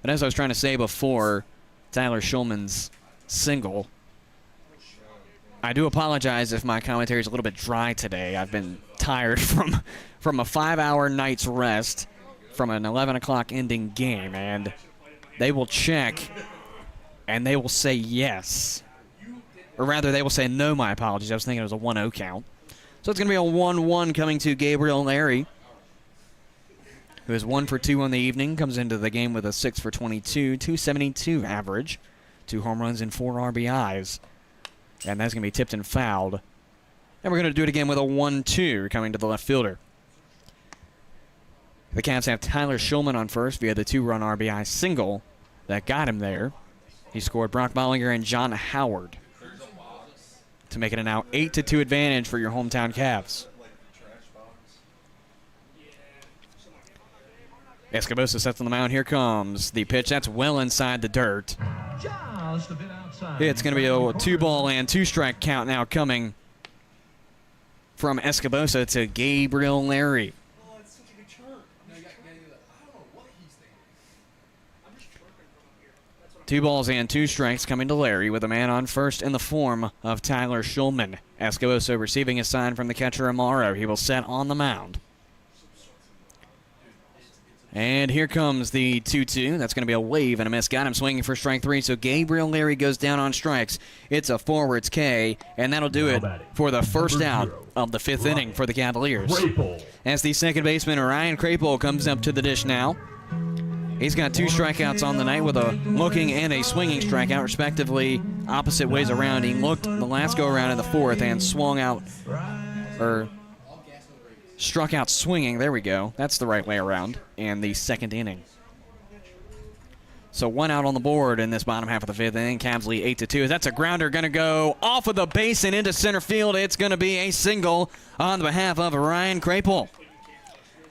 But as I was trying to say before Tyler Schulman's single, I do apologize if my commentary is a little bit dry today. I've been tired from a 5-hour night's rest from an 11 o'clock ending game, and they will check and they will say yes. Or rather, they will say no, my apologies. I was thinking it was a 1-0 count. So it's going to be a 1-1 coming to Gabriel Larry, who is 1 for 2 on the evening, comes into the game with a 6 for 22, 272 average, 2 home runs and 4 RBIs. And that's going to be tipped and fouled. And we're going to do it again with a 1-2 coming to the left fielder. The Cavs have Tyler Schulman on first via the 2-run RBI single that got him there. He scored Brock Bollinger and John Howard to make it a now 8-2 advantage for your hometown Cavs. Escobosa sets on the mound. Here comes the pitch. That's well inside the dirt. It's going to be a 2-ball and 2-strike count now coming from Escobosa to Gabriel Larry. 2 balls and 2 strikes coming to Larry with a man on first in the form of Tyler Schulman. Escobosa receiving a sign from the catcher Amaro. He will set on the mound. And here comes the 2-2. That's going to be a wave and a miss. Got him swinging for strike 3, so Gabriel Larry goes down on strikes. It's a forwards K, and that'll do it for the first out of the 5th inning for the Cavaliers. As the second baseman, Ryan Crapel, comes up to the dish now. He's got 2 strikeouts on the night with a looking and a swinging strikeout, respectively, opposite ways around. He looked the last go-around in the 4th and swung out, or struck out swinging. There we go. That's the right way around in the 2nd inning. So 1 out on the board in this bottom half of the 5th inning. Cavs lead 8-2. That's a grounder going to go off of the base and into center field. It's going to be a single on behalf of Ryan Krapel.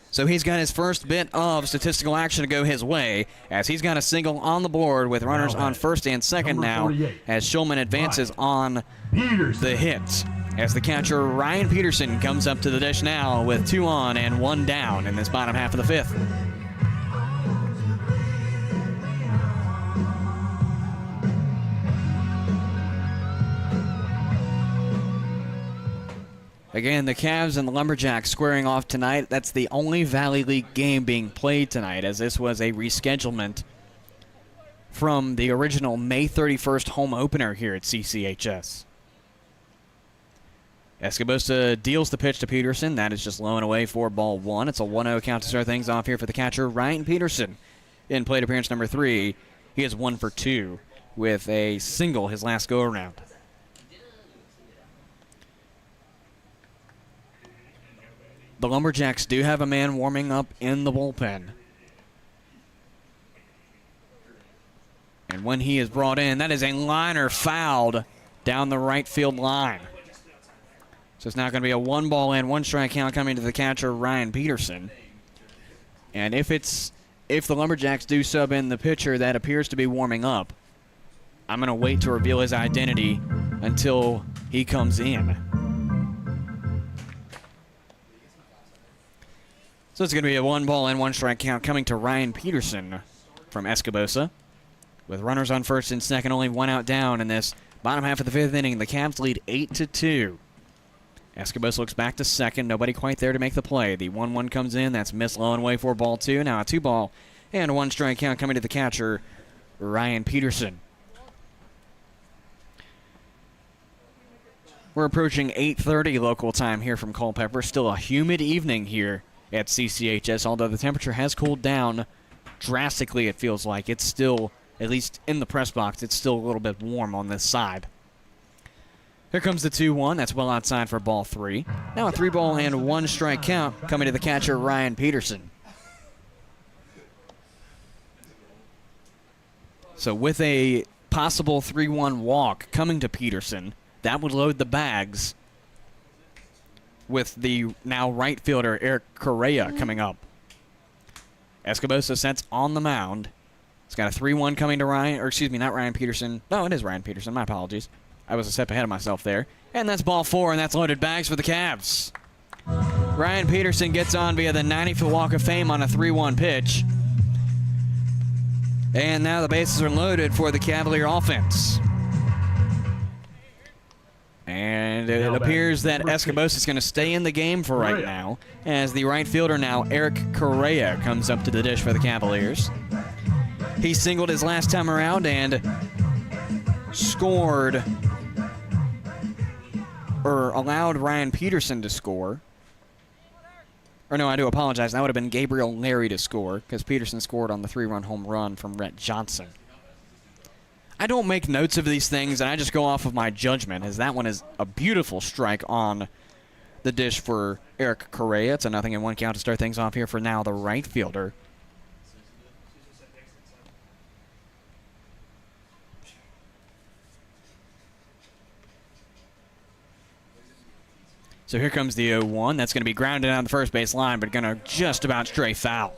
So he's got his first bit of statistical action to go his way, as he's got a single on the board with runners on first and second now, as Shulman advances on the hit. As the catcher Ryan Peterson comes up to the dish now with 2 on and 1 down in this bottom half of the 5th. Again, the Cavs and the Lumberjacks squaring off tonight. That's the only Valley League game being played tonight, as this was a reschedulement from the original May 31st home opener here at CCHS. Escobosa deals the pitch to Peterson. That is just low and away for ball 1. It's a 1-0 count to start things off here for the catcher, Ryan Peterson. In plate appearance number 3, he is 1 for 2 with a single his last go-around. The Lumberjacks do have a man warming up in the bullpen. And when he is brought in, that is a liner fouled down the right field line. So it's now going to be a 1 ball and 1 strike count coming to the catcher, Ryan Peterson. And if the Lumberjacks do sub in the pitcher that appears to be warming up, I'm going to wait to reveal his identity until he comes in. So it's going to be a 1 ball and 1 strike count coming to Ryan Peterson from Escobosa. With runners on first and second, only 1 out down in this bottom half of the 5th inning. The Cavs lead 8-2. Escobosa looks back to second. Nobody quite there to make the play. The 1-1 comes in. That's missed low and away for ball 2. Now a 2 ball and 1 strike count coming to the catcher, Ryan Peterson. We're approaching 8:30 local time here from Culpeper. Still a humid evening here at CCHS, although the temperature has cooled down drastically, it feels like. It's still, at least in the press box, it's still a little bit warm on this side. Here comes the 2-1. That's well outside for ball 3. Now a 3 ball and 1 strike count coming to the catcher, Ryan Peterson. So with a possible 3-1 walk coming to Peterson, that would load the bags with the now right fielder Eric Correa coming up. Escobosa sets on the mound. It's got a 3-1 coming to Ryan, or excuse me, not Ryan Peterson. No, it is Ryan Peterson. My apologies. I was a step ahead of myself there. And that's ball 4, and that's loaded bags for the Cavs. Ryan Peterson gets on via the 90-foot walk of fame on a 3-1 pitch. And now the bases are loaded for the Cavalier offense. And it appears that Escobosa is going to stay in the game for right now, as the right fielder now, Eric Correa, comes up to the dish for the Cavaliers. He singled his last time around and scored, or allowed Ryan Peterson to score. Or no, I do apologize. That would have been Gabriel Larry to score, because Peterson scored on the 3-run home run from Rhett Johnson. I don't make notes of these things, and I just go off of my judgment, as that one is a beautiful strike on the dish for Eric Correa. It's a 0-1 count to start things off here for now the right fielder. So here comes the 0-1. That's going to be grounded on the first base line, but going to just about stray foul.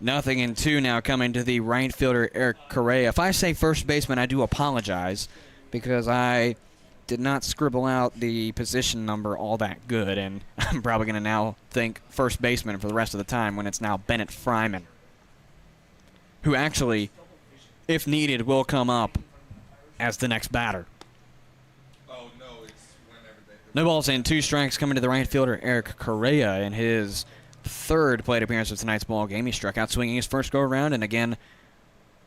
0-2 now coming to the right fielder, Eric Correa. If I say first baseman, I do apologize, because I did not scribble out the position number all that good, and I'm probably going to now think first baseman for the rest of the time when it's now Bennett Fryman, who actually, if needed, will come up as the next batter. No balls and 2 strikes coming to the right fielder, Eric Correa, in his 3rd plate appearance of tonight's ball game. He struck out swinging his first go-around, and again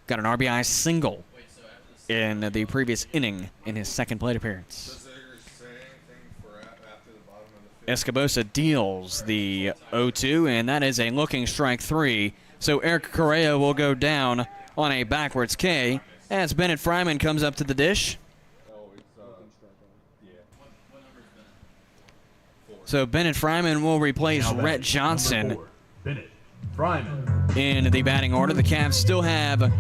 got an RBI single in the previous inning in his 2nd plate appearance. Escobosa deals the 0-2, and that is a looking strike 3. So Eric Correa will go down on a backwards K as Bennett Fryman comes up to the dish. So Bennett Fryman will replace Rhett Johnson Bennett Fryman in the batting order. The Cavs still have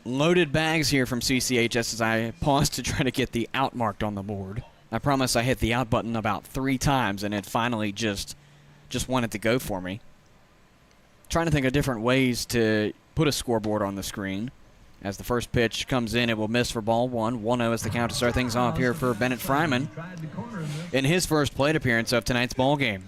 loaded bags here from CCHS as I pause to try to get the out marked on the board. I promise I hit the out button about 3 times and it finally just wanted to go for me. Trying to think of different ways to put a scoreboard on the screen. As the first pitch comes in, it will miss for ball 1. 1-0 as the count to start things off here for Bennett Fryman in his first plate appearance of tonight's ball game.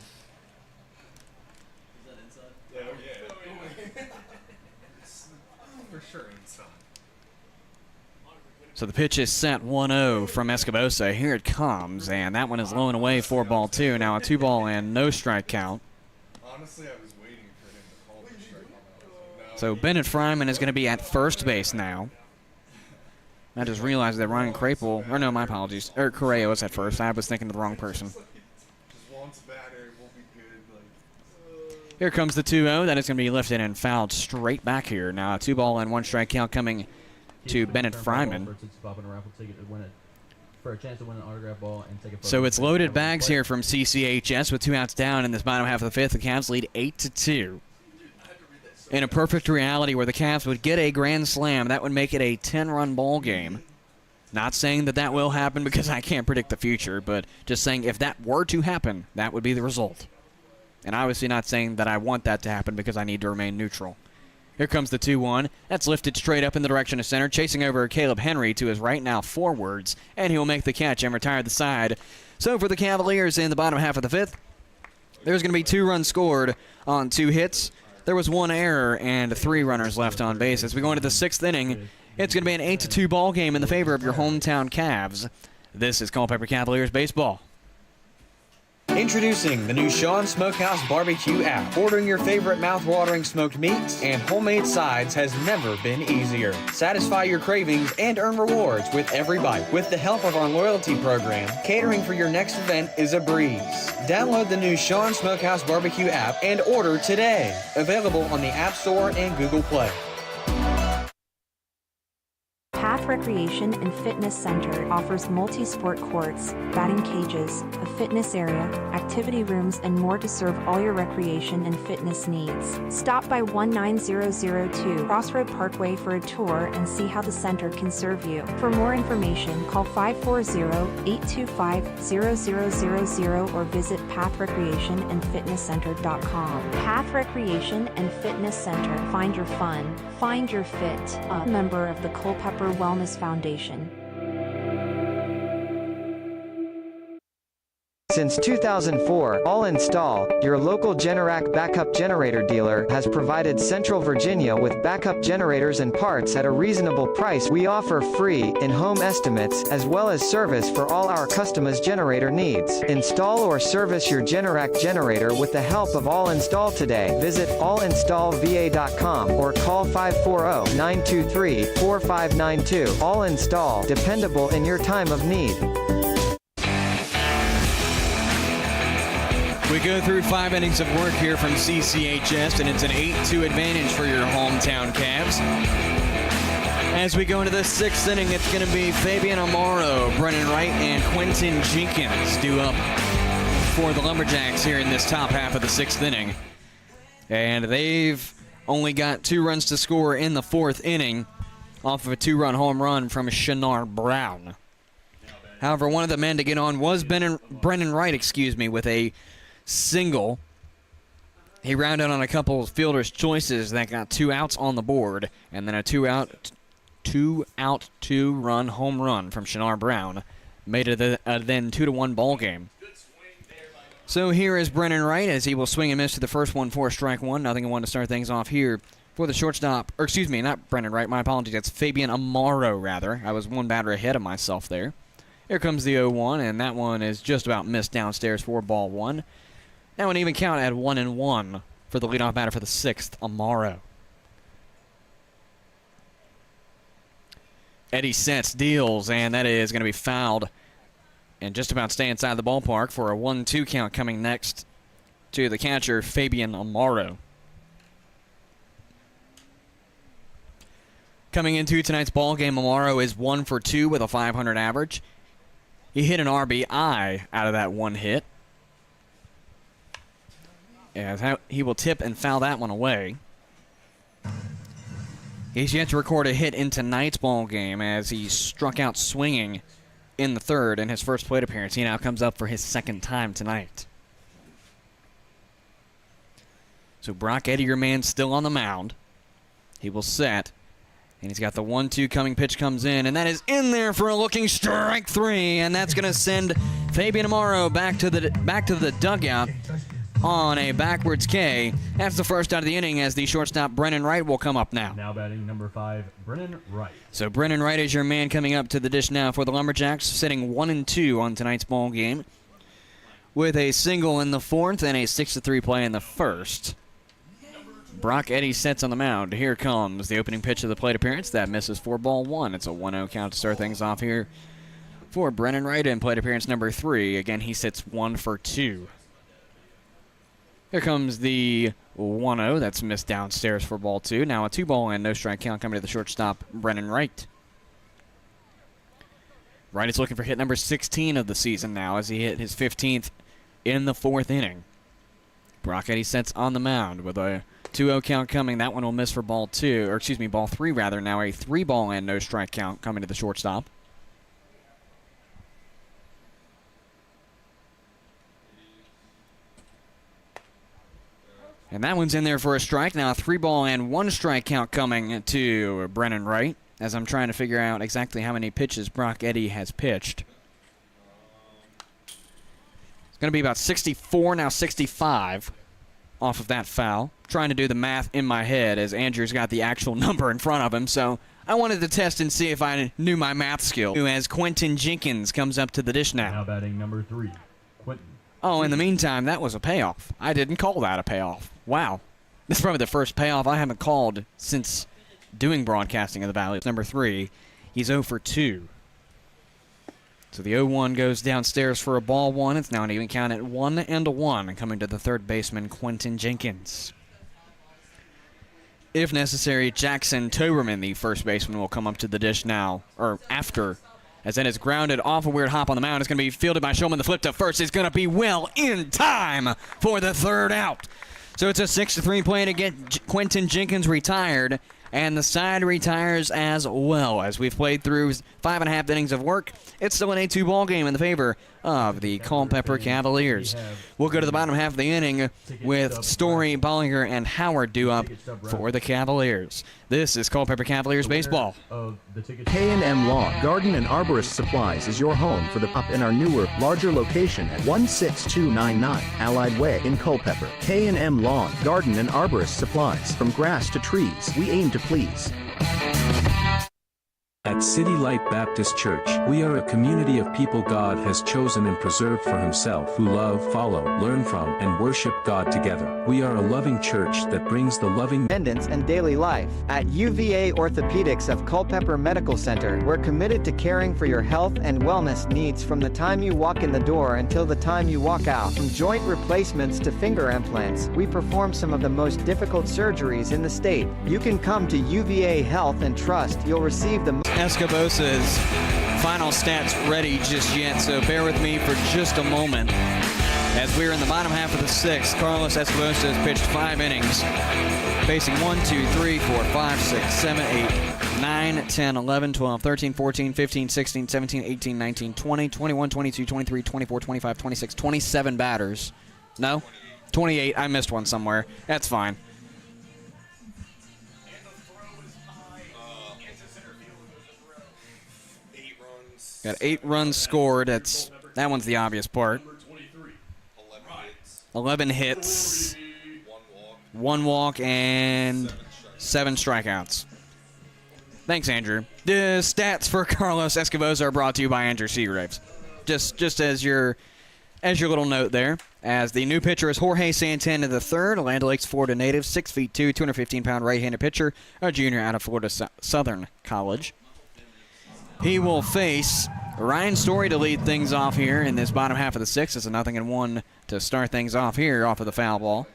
So the pitch is set 1-0 from Escobosa. Here it comes, and that one is low and away for ball 2. Now a 2-ball and no strike count. Honestly, I was waiting for him to call the strike on that. So Bennett Fryman is going to be at first base now. I just realized that Ryan Crapel, or no, my apologies, Eric Correa was at first. I was thinking of the wrong person. Here comes the 2-0. That is going to be lifted and fouled straight back here. Now a 2-ball and 1 strike count coming to Bennett Fryman. So it's loaded bags here from CCHS with 2 outs down in this bottom half of the 5th. The Cavs lead 8-2. In a perfect reality where the Cavs would get a grand slam, that would make it a 10-run ball game. Not saying that that will happen because I can't predict the future, but just saying if that were to happen, that would be the result. And obviously not saying that I want that to happen because I need to remain neutral. Here comes the 2-1. That's lifted straight up in the direction of center, chasing over Caleb Henry to his right now forwards, and he will make the catch and retire the side. So for the Cavaliers in the bottom half of the 5th, there's going to be 2 runs scored on 2 hits. There was 1 error and 3 runners left on base. As we go into the 6th inning, it's going to be an 8-2 ball game in the favor of your hometown Cavs. This is Culpeper Cavaliers baseball. Introducing the new Sean Smokehouse Barbecue app. Ordering your favorite mouth-watering smoked meats and homemade sides has never been easier. Satisfy your cravings and earn rewards with every bite. With the help of our loyalty program, catering for your next event is a breeze. Download the new Sean Smokehouse Barbecue app and order today. Available on the App Store and Google Play. Path Recreation and Fitness Center offers multi-sport courts, batting cages, a fitness area, activity rooms, and more to serve all your recreation and fitness needs. Stop by 19002 Crossroad Parkway for a tour and see how the center can serve you. For more information, call 540-825-0000 or visit pathrecreationandfitnesscenter.com. Path Recreation and Fitness Center. Find your fun. Find your fit. A member of the Culpeper Wellness Foundation. Since 2004, All Install, your local Generac backup generator dealer, has provided Central Virginia with backup generators and parts at a reasonable price. We offer free, in-home estimates, as well as service for all our customers' generator needs. Install or service your Generac generator with the help of All Install today. Visit allinstallva.com or call 540-923-4592. All Install, dependable in your time of need. We go through 5 innings of work here from CCHS, and it's an 8-2 advantage for your hometown Cavs. As we go into the 6th inning, it's going to be Fabian Amaro, Brennan Wright, and Quentin Jenkins due up for the Lumberjacks here in this top half of the 6th inning. And they've only got 2 runs to score in the 4th inning off of a 2-run home run from Shinar Brown. However, one of the men to get on was Brennan Wright, with a single. He rounded on a couple of fielders' choices that got 2 outs on the board, and then a 2-run home run from Shinar Brown made it a then 2-1 ball game. So here is Brennan Wright as he will swing and miss to the first one for strike 1. 0-1 to start things off here for the shortstop. Or excuse me, not Brennan Wright. My apologies. That's Fabian Amaro, rather. I was 1 batter ahead of myself there. Here comes the 0-1, and that one is just about missed downstairs for ball 1. Now an even count at 1-1 for the leadoff batter for the 6th, Amaro. Eddie sets, deals, and that is going to be fouled and just about stay inside the ballpark for a 1-2 count coming next to the catcher, Fabian Amaro. Coming into tonight's ball game, Amaro is 1 for 2 with a .500 average. He hit an RBI out of that one hit. As he will tip and foul that one away. He's yet to record a hit in tonight's ball game as he struck out swinging in the third in his first plate appearance. He now comes up for his second time tonight. So Brock Eddy, your man, still on the mound. He will set. And he's got the 1-2 coming. Pitch comes in, and that is in there for a looking strike 3, and that's going to send Fabian Amaro back to the dugout on a backwards K. That's the first out of the inning as the shortstop Brennan Wright will come up now. Now batting number 5, Brennan Wright. So Brennan Wright is your man coming up to the dish now for the Lumberjacks, sitting 1-2 on tonight's ball game with a single in the fourth and a 6-3 play in the first. Brock Eddy sets on the mound. Here comes the opening pitch of the plate appearance. That misses for ball 1. It's a 1-0 count to start things off here for Brennan Wright in plate appearance number 3. Again, he sits 1 for 2. Here comes the 1-0. That's missed downstairs for ball 2. Now a 2-ball and no strike count coming to the shortstop, Brennan Wright. Wright is looking for hit number 16 of the season now as he hit his 15th in the fourth inning. Brock Eddy sets on the mound with a 2-0 count coming. That one will miss for ball 3 rather. Now a 3-ball and no strike count coming to the shortstop. And that one's in there for a strike. Now a 3-ball and 1 strike count coming to Brennan Wright as I'm trying to figure out exactly how many pitches Brock Eddy has pitched. It's going to be about 64, now 65 off of that foul. Trying to do the math in my head as Andrew's got the actual number in front of him, so I wanted to test and see if I knew my math skill. As Quentin Jenkins comes up to the dish now. Now batting number 3, Quentin. Oh, in the meantime, that was a payoff. I didn't call that a payoff. Wow. This is probably the first payoff I haven't called since doing broadcasting in the Valley. It's number 3. He's 0 for 2. So the 0-1 goes downstairs for a ball 1. It's now an even count at 1-1 coming to the third baseman, Quentin Jenkins. If necessary, Jackson Toberman, the first baseman, will come up to the dish now, or after, as that is grounded off a weird hop on the mound. It's going to be fielded by Shulman. The flip to first is going to be well in time for the third out. So it's a 6-3 play to get Quentin Jenkins retired, and the side retires as well. As we've played through 5.5 innings of work, it's still an 8-2 ball game in the favor of the Culpeper Cavaliers. We'll go to the bottom half of the inning with Story, Bollinger, and Howard due up for the Cavaliers. This is Culpeper Cavaliers baseball. K&M Lawn, Garden and Arborist Supplies is your home for the up in our newer, larger location at 16299 Allied Way in Culpeper. K&M Lawn, Garden and Arborist Supplies. From grass to trees, we aim to please. At City Light Baptist Church, we are a community of people God has chosen and preserved for himself who love, follow, learn from, and worship God together. We are a loving church that brings the loving attendance and daily life. At UVA Orthopedics of Culpeper Medical Center, we're committed to caring for your health and wellness needs from the time you walk in the door until the time you walk out. From joint replacements to finger implants, we perform some of the most difficult surgeries in the state. You can come to UVA Health and trust you'll receive the Escobosa's final stats ready just yet, so bear with me for just a moment. As we're in the bottom half of the sixth, Carlos Escobosa has pitched 5 innings, facing 1, 2, 3, 4, 5, 6, 7, 8, 9, 10, 11, 12, 13, 14, 15, 16, 17, 18, 19, 20, 21, 22, 23, 24, 25, 26, 27 batters. No? 28. I missed one somewhere. That's fine. Got 8 runs scored. That one's the obvious part. 11 hits, 1 walk, and 7 strikeouts. Thanks, Andrew. The stats for Carlos Escobosa are brought to you by Andrew Seagraves. Just as your little note there. As the new pitcher is Jorge Santana III, a Land O'Lakes, Florida native, 6'2", 215-pound right-handed pitcher, a junior out of Florida Southern College. He will face Ryan Story to lead things off here in this bottom half of the sixth. It's a 0-1 to start things off here off of the foul ball.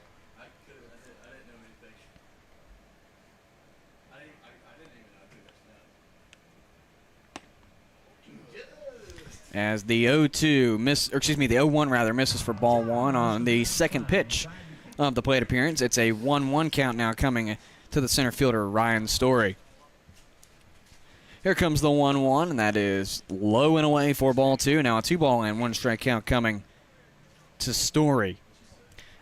As the 0-1 rather misses for ball one on the second pitch of the plate appearance. It's a 1-1 count now coming to the center fielder, Ryan Story. Here comes the 1-1, and that is low and away for ball two. Now a 2-ball and 1-strike count coming to Story.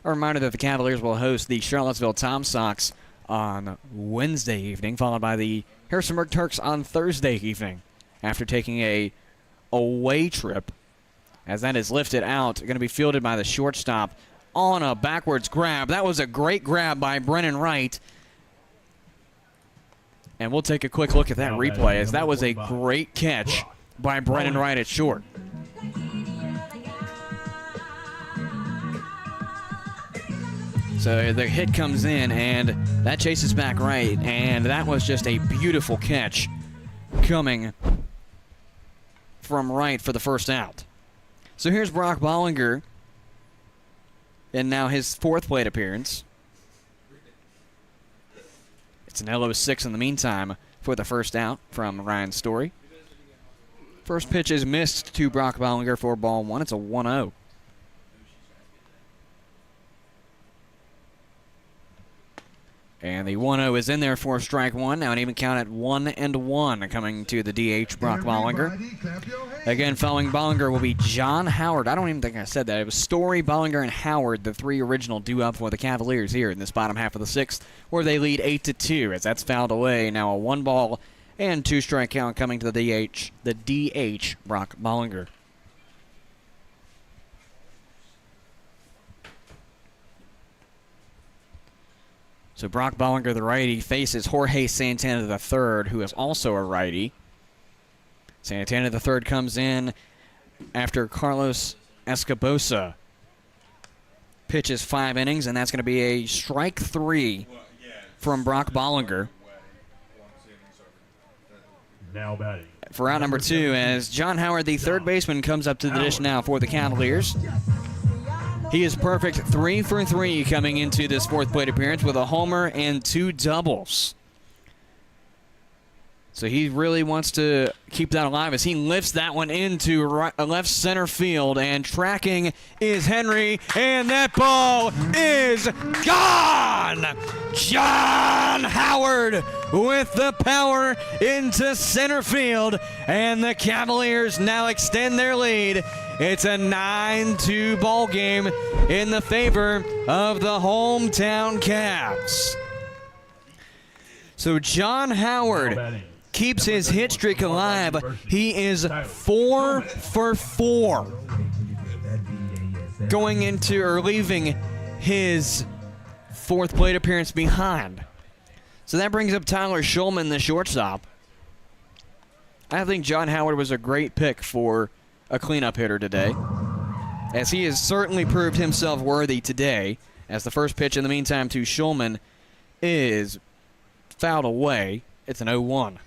A reminder that the Cavaliers will host the Charlottesville Tom Sox on Wednesday evening, followed by the Harrisonburg Turks on Thursday evening, after taking a away trip. As that is lifted out, going to be fielded by the shortstop on a backwards grab. That was a great grab by Brennan Wright. And we'll take a quick look at that replay, as that was a great catch by Brennan Wright at short. So the hit comes in, and that chases back Wright, and that was just a beautiful catch coming from Wright for the first out. So here's Brock Bollinger, and now his fourth plate appearance. It's an LO6 in the meantime for the first out from Ryan Story. First pitch is missed to Brock Bollinger for ball one. It's a 1-0. And the 1-0 is in there for strike one. Now an even count at 1-1 coming to the DH, Brock Bollinger. Again, following Bollinger will be John Howard. I don't even think I said that. It was Story, Bollinger, and Howard, the three original due up for the Cavaliers here in this bottom half of the sixth, where they lead 8-2 as that's fouled away. Now a 1-ball and 2-strike count coming to the DH, Brock Bollinger. So Brock Bollinger, the righty, faces Jorge Santana III, who is also a righty. Santana III comes in after Carlos Escobosa pitches 5 innings, and that's going to be a strike 3 from Brock Bollinger. Now batting. For out number 2, as John Howard, the third baseman, comes up to the dish now for the Cavaliers. He is perfect 3 for 3 coming into this fourth plate appearance with a homer and 2 doubles. So he really wants to keep that alive as he lifts that one into left center field, and tracking is Henry, and that ball is gone! John Howard with the power into center field, and the Cavaliers now extend their lead. It's a 9-2 ball game in the favor of the hometown Cavs. So John Howard keeps his hit streak alive. He is 4 for 4 going into or leaving his fourth plate appearance behind. So that brings up Tyler Shulman, the shortstop. I think John Howard was a great pick for a cleanup hitter today, as he has certainly proved himself worthy today, as the first pitch in the meantime to Shulman is fouled away. It's an 0-1.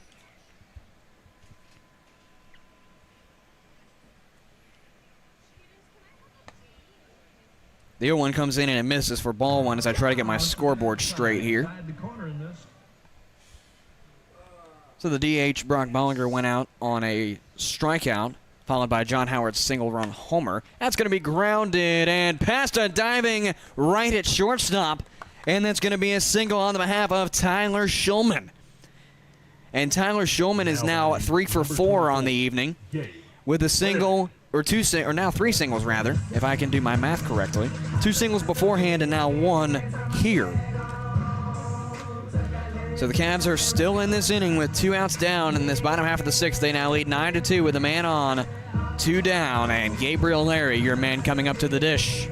The 0-1 comes in and it misses for ball one as I try to get my scoreboard straight here. So the DH, Brock Bollinger, went out on a strikeout, followed by John Howard's single-run homer. That's going to be grounded and past a diving right at shortstop, and that's going to be a single on the behalf of Tyler Shulman. And Tyler Shulman is now 3 for 4 on the evening with a single, or now 3 singles rather, if I can do my math correctly. 2 singles beforehand and now 1 here. So the Cavs are still in this inning with 2 outs down in this bottom half of the sixth. They now lead 9-2 with a man on, 2 down, and Gabriel Larry, your man, coming up to the dish.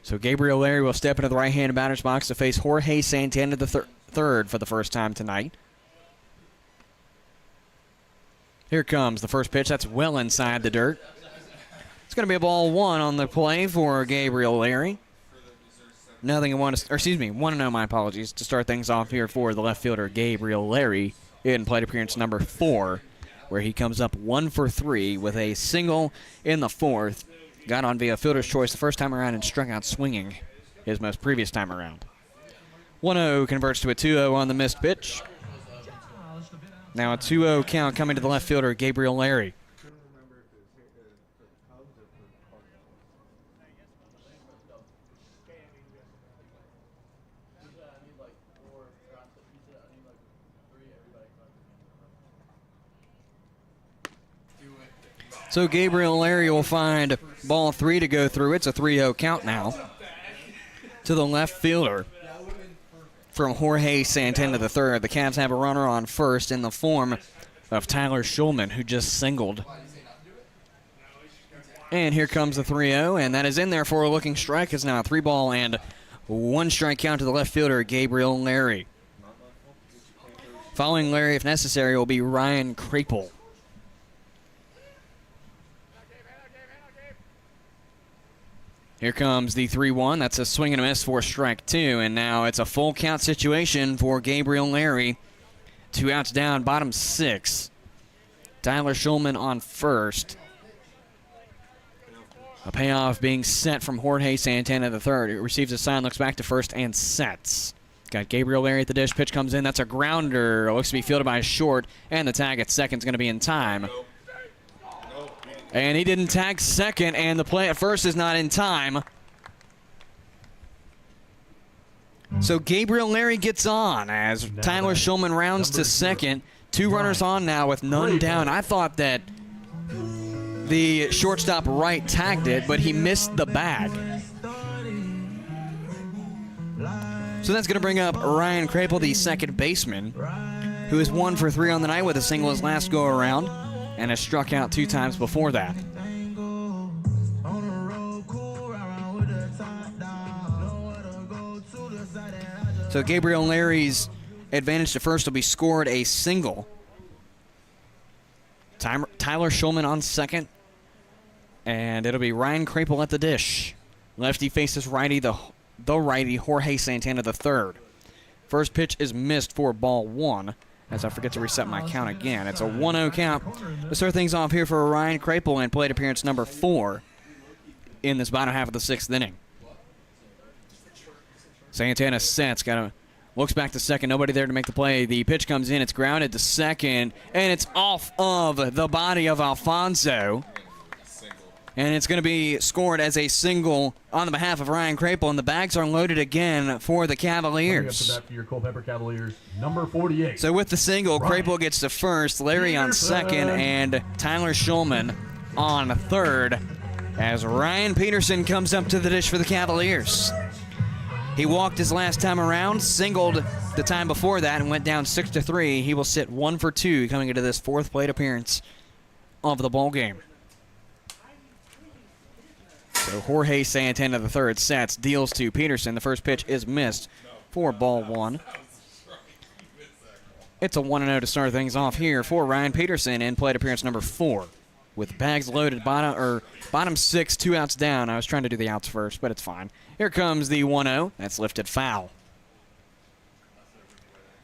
So Gabriel Larry will step into the right-handed batter's box to face Jorge Santana the third for the first time tonight. Here comes the first pitch. That's well inside the dirt. It's going to be a ball 1 on the play for Gabriel Larry. 1-0, my apologies, to start things off here for the left fielder Gabriel Larry in plate appearance number 4, where he comes up 1 for 3 with a single in the 4th. Got on via fielder's choice the first time around and struck out swinging his most previous time around. 1-0 converts to a 2-0 on the missed pitch. Now a 2-0 count coming to the left fielder Gabriel Larry. So Gabriel Larry will find ball 3 to go through. It's a 3-0 count now to the left fielder from Jorge Santana III. The Cavs have a runner on first in the form of Tyler Schulman, who just singled. And here comes the 3-0, and that is in there for a looking strike. It's now a 3-ball and 1 strike count to the left fielder, Gabriel Larry. Following Larry, if necessary, will be Ryan Krapel. Here comes the 3-1. That's a swing and a miss for strike 2. And now it's a full count situation for Gabriel Larry. 2 outs down, bottom 6. Tyler Schulman on first. A payoff being set from Jorge Santana III. It receives a sign, looks back to first, and sets. Got Gabriel Larry at the dish. Pitch comes in. That's a grounder. It looks to be fielded by short. And the tag at second is going to be in time. And he didn't tag second, and the play at first is not in time. So Gabriel Larry gets on as Tyler Schulman rounds to second. 2 runners on now with none down. I thought that the shortstop right tagged it, but he missed the bag. So that's going to bring up Ryan Krapel, the second baseman, who is 1 for 3 on the night with a single his last go around, and has struck out 2 times before that. So Gabriel Larry's advantage to first will be scored a single. Tyler Schulman on second, and it'll be Ryan Krapel at the dish. Lefty faces righty, the righty Jorge Santana III. First pitch is missed for ball 1. As I forget to reset my count again. It's a 1-0 count to start things off here for Ryan Krapel in plate appearance number 4 in this bottom half of the 6th inning. Santana sets, looks back to second, nobody there to make the play. The pitch comes in, it's grounded to second, and it's off of the body of Alfonso. And it's going to be scored as a single on the behalf of Ryan Krapel, and the bags are loaded again for the Cavaliers. Up to bat for your Culpeper Cavaliers, number 48. So with the single, Krapel gets to first, Larry on second, and Tyler Schulman on third as Ryan Peterson comes up to the dish for the Cavaliers. He walked his last time around, singled the time before that, and went down 6-3. He will sit 1 for 2 coming into this 4th plate appearance of the ballgame. So Jorge Santana III sets, deals to Peterson. The first pitch is missed for ball 1. It's a 1-0 to start things off here for Ryan Peterson in plate appearance number 4. With bags loaded, bottom 6, 2 outs down. I was trying to do the outs first, but it's fine. Here comes the 1-0. That's lifted foul.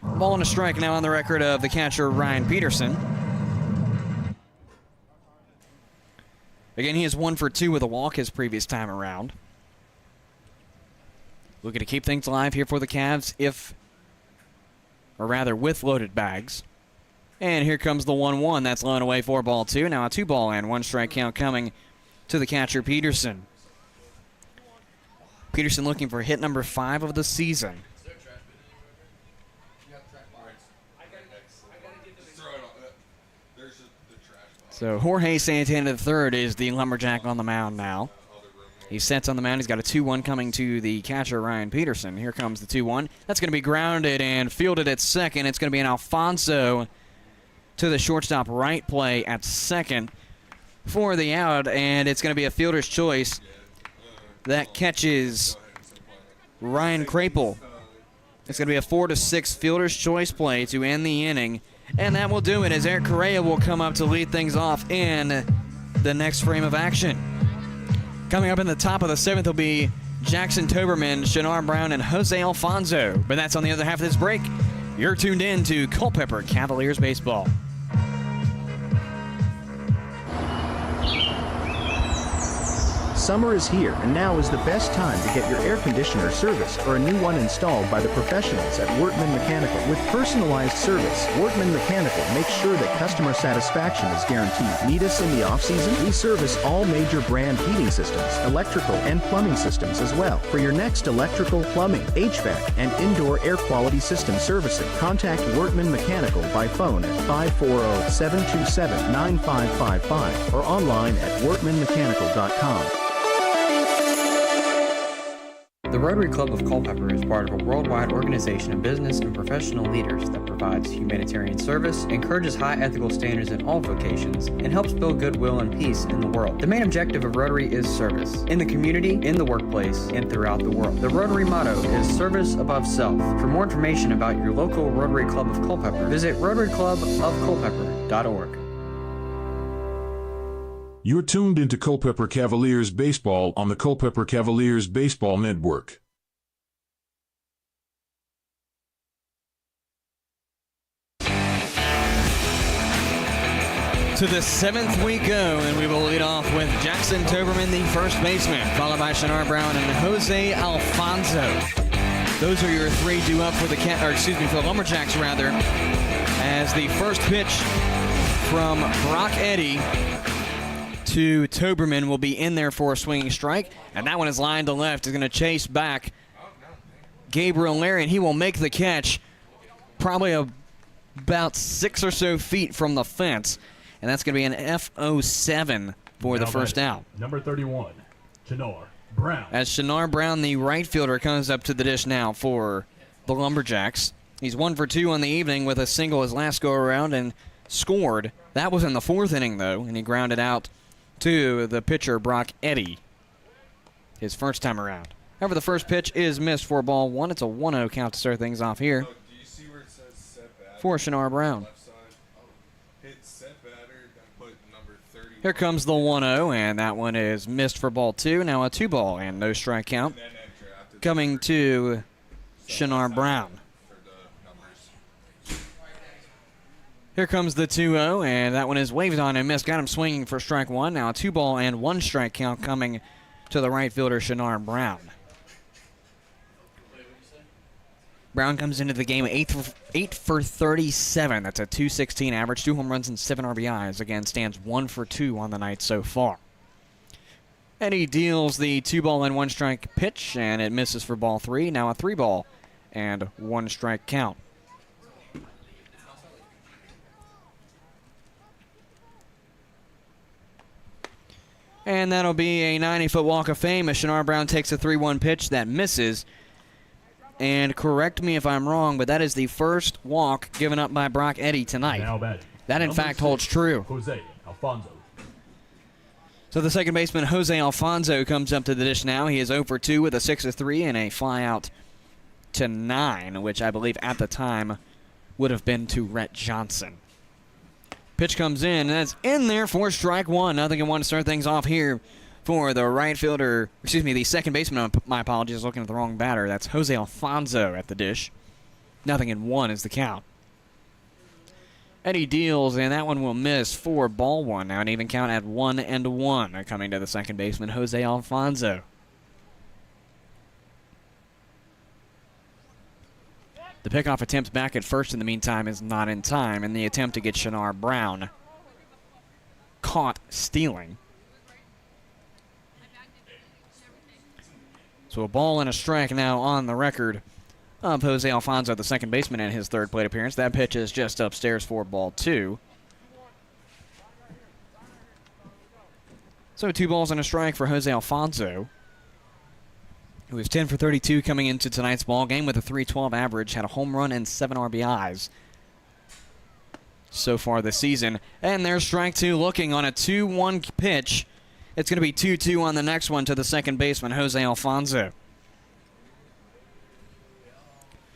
Ball and a strike now on the record of the catcher, Ryan Peterson. Again, he is 1 for 2 with a walk his previous time around. Looking to keep things alive here for the Cavs, with loaded bags. And here comes the 1-1. That's low and away for ball 2. Now a 2-ball and 1 strike count coming to the catcher, Peterson. Peterson looking for hit number 5 of the season. So Jorge Santana III is the Lumberjack on the mound now. He sets on the mound. He's got a 2-1 coming to the catcher, Ryan Peterson. Here comes the 2-1. That's going to be grounded and fielded at second. It's going to be an Alfonso to the shortstop right play at second for the out, and it's going to be a fielder's choice that catches Ryan Krapel. It's going to be a 4-6 fielder's choice play to end the inning. And that will do it as Eric Correa will come up to lead things off in the next frame of action. Coming up in the top of the 7th will be Jackson Toberman, Shinar Brown, and Jose Alfonso. But that's on the other half of this break. You're tuned in to Culpeper Cavaliers baseball. Summer is here, and now is the best time to get your air conditioner serviced or a new one installed by the professionals at Wortman Mechanical. With personalized service, Wortman Mechanical makes sure that customer satisfaction is guaranteed. Need us in the off-season? We service all major brand heating systems, electrical and plumbing systems as well. For your next electrical, plumbing, HVAC, and indoor air quality system servicing, contact Wortman Mechanical by phone at 540-727-9555 or online at wortmanmechanical.com. The Rotary Club of Culpeper is part of a worldwide organization of business and professional leaders that provides humanitarian service, encourages high ethical standards in all vocations, and helps build goodwill and peace in the world. The main objective of Rotary is service, in the community, in the workplace, and throughout the world. The Rotary motto is service above self. For more information about your local Rotary Club of Culpeper, visit rotaryclubofculpeper.org. You're tuned into Culpeper Cavaliers baseball on the Culpeper Cavaliers Baseball Network. To the seventh we go, and we will lead off with Jackson Toberman, the first baseman, followed by Shinar Brown and Jose Alfonso. Those are your three due up for the for the Lumberjacks rather, as the first pitch from Brock Eddy to Toberman will be in there for a swinging strike, and that one is lined to left. Is going to chase back Gabriel Larry, and he will make the catch probably about 6 or so feet from the fence, and that's going to be an F07 for the first out. Number 31, Shinar Brown. As Shinar Brown, the right fielder, comes up to the dish now for the Lumberjacks. He's 1 for 2 on the evening with a single his last go-around and scored. That was in the 4th inning, though, and he grounded out to the pitcher, Brock Eddy, his first time around. However, the first pitch is missed for ball 1. It's a 1-0 count to start things off here for Shinar Brown. Here comes the 1-0, and that one is missed for ball 2. Now a 2-ball and no strike count coming to Shinar Brown. Here comes the 2-0, and that one is waved on and missed. Got him swinging for strike 1. Now a 2-ball and 1 strike count coming to the right fielder, Shinar Brown. Brown comes into the game 8 for 37. That's a .216 average, 2 home runs and 7 RBIs. Again, stands 1 for 2 on the night so far. And he deals the 2-ball and 1 strike pitch, and it misses for ball 3. Now a 3-ball and 1 strike count. And that'll be a 90-foot walk of fame as Shinar Brown takes a 3-1 pitch that misses. And correct me if I'm wrong, but that is the first walk given up by Brock Eddy tonight. That, in fact, holds true. Jose Alfonso. So the second baseman, Jose Alfonso, comes up to the dish now. He is 0 for 2 with a 6-3 and a flyout to 9, which I believe at the time would have been to Rhett Johnson. Pitch comes in, and that's in there for strike 1. Nothing in 1 to start things off here for the right fielder, the second baseman. My apologies, looking at the wrong batter. That's Jose Alfonso at the dish. Nothing in 1 is the count. Eddy deals, and that one will miss for ball 1. Now an even count at 1-1 coming to the second baseman, Jose Alfonso. The pickoff attempt back at first in the meantime is not in time, and the attempt to get Shinar Brown caught stealing. So a ball and a strike now on the record of Jose Alfonso, the second baseman, in his third plate appearance. That pitch is just upstairs for ball 2. So 2 balls and a strike for Jose Alfonso, who is 10 for 32 coming into tonight's ball game with a .312 average, had a home run and 7 RBIs so far this season. And there's strike 2 looking on a 2-1 pitch. It's going to be 2-2 on the next one to the second baseman, Jose Alfonso.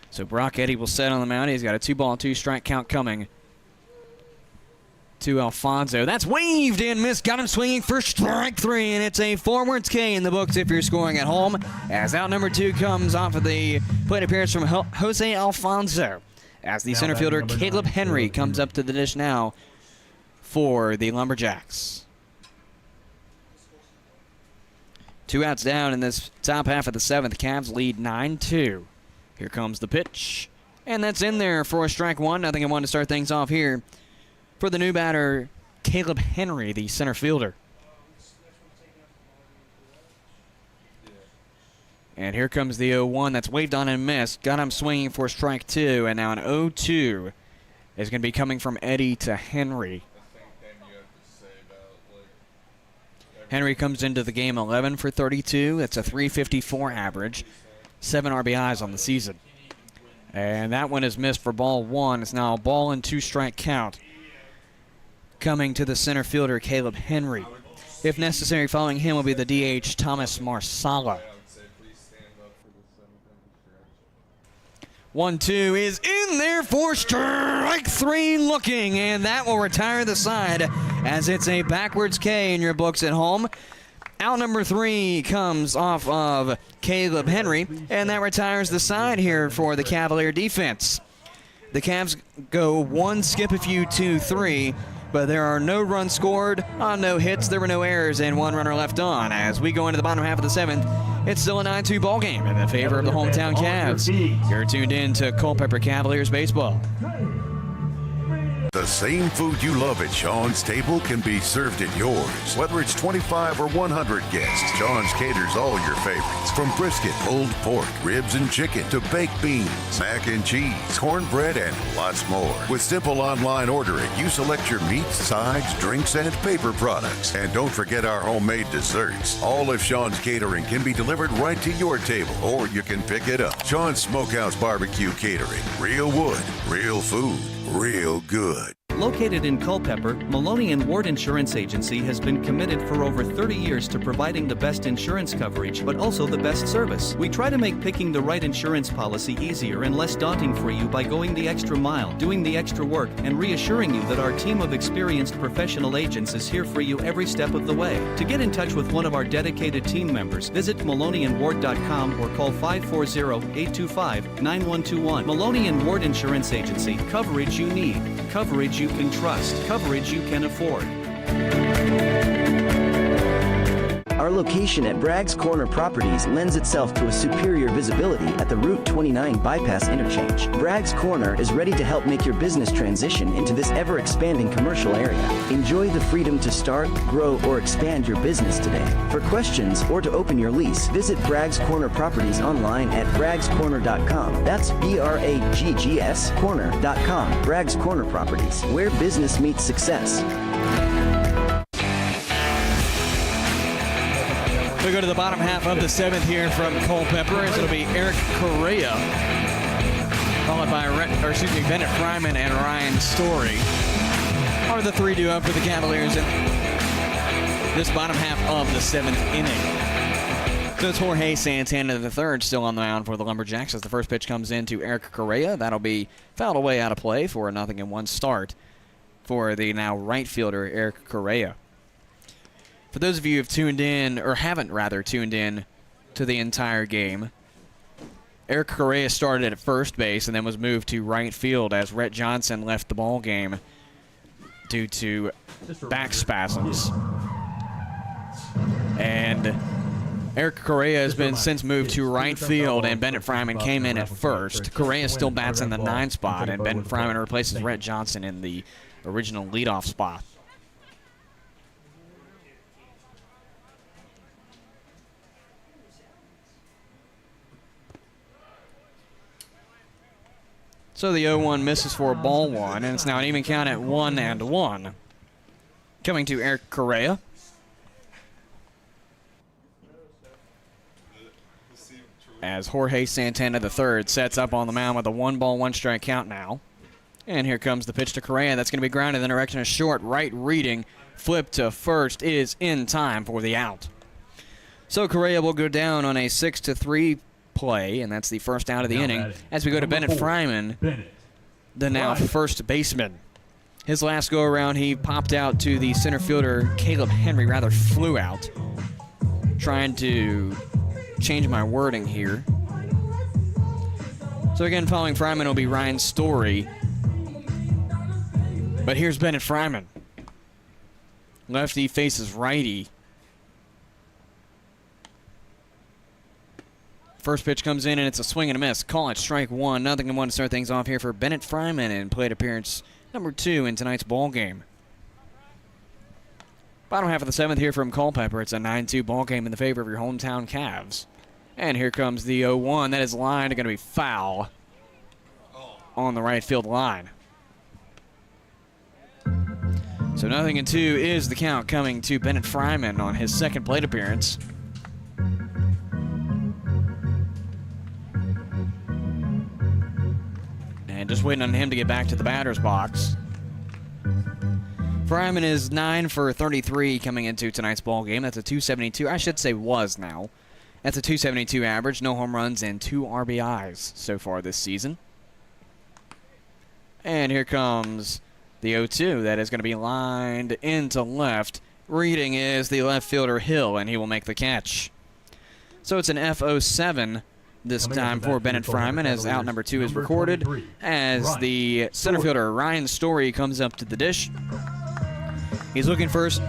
So Brock Eddy will set on the mound. He's got a 2-ball, 2 strike count coming to Alfonso. That's waved and missed. Got him swinging for strike 3, and it's a forwards K in the books if you're scoring at home, as out number 2 comes off of the plate appearance from Jose Alfonso, as the center fielder Caleb Henry comes up to the dish now for the Lumberjacks. 2 outs down in this top half of the 7th. Cavs lead 9-2. Here comes the pitch, and that's in there for a strike 1. Nothing. I want to start things off here for the new batter, Caleb Henry, the center fielder. And here comes the 0-1 that's waved on and missed. Got him swinging for strike 2, and now an 0-2 is going to be coming from Eddie to Henry. Henry comes into the game 11 for 32. That's a .354 average, 7 RBIs on the season. And that one is missed for ball 1. It's now a ball and 2 strike count coming to the center fielder, Caleb Henry. If necessary, following him will be the DH, Thomas Marsala. 1-2 is in there for strike 3 looking, and that will retire the side as it's a backwards K in your books at home. Out number 3 comes off of Caleb Henry, and that retires the side here for the Cavalier defense. The Cavs go 1 skip a few 2-3, but there are no runs scored on no hits. There were no errors and 1 runner left on. As we go into the bottom half of the 7th, it's still a 9-2 ball game in the favor of the hometown Cavs. You're tuned in to Culpeper Cavaliers baseball. The same food you love at Sean's table can be served at yours. Whether it's 25 or 100 guests, Sean's caters all your favorites. From brisket, pulled pork, ribs and chicken, to baked beans, mac and cheese, cornbread, and lots more. With simple online ordering, you select your meats, sides, drinks, and paper products. And don't forget our homemade desserts. All of Sean's catering can be delivered right to your table, or you can pick it up. Sean's Smokehouse Barbecue Catering. Real wood, real food, real good. Located in Culpeper, Maloney & Ward Insurance Agency has been committed for over 30 years to providing the best insurance coverage, but also the best service. We try to make picking the right insurance policy easier and less daunting for you by going the extra mile, doing the extra work, and reassuring you that our team of experienced professional agents is here for you every step of the way. To get in touch with one of our dedicated team members, visit MaloneyandWard.com or call 540-825-9121. Maloney & Ward Insurance Agency. Coverage you need. Coverage you can trust. Coverage you can afford. Our location at Bragg's Corner Properties lends itself to a superior visibility at the Route 29 bypass interchange. Bragg's Corner is ready to help make your business transition into this ever-expanding commercial area. Enjoy the freedom to start, grow, or expand your business today. For questions or to open your lease, visit Bragg's Corner Properties online at braggscorner.com. That's BRAGGS corner.com. Bragg's Corner Properties, where business meets success. We go to the bottom half of the 7th here from Culpeper, as it'll be Eric Correa, followed by Bennett Fryman and Ryan Story are the 3 due up for the Cavaliers in this bottom half of the 7th inning. So it's Jorge Santana III still on the mound for the Lumberjacks as the first pitch comes in to Eric Correa. That'll be fouled away out of play for a 0-1 start for the now right fielder Eric Correa. For those of you who have tuned in, or haven't rather tuned in to the entire game, Eric Correa started at first base and then was moved to right field as Rhett Johnson left the ball game due to back spasms. And Eric Correa has been since moved to right field, and Bennett Fryman came in at first. Correa still bats in the 9 spot, and Bennett Fryman replaces Rhett Johnson in the original leadoff spot. So the 0-1 misses for ball 1, and it's now an even count at 1-1. Coming to Eric Correa. As Jorge Santana III sets up on the mound with a 1-1 strike count now. And here comes the pitch to Correa. That's going to be grounded in the direction of short. Right reading. Flip to first is in time for the out. So Correa will go down on a 6-3 play, and that's the first out of the inning as we go to Bennett Fryman, the now first baseman. His last go-around, he popped out to the center fielder, Caleb Henry, rather flew out. Trying to change my wording here. So again, following Fryman will be Ryan Story. But here's Bennett Fryman. Lefty faces righty. First pitch comes in, and it's a swing and a miss. Call it strike one. 0-1 to start things off here for Bennett Fryman in plate appearance number 2 in tonight's ball game. Bottom half of the 7th here from Culpeper. It's a 9-2 ball game in the favor of your hometown Cavs. And here comes the 0-1. That is lined. Going to be foul on the right field line. So 0-2 is the count coming to Bennett Fryman on his second plate appearance. And just waiting on him to get back to the batter's box. Fryman is 9 for 33 coming into tonight's ball game. That's a 272. I should say was now. That's a 272 average. No home runs and 2 RBIs so far this season. And here comes the 0-2. That is going to be lined into left. Reading is the left fielder Hill, and he will make the catch. So it's an F07 this time for Bennett Fryman, as out number 2 is recorded, as the center fielder Ryan Story comes up to the dish. He's looking first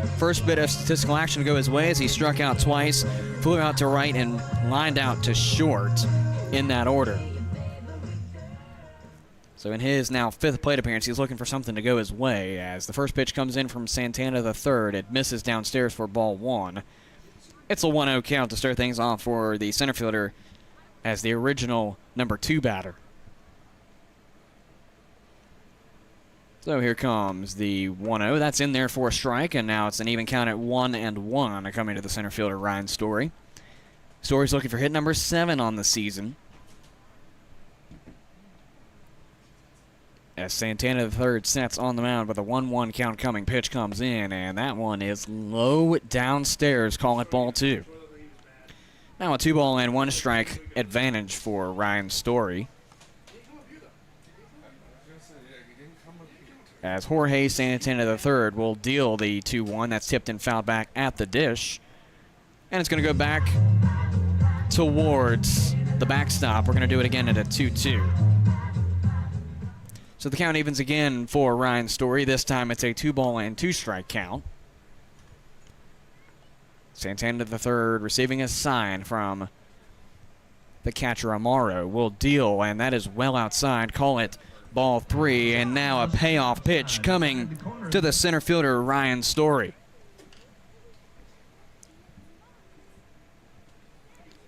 bit of statistical action to go his way as he struck out twice, flew out to right, and lined out to short in that order. So in his now 5th plate appearance, he's looking for something to go his way as the first pitch comes in from Santana III. It misses downstairs for ball 1. It's a 1-0 count to start things off for the center fielder as the original number 2 batter. So here comes the 1-0. That's in there for a strike, and now it's an even count at 1-1 coming to the center fielder, Ryan Story. Story's looking for hit number 7 on the season. As Santana III sets on the mound with a 1-1 count coming, pitch comes in, and that one is low downstairs. Call it ball 2. Now a 2-ball and 1 strike advantage for Ryan Story. As Jorge Santana III will deal the 2-1. That's tipped and fouled back at the dish. And it's going to go back towards the backstop. We're going to do it again at a 2-2. So the count evens again for Ryan Story. This time it's a 2-ball and 2 strike count. Santana III receiving a sign from the catcher Amaro will deal, and that is well outside. Call it ball 3, and now a payoff pitch coming to the center fielder Ryan Story.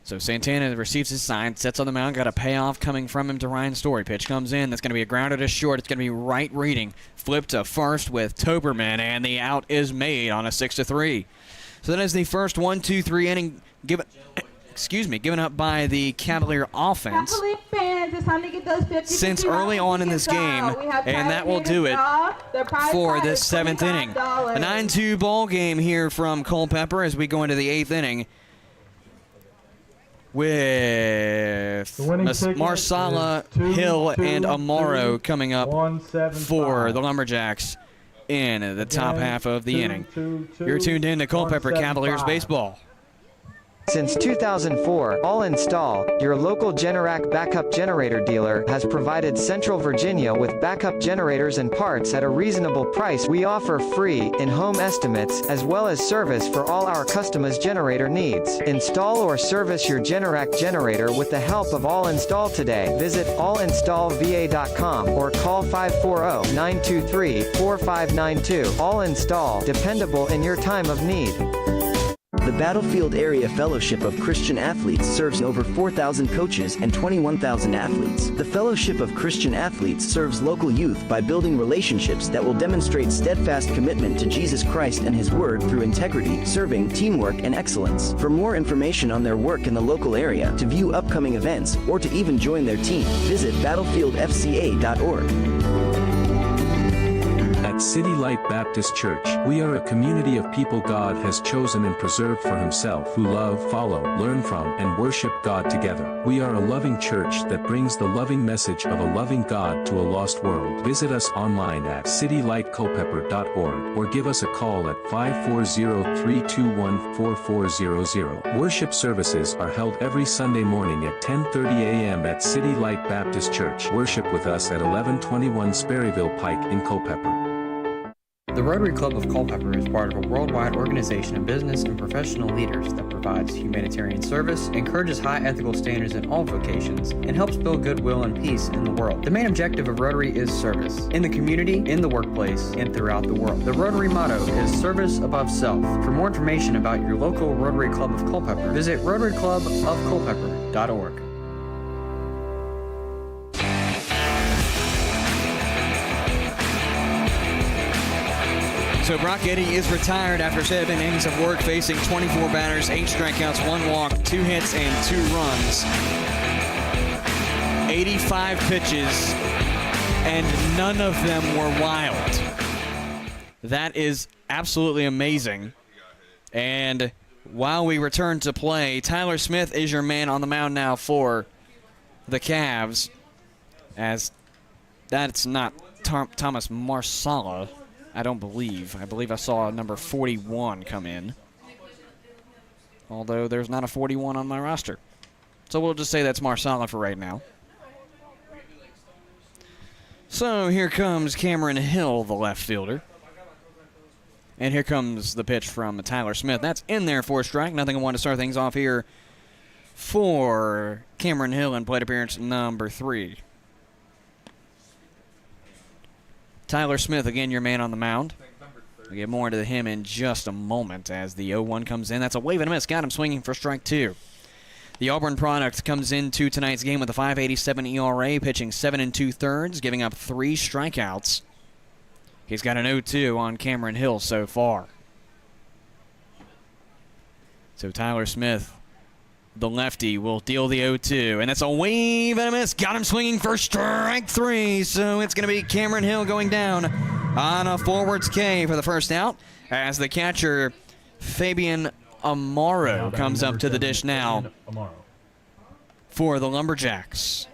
So Santana receives his sign, sets on the mound, got a payoff coming from him to Ryan Story. Pitch comes in, that's going to be a grounder to short. It's going to be right reading. Flip to first with Toberman, and the out is made on a 6-3. So that is the first 1-2-3 inning given up by the Cavalier offense since early on in this game, and that will do it for this 7th inning. A 9-2 ball game here from Culpeper as we go into the 8th inning with Marsala, Hill, and Amaro coming up for the Lumberjacks in the top half of the inning. You're tuned in to Culpeper Cavaliers baseball. Since 2004, All Install, your local Generac backup generator dealer, has provided Central Virginia with backup generators and parts at a reasonable price. We offer free, in-home estimates, as well as service for all our customers' generator needs. Install or service your Generac generator with the help of All Install today. Visit allinstallva.com or call 540-923-4592. All Install, dependable in your time of need. The Battlefield Area Fellowship of Christian Athletes serves over 4,000 coaches and 21,000 athletes. The Fellowship of Christian Athletes serves local youth by building relationships that will demonstrate steadfast commitment to Jesus Christ and His Word through integrity, serving, teamwork, and excellence. For more information on their work in the local area, to view upcoming events, or to even join their team, visit battlefieldfca.org. At At City Light Baptist Church, we are a community of people God has chosen and preserved for himself who love, follow, learn from, and worship God together. We are a loving church that brings the loving message of a loving God to a lost world. Visit us online at citylightculpeper.org or give us a call at 540-321-4400. Worship services are held every Sunday morning at 10:30 a.m. at City Light Baptist Church. Worship with us at 1121 Sperryville Pike in Culpeper. The Rotary Club of Culpeper is part of a worldwide organization of business and professional leaders that provides humanitarian service, encourages high ethical standards in all vocations, and helps build goodwill and peace in the world. The main objective of Rotary is service, in the community, in the workplace, and throughout the world. The Rotary motto is service above self. For more information about your local Rotary Club of Culpeper, visit rotaryclubofculpeper.org. So Brock Eddy is retired after 7 innings of work, facing 24 batters, 8 strikeouts, 1 walk, 2 hits, and 2 runs. 85 pitches, and none of them were wild. That is absolutely amazing. And while we return to play, Tyler Smith is your man on the mound now for the Cavs, as that's not Thomas Marsala. I don't believe. I believe I saw number 41 come in. Although there's not a 41 on my roster. So we'll just say that's Marsala for right now. So here comes Cameron Hill, the left fielder. And here comes the pitch from Tyler Smith. That's in there for a strike. Nothing. I want to start things off here for Cameron Hill in plate appearance number 3. Tyler Smith, again, your man on the mound. We'll get more into him in just a moment as the 0-1 comes in. That's a wave and a miss. Got him swinging for strike 2. The Auburn product comes into tonight's game with a 5.87 ERA, pitching 7 2/3, giving up 3 strikeouts. He's got an 0-2 on Cameron Hill so far. So Tyler Smith, the lefty, will deal the 0-2, and that's a wave and a miss. Got him swinging for strike 3, so it's going to be Cameron Hill going down on a forwards K for the first out, as the catcher, Fabian Amaro, comes up to the dish now for the Lumberjacks.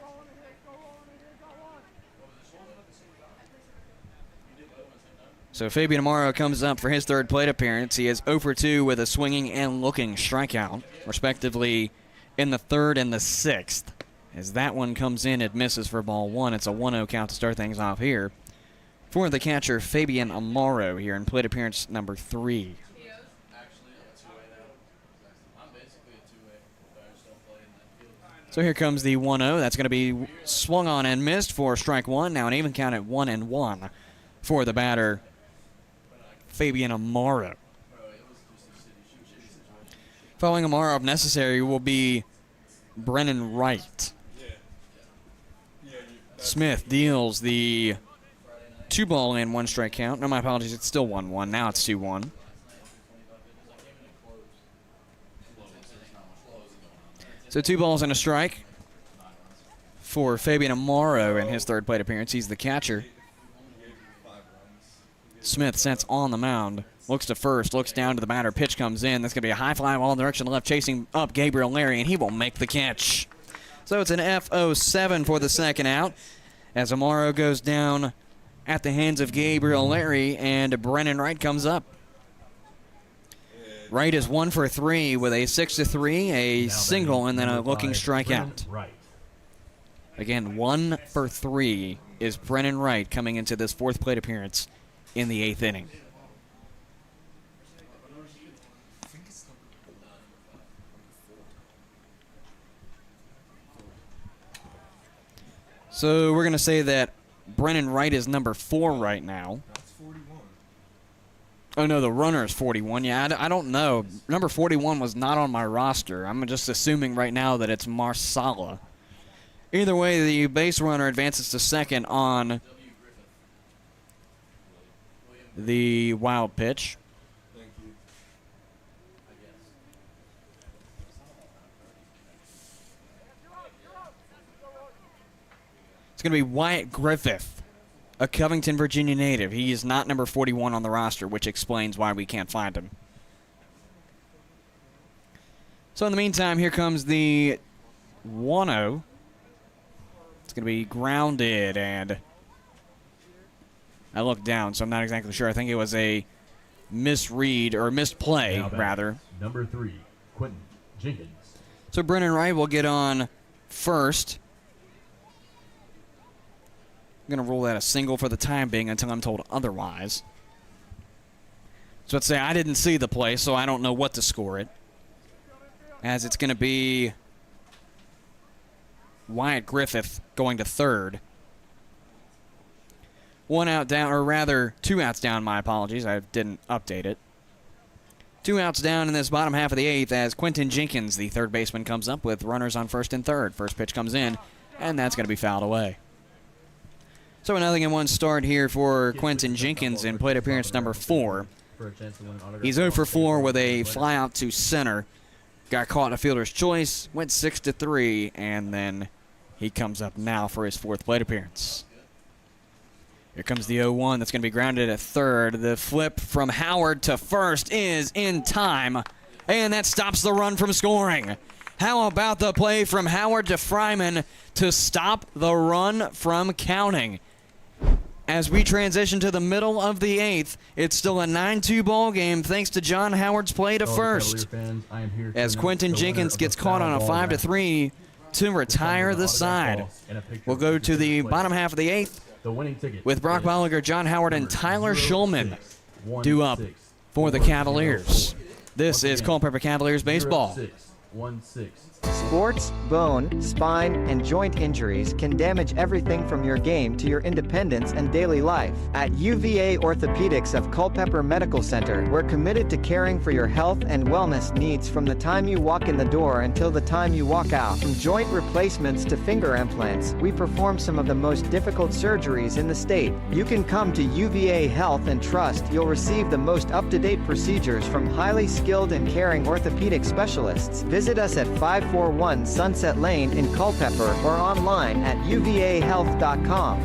So Fabian Amaro comes up for his 3rd plate appearance. He is 0 for 2 with a swinging and looking strikeout, respectively in the 3rd and the 6th. As that one comes in, it misses for ball 1. It's a 1-0 count to start things off here for the catcher, Fabian Amaro, here in plate appearance number 3. So here comes the 1-0. That's going to be swung on and missed for strike 1. Now an even count at 1-1 for the batter, Fabian Amaro. Following Amaro, if necessary, will be Brennan Wright. Smith deals the 2-ball and 1 strike count. No, my apologies, it's still 1-1. Now it's 2-1. So 2 balls and a strike for Fabian Amaro in his 3rd plate appearance. He's the catcher. Smith sets on the mound, looks to first, looks down to the batter. Pitch comes in. That's going to be a high fly ball in the direction of left, chasing up Gabriel Larry, and he will make the catch. So it's an F07 for the 2nd out, as Amaro goes down at the hands of Gabriel Larry, and Brennan Wright comes up. Wright is 1 for 3 with a 6-3, a single, and then a looking strikeout. Again, 1 for 3 is Brennan Wright coming into this 4th plate appearance in the 8th inning. So we're going to say that Brennan Wright is number 4 right now. Oh, no, the runner is 41. Yeah, I don't know. Number 41 was not on my roster. I'm just assuming right now that it's Marsala. Either way, the base runner advances to 2nd on the wild pitch. It's going to be Wyatt Griffith a Covington, Virginia native. He is not number 41 on the roster, which explains why we can't find him. So in the meantime, here comes the 1-0. It's going to be grounded, and I looked down, so I'm not exactly sure. I think it was a misread, or missed play, rather. Number 3, Quentin Jenkins. So Brennan Wright will get on first. I'm going to rule that a single for the time being until I'm told otherwise. So let's say I didn't see the play, so I don't know what to score it. As it's going to be Wyatt Griffith going to third. 1 out down, or rather 2 outs down, my apologies. I didn't update it. 2 outs down in this bottom half of the 8th as Quentin Jenkins, the third baseman, comes up with runners on first and third. First pitch comes in, and that's going to be fouled away. So a 0-1 start here for Quentin Jenkins in plate appearance number 4. He's 0 for 4 with a fly out to center. Got caught in a fielder's choice, went 6-3, and then he comes up now for his 4th plate appearance. Here comes the 0-1 that's going to be grounded at third. The flip from Howard to first is in time, and that stops the run from scoring. How about the play from Howard to Fryman to stop the run from counting? As we transition to the middle of the 8th, it's still a 9-2 ball game thanks to John Howard's play to first. As Quentin Jenkins gets caught on a 5-3 to retire the side. We'll go to the bottom half of the 8th with Brock Bollinger, John Howard, and Tyler Schulman due up for the Cavaliers. This is Culpeper Cavaliers baseball. Sports, bone, spine, and joint injuries can damage everything from your game to your independence and daily life. At UVA Orthopedics of Culpeper Medical Center, we're committed to caring for your health and wellness needs from the time you walk in the door until the time you walk out. From joint replacements to finger implants, we perform some of the most difficult surgeries in the state. You can come to UVA Health and trust you'll receive the most up-to-date procedures from highly skilled and caring orthopedic specialists. Visit us at 541 Sunset Lane in Culpeper or online at uvahealth.com.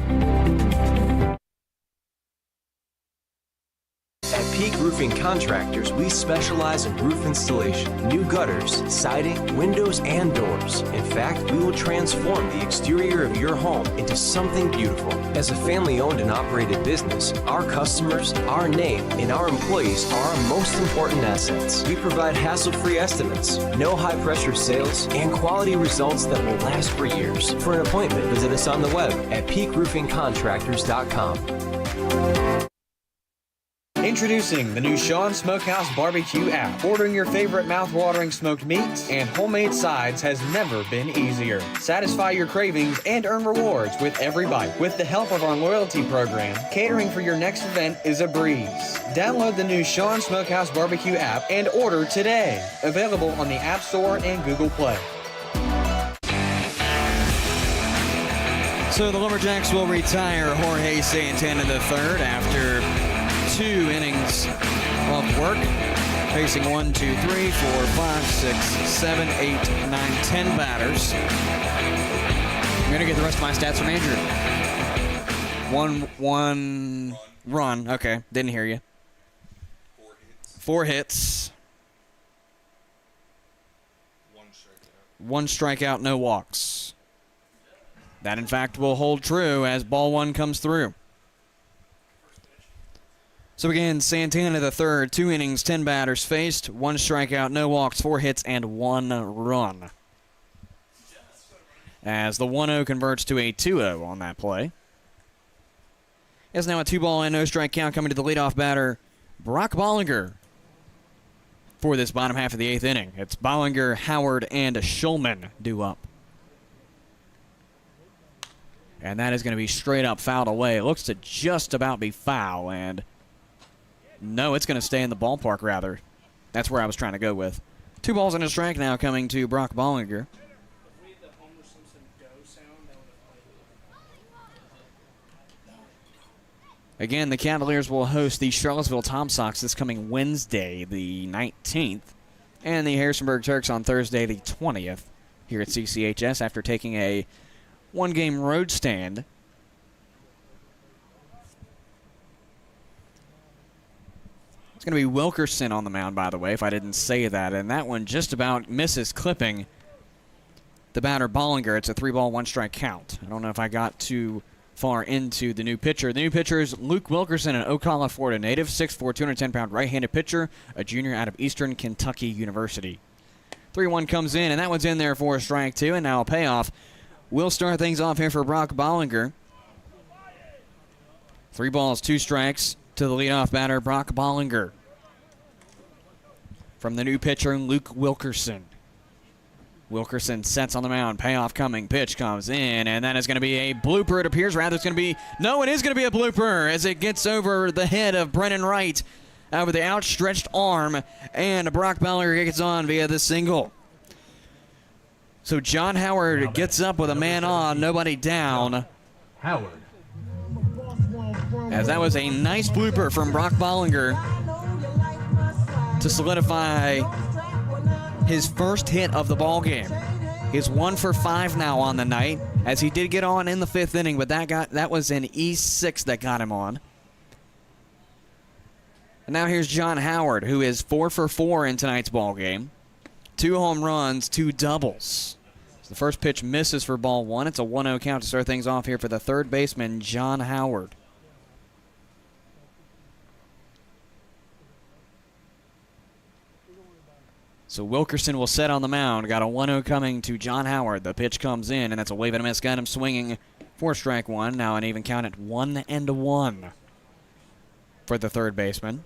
At Peak Roofing Contractors, we specialize in roof installation, new gutters, siding, windows, and doors. In fact, we will transform the exterior of your home into something beautiful. As a family-owned and operated business, our customers, our name, and our employees are our most important assets. We provide hassle-free estimates, no high-pressure sales, and quality results that will last for years. For an appointment, visit us on the web at peakroofingcontractors.com. Introducing the new Sean Smokehouse Barbecue app. Ordering your favorite mouth-watering smoked meats and homemade sides has never been easier. Satisfy your cravings and earn rewards with every bite. With the help of our loyalty program, catering for your next event is a breeze. Download the new Sean Smokehouse Barbecue app and order today. Available on the App Store and Google Play. So the Lumberjacks will retire Jorge Santana III after 2 innings of work, facing 1, 2, 3, 4, 5, 6, 7, 8, 9, 10 batters. I'm going to get the rest of my stats from Andrew. 1 run. Okay, didn't hear you. 4 hits. 1 strikeout, no walks. That, in fact, will hold true as ball 1 comes through. So again, Santana III, 2 innings, 10 batters faced, 1 strikeout, no walks, 4 hits, and 1 run. As the 1-0 converts to a 2-0 on that play. It's now a 2-ball and no strike count coming to the leadoff batter, Brock Bollinger, for this bottom half of the 8th inning. It's Bollinger, Howard, and Schulman due up. And that is going to be straight up fouled away. It looks to just about be foul, and no, it's going to stay in the ballpark, rather. That's where I was trying to go with. 2 balls and a strike now coming to Brock Bollinger. Again, the Cavaliers will host the Charlottesville Tom Sox this coming Wednesday, the 19th, and the Harrisonburg Turks on Thursday, the 20th, here at CCHS after taking a 1-game road stand It's going to be Wilkerson on the mound, by the way, if I didn't say that. And that one just about misses clipping the batter Bollinger. It's a 3-ball, 1-strike count. I don't know if I got too far into the new pitcher. The new pitcher is Luke Wilkerson, an Ocala, Florida native, 6'4", 210-pound right-handed pitcher, a junior out of Eastern Kentucky University. 3-1 comes in, and that one's in there for a strike two, and now a payoff. We'll start things off here for Brock Bollinger. 3 balls, 2 strikes to the leadoff batter, Brock Bollinger. From the new pitcher, Luke Wilkerson. Wilkerson sets on the mound. Payoff coming. Pitch comes in, and that is going to be a blooper. It appears rather it's going to be, no, it is going to be a blooper as it gets over the head of Brennan Wright over the outstretched arm, and Brock Bollinger gets on via the single. So John Howard gets up with a man on, nobody down. Howard. As that was a nice blooper from Brock Bollinger to solidify his first hit of the ball game. He's 1 for 5 now on the night, as he did get on in the 5th inning, but that was an E6 that got him on. And now here's John Howard, who is 4 for 4 in tonight's ball game. 2 home runs, 2 doubles. So the first pitch misses for ball 1. It's a 1-0 count to start things off here for the third baseman, John Howard. So Wilkerson will set on the mound. Got a 1-0 coming to John Howard. The pitch comes in, and that's a wave and a miss. Got him swinging for strike one. Now an even count at 1-1 for the third baseman.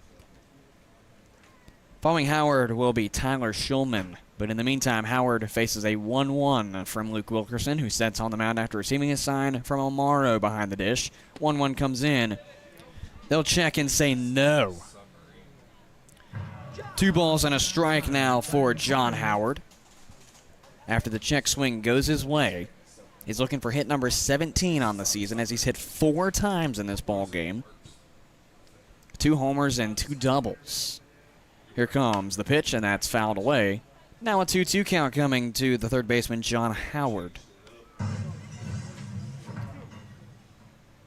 Following Howard will be Tyler Shulman. But in the meantime, Howard faces a 1-1 from Luke Wilkerson, who sets on the mound after receiving a sign from Amaro behind the dish. 1-1 comes in. They'll check and say no. 2 balls and a strike now for John Howard. After the check swing goes his way, he's looking for hit number 17 on the season, as he's hit 4 times in this ball game. 2 homers and 2 doubles. Here comes the pitch, and that's fouled away. Now a 2-2 count coming to the third baseman, John Howard.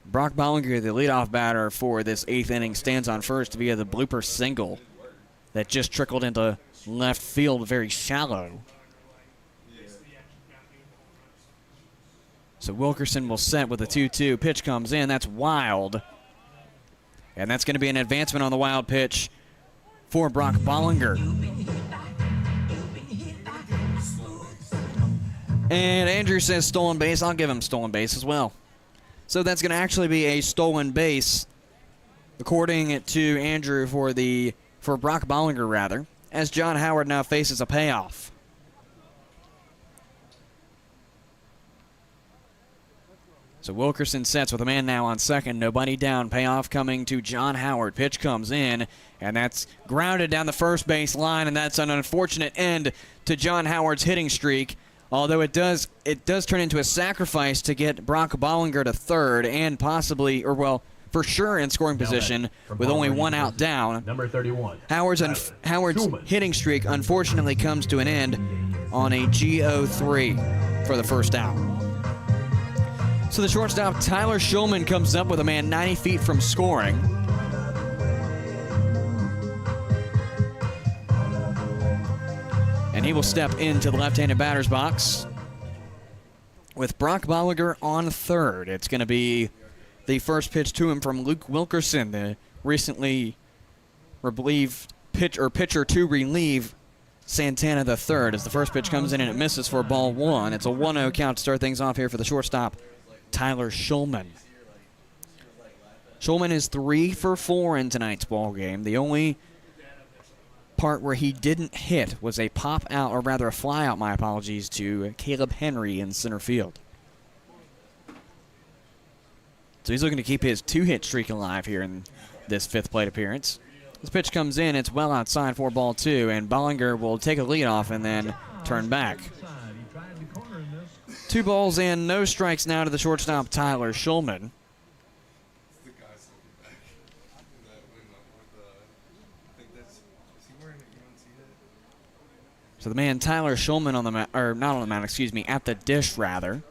Brock Bollinger, the leadoff batter for this 8th inning, stands on first via the blooper single that just trickled into left field, very shallow. So Wilkerson will set with a 2-2. Pitch comes in. That's wild. And that's going to be an advancement on the wild pitch for Brock Bollinger. And Andrew says stolen base. I'll give him stolen base as well. So that's going to actually be a stolen base, according to Andrew, for Brock Bollinger, rather, as John Howard now faces a payoff. So Wilkerson sets with a man now on second, nobody down. Payoff coming to John Howard. Pitch comes in, and that's grounded down the first base line, and that's an unfortunate end to John Howard's hitting streak. Although it does turn into a sacrifice to get Brock Bollinger to third and possibly, or well, for sure in scoring position with only 1 out down. Number 31. Howard's hitting streak unfortunately comes to an end on a GO3 for the first out. So the shortstop Tyler Shulman comes up with a man 90 feet from scoring. And he will step into the left-handed batter's box with Brock Bollinger on third. It's going to be the first pitch to him from Luke Wilkerson, the recently relieved pitcher to relieve Santana the third. As the first pitch comes in and it misses for ball 1. It's a 1-0 count to start things off here for the shortstop, Tyler Shulman. Shulman is 3 for 4 in tonight's ball game. The only part where he didn't hit was a pop out, or rather a fly out, my apologies, to Caleb Henry in center field. So he's looking to keep his 2-hit streak alive here in this 5th plate appearance. This pitch comes in, it's well outside for ball 2, and Bollinger will take a lead off and then turn back. 2 balls and no strikes now to the shortstop, Tyler Shulman. So the man Tyler Shulman on the mound, or not on the mound, excuse me, at the dish rather.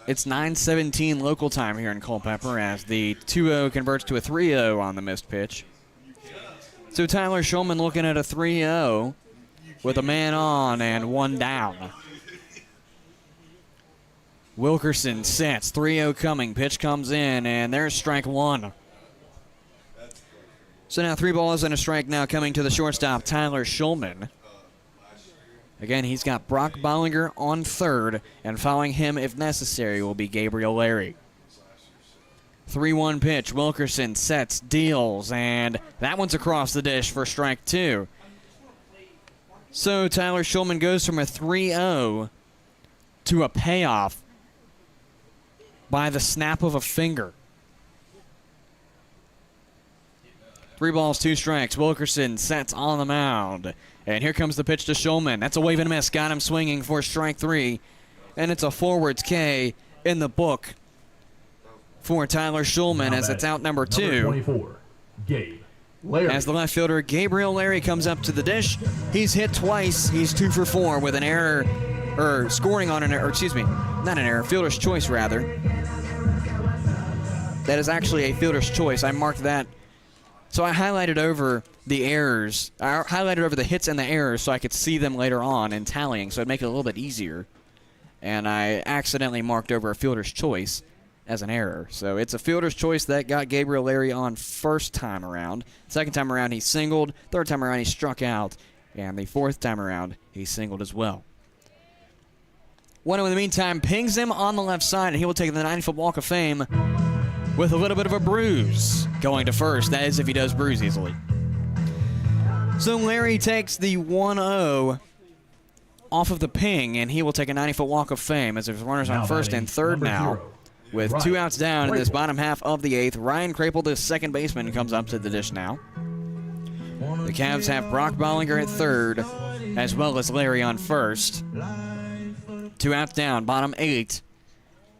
It's 9:17 local time here in Culpeper as the 2-0 converts to a 3-0 on the missed pitch. So Tyler Schulman looking at a 3-0 with a man on and one down. Wilkerson sets, 3-0 coming, pitch comes in, and there's strike one. So now 3 balls and a strike now coming to the shortstop, Tyler Schulman. Again, he's got Brock Bollinger on third, and following him, if necessary, will be Gabriel Larry. 3-1 pitch, Wilkerson sets, deals, and that one's across the dish for strike 2. So Tyler Schulman goes from a 3-0 to a payoff by the snap of a finger. 3 balls, 2 strikes. Wilkerson sets on the mound. And here comes the pitch to Schulman. That's a wave and a miss. Got him swinging for strike 3. And it's a forwards K in the book for Tyler Schulman as it's out number 2. 24, Gabe Larry. As the left fielder, Gabriel Larry, comes up to the dish. He's hit twice. He's 2 for 4 with an error, or scoring on an error, excuse me, not an error, fielder's choice rather. That is actually a fielder's choice. I marked that. So I highlighted over the errors. I highlighted over the hits and the errors so I could see them later on in tallying, so it'd make it a little bit easier. And I accidentally marked over a fielder's choice as an error. So it's a fielder's choice that got Gabriel Larry on first time around. Second time around, he singled. Third time around, he struck out. And the fourth time around, he singled as well. 1-0 in the meantime, pings him on the left side, and he will take the 90-foot walk of fame with a little bit of a bruise going to first. That is if he does bruise easily. So Larry takes the 1-0 off of the ping, and he will take a 90-foot walk of fame as there's runners on first and third now. With 2 outs down in this bottom half of the 8th, Ryan Krapel, the second baseman, comes up to the dish now. The Cavs have Brock Bollinger at third, as well as Larry on first. 2 outs down, bottom 8.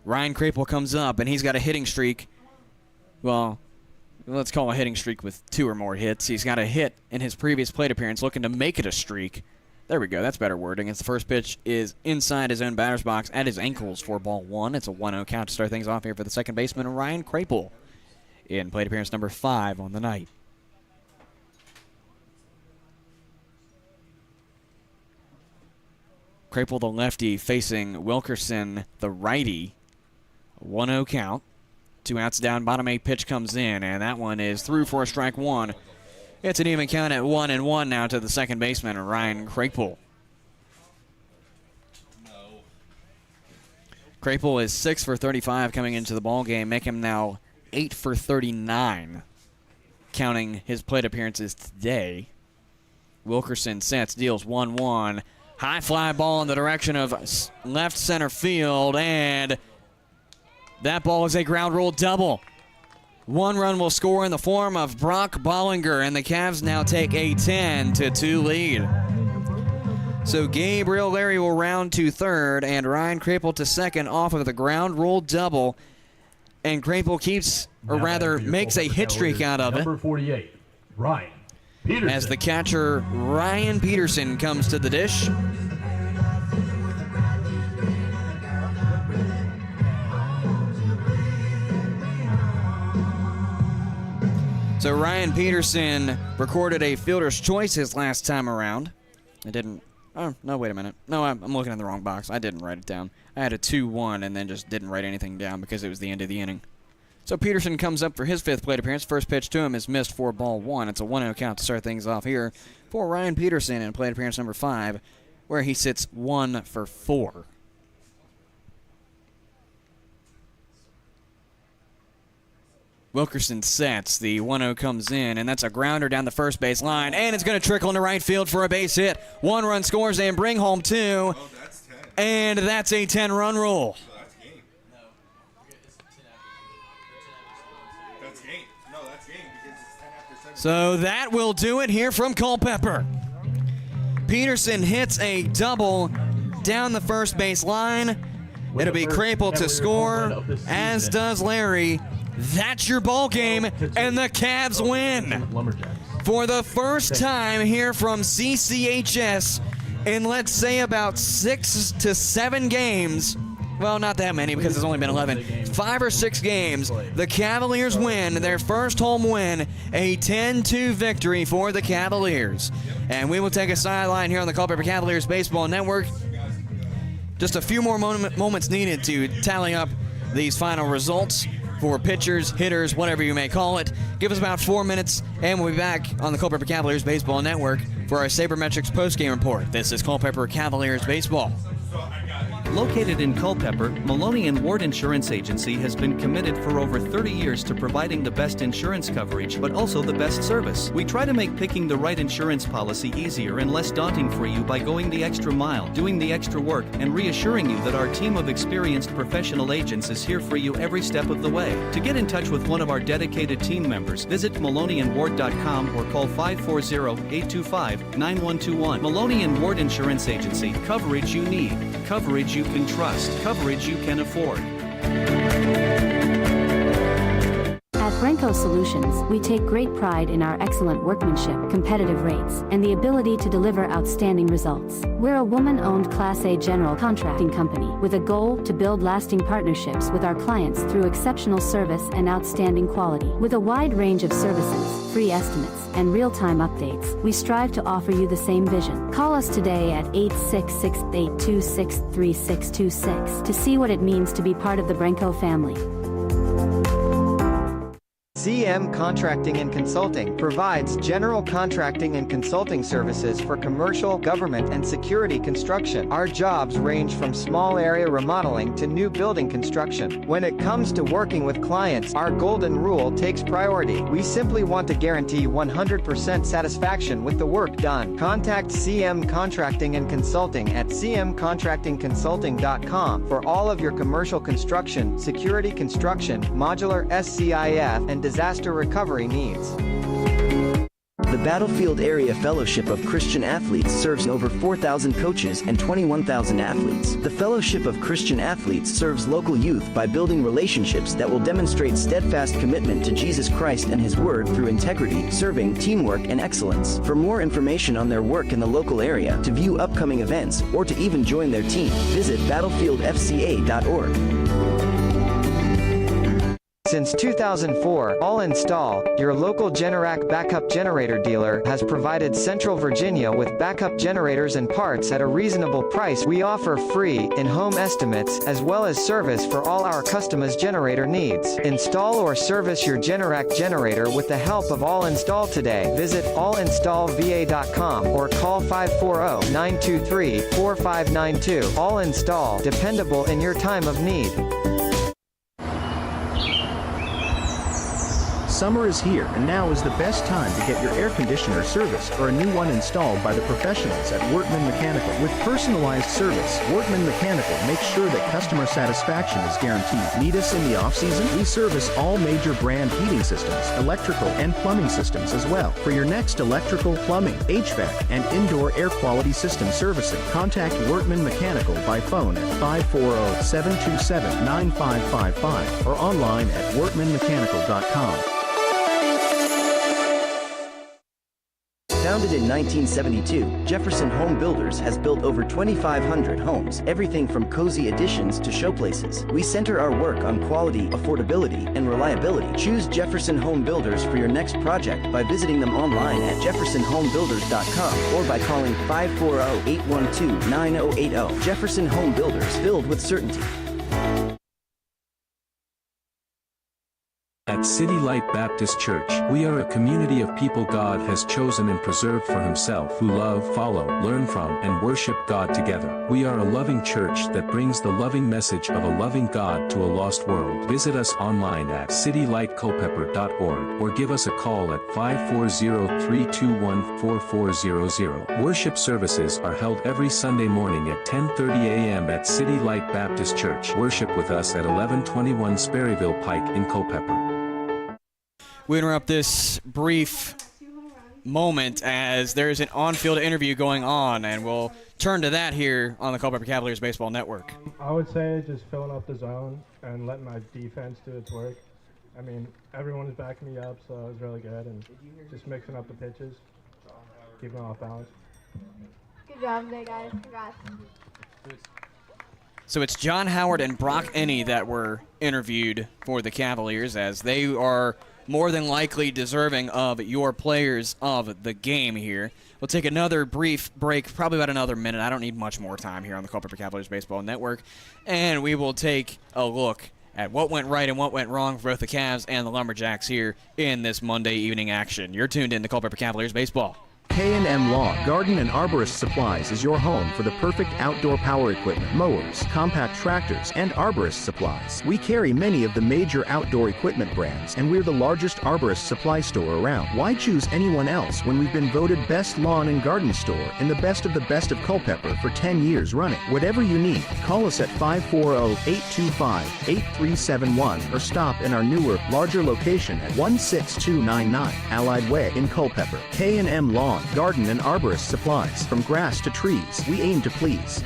Ryan Krapel comes up, and he's got a hitting streak. Well, let's call a hitting streak with 2 or more hits. He's got a hit in his previous plate appearance, looking to make it a streak. There we go. That's better wording. As the first pitch is inside his own batter's box at his ankles for ball 1. It's a 1-0 count to start things off here for the second baseman, Ryan Krapel, in plate appearance number 5 on the night. Krapel, the lefty, facing Wilkerson, the righty. 1-0 count. 2 outs down, bottom 8 pitch comes in, and that one is through for a strike 1. It's an even count at 1-1 now to the second baseman, Ryan Krapel. Krapel is 6 for 35 coming into the ball game, make him now 8 for 39, counting his plate appearances today. Wilkerson sets, deals 1-1. High fly ball in the direction of left center field, and that ball is a ground rule double. 1 run will score in the form of Brock Bollinger, and the Cavs now take a 10-2 lead. So Gabriel Larry will round to third, and Ryan Krapel to second off of the ground rule double. And Krapel keeps, or rather makes a hit streak out of it. Number 48, Ryan Peterson. As the catcher, Ryan Peterson, comes to the dish. So Ryan Peterson recorded a fielder's choice his last time around. I didn't. Oh, no, wait a minute. No, I'm looking in the wrong box. I didn't write it down. I had a 2-1 and then just didn't write anything down because it was the end of the inning. So Peterson comes up for his 5th plate appearance. First pitch to him is missed for ball 1. It's a 1-0 count to start things off here for Ryan Peterson in plate appearance number 5, where he sits 1 for 4. Wilkerson sets, the 1-0 comes in, and that's a grounder down the first base line, and it's going to trickle into right field for a base hit. 1 run scores and bring home 2, and that's a 10-run rule. So that will do it here from Culpeper. Peterson hits a double down the first base line. It'll be Krapel to score, as does Larry. That's your ball game, and the Cavs win. For the first time here from CCHS in, let's say, about 6 to 7 games, Well, not that many because it's only been 11. 5 or 6 games. The Cavaliers win their first home win, a 10-2 victory for the Cavaliers. And we will take a sideline here on the Culpeper Cavaliers Baseball Network. Just a few more moments needed to tally up these final results for pitchers, hitters, whatever you may call it. Give us about 4 minutes, and we'll be back on the Culpeper Cavaliers Baseball Network for our Saber Metrics postgame report. This is Culpeper Cavaliers Baseball. Located in Culpeper, Maloney & Ward Insurance Agency has been committed for over 30 years to providing the best insurance coverage, but also the best service. We try to make picking the right insurance policy easier and less daunting for you by going the extra mile, doing the extra work, and reassuring you that our team of experienced professional agents is here for you every step of the way. To get in touch with one of our dedicated team members, visit MaloneyandWard.com or call 540-825-9121. Maloney & Ward Insurance Agency. Coverage you need. Coverage you can trust. Coverage you can afford. At Brenco Solutions, we take great pride in our excellent workmanship, competitive rates, and the ability to deliver outstanding results. We're a woman-owned Class A general contracting company with a goal to build lasting partnerships with our clients through exceptional service and outstanding quality. With a wide range of services, free estimates, and real-time updates, we strive to offer you the same vision. Call us today at 866-826-3626 to see what it means to be part of the Brenco family. CM Contracting and Consulting provides general contracting and consulting services for commercial, government, and security construction. Our jobs range from small area remodeling to new building construction. When it comes to working with clients, our golden rule takes priority. We simply want to guarantee 100% satisfaction with the work done. Contact CM Contracting and Consulting at cmcontractingconsulting.com for all of your commercial construction, security construction, modular SCIF, and disaster recovery needs. The Battlefield Area Fellowship of Christian Athletes serves over 4,000 coaches and 21,000 athletes. The Fellowship of Christian Athletes serves local youth by building relationships that will demonstrate steadfast commitment to Jesus Christ and His Word through integrity, serving, teamwork, and excellence. For more information on their work in the local area, to view upcoming events, or to even join their team, visit battlefieldfca.org. Since 2004, All Install, your local Generac backup generator dealer, has provided Central Virginia with backup generators and parts at a reasonable price. We offer free, in-home estimates, as well as service for all our customers' generator needs. Install or service your Generac generator with the help of All Install today. Visit allinstallva.com or call 540-923-4592. All Install, dependable in your time of need. Summer is here, and now is the best time to get your air conditioner serviced or a new one installed by the professionals at Wortman Mechanical. With personalized service, Wortman Mechanical makes sure that customer satisfaction is guaranteed. Need us in the off-season? We service all major brand heating systems, electrical and plumbing systems as well. For your next electrical, plumbing, HVAC, and indoor air quality system servicing, contact Wortman Mechanical by phone at 540-727-9555 or online at wortmanmechanical.com. Founded in 1972, Jefferson Home Builders has built over 2,500 homes, everything from cozy additions to showplaces. We center our work on quality, affordability, and reliability. Choose Jefferson Home Builders for your next project by visiting them online at jeffersonhomebuilders.com or by calling 540-812-9080. Jefferson Home Builders, filled with certainty. At City Light Baptist Church, we are a community of people God has chosen and preserved for Himself who love, follow, learn from, and worship God together. We are a loving church that brings the loving message of a loving God to a lost world. Visit us online at citylightculpeper.org or give us a call at 540-321-4400. Worship services are held every Sunday morning at 10:30 a.m. at City Light Baptist Church. Worship with us at 1121 Sperryville Pike in Culpeper. We interrupt this brief moment as there is an on-field interview going on, and we'll turn to that here on the Culpeper Cavaliers Baseball Network. I would say just filling up the zone and letting my defense do its work. I mean, everyone is backing me up, so it was really good, and just mixing up the pitches, keeping off balance. Good job today, guys. Congrats. So it's John Howard and Brock Enney that were interviewed for the Cavaliers, as they are more than likely deserving of your players of the game here. We'll take another brief break, probably about another minute. I don't need much more time here on the Culpeper Cavaliers Baseball Network. And we will take a look at what went right and what went wrong for both the Cavs and the Lumberjacks here in this Monday evening action. You're tuned in to Culpeper Cavaliers Baseball. K&M Lawn, Garden and Arborist Supplies is your home for the perfect outdoor power equipment, mowers, compact tractors, and arborist supplies. We carry many of the major outdoor equipment brands, and we're the largest arborist supply store around. Why choose anyone else when we've been voted best lawn and garden store in the best of Culpeper for 10 years running? Whatever you need, call us at 540-825-8371 or stop in our newer, larger location at 16299 Allied Way in Culpeper. K&M Lawn, Garden and Arborist Supplies. From grass to trees, we aim to please.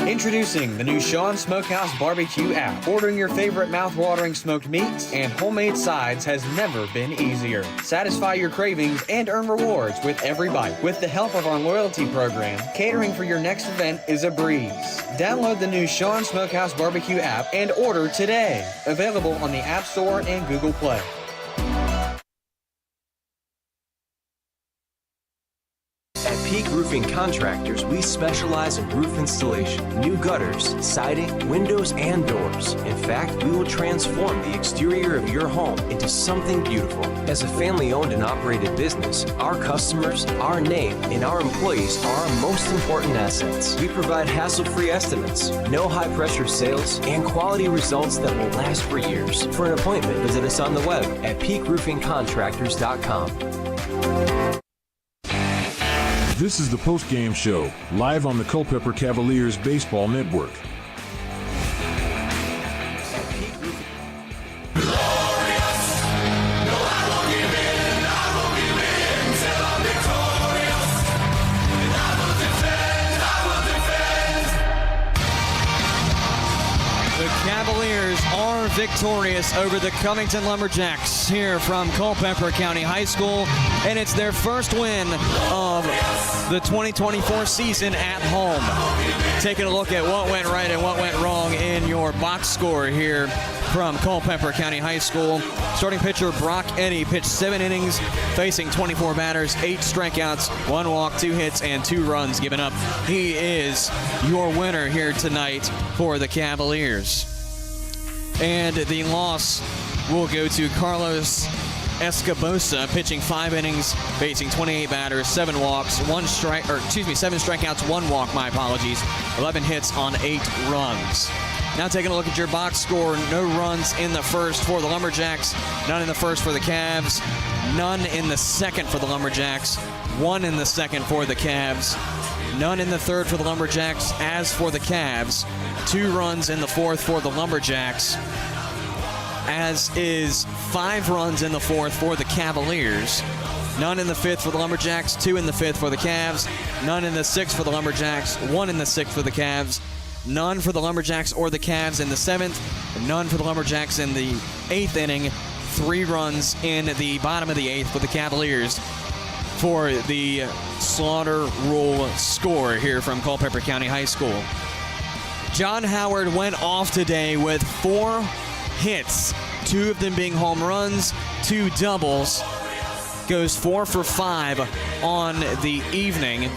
Introducing the new Sean Smokehouse Barbecue app. Ordering your favorite mouth-watering smoked meats and homemade sides has never been easier. Satisfy your cravings and earn rewards with every bite. With the help of our loyalty program, catering for your next event is a breeze. Download the new Sean Smokehouse Barbecue app and order today. Available on the App Store and Google Play. At Peak Roofing Contractors, we specialize in roof installation, new gutters, siding, windows, and doors. In fact, we will transform the exterior of your home into something beautiful. As a family-owned and operated business, our customers, our name, and our employees are our most important assets. We provide hassle-free estimates, no high-pressure sales, and quality results that will last for years. For an appointment, visit us on the web at peakroofingcontractors.com. This is the Postgame Show, live on the Culpeper Cavaliers Baseball Network. Cavaliers are victorious over the Covington Lumberjacks here from Culpeper County High School, and it's their first win of the 2024 season at home. Taking a look at what went right and what went wrong in your box score here from Culpeper County High School. Starting pitcher Brock Enney pitched 7 innings, facing 24 batters, 8 strikeouts, 1 walk, 2 hits, and 2 runs given up. He is your winner here tonight for the Cavaliers. And the loss will go to Carlos Escobosa, pitching 5 innings, facing 28 batters, 7 walks, 7 strikeouts, 1 walk, 11 hits on 8 runs. Now taking a look at your box score, no runs in the first for the Lumberjacks, none in the first for the Cavs, none in the second for the Lumberjacks, 1 in the second for the Cavs, none in the third for the Lumberjacks. As for the Cavs, 2 runs in the fourth for the Lumberjacks, as is 5 runs in the fourth for the Cavaliers. None in the fifth for the Lumberjacks, 2 in the fifth for the Cavs, none in the sixth for the Lumberjacks, 1 in the sixth for the Cavs, none for the Lumberjacks or the Cavs in the 7th, none for the Lumberjacks in the 8th inning, 3 runs in the bottom of the 8th for the Cavaliers for the slaughter rule score here from Culpeper County High School. John Howard went off today with 4 hits, 2 of them being home runs, 2 doubles. Goes 4 for 5 on the evening,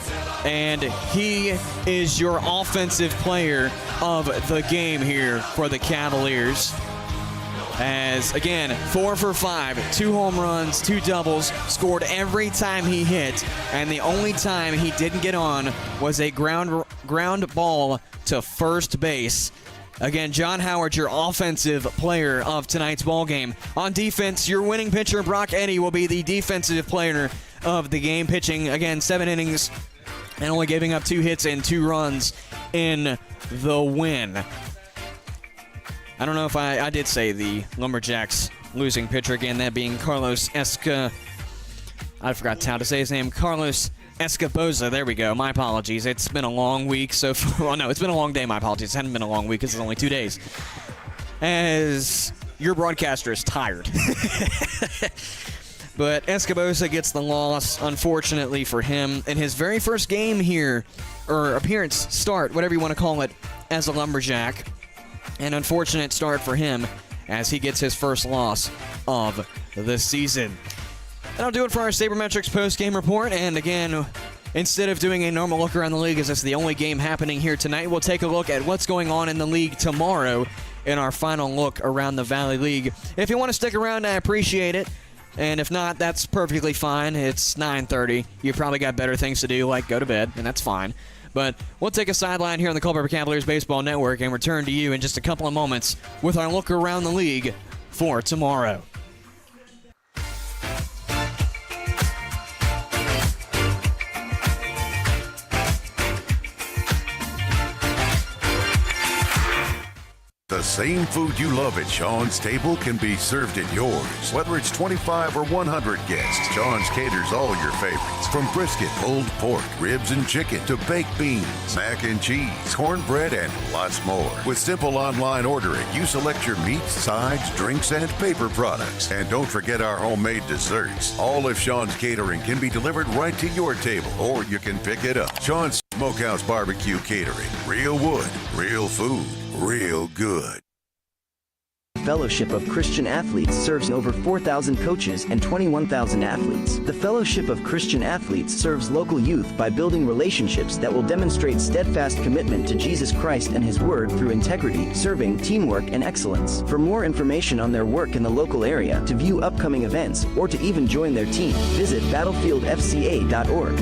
and he is your offensive player of the game here for the Cavaliers. As, again, 4 for 5, 2 home runs, 2 doubles, scored every time he hit, and the only time he didn't get on was a ground ball to first base. Again, John Howard, your offensive player of tonight's ballgame. On defense, your winning pitcher, Brock Enney, will be the defensive player of the game, pitching, again, 7 innings and only giving up 2 hits and 2 runs in the win. I don't know if I did say the Lumberjacks losing pitcher again, that being Carlos I forgot how to say his name. Carlos Escobosa. There we go. My apologies. It's been a long week so far. Well, no, it's been a long day. My apologies. It hasn't been a long week because it's only 2 days. As your broadcaster is tired. But Escobosa gets the loss, unfortunately for him, in his very first game here, or appearance, start, whatever you want to call it, as a Lumberjack. An unfortunate start for him as he gets his first loss of the season. That'll do it for our Saber Metrics post-game report. And again, instead of doing a normal look around the league, as it's the only game happening here tonight, we'll take a look at what's going on in the league tomorrow in our final look around the Valley League. If you want to stick around, I appreciate it. And if not, that's perfectly fine. It's 9:30. You probably got better things to do, like go to bed, and that's fine. But we'll take a sideline here on the Culpeper Cavaliers Baseball Network and return to you in just a couple of moments with our look around the league for tomorrow. The same food you love at Sean's Table can be served at yours. Whether it's 25 or 100 guests, Sean's caters all your favorites. From brisket, pulled pork, ribs and chicken, to baked beans, mac and cheese, cornbread, and lots more. With simple online ordering, you select your meats, sides, drinks, and paper products. And don't forget our homemade desserts. All of Sean's catering can be delivered right to your table, or you can pick it up. Sean's Smokehouse Barbecue Catering. Real wood, real food, real good. Fellowship of Christian Athletes serves over 4,000 coaches and 21,000 athletes. The Fellowship of Christian Athletes serves local youth by building relationships that will demonstrate steadfast commitment to Jesus Christ and His Word through integrity, serving, teamwork, and excellence. For more information on their work in the local area, to view upcoming events, or to even join their team, visit battlefieldfca.org.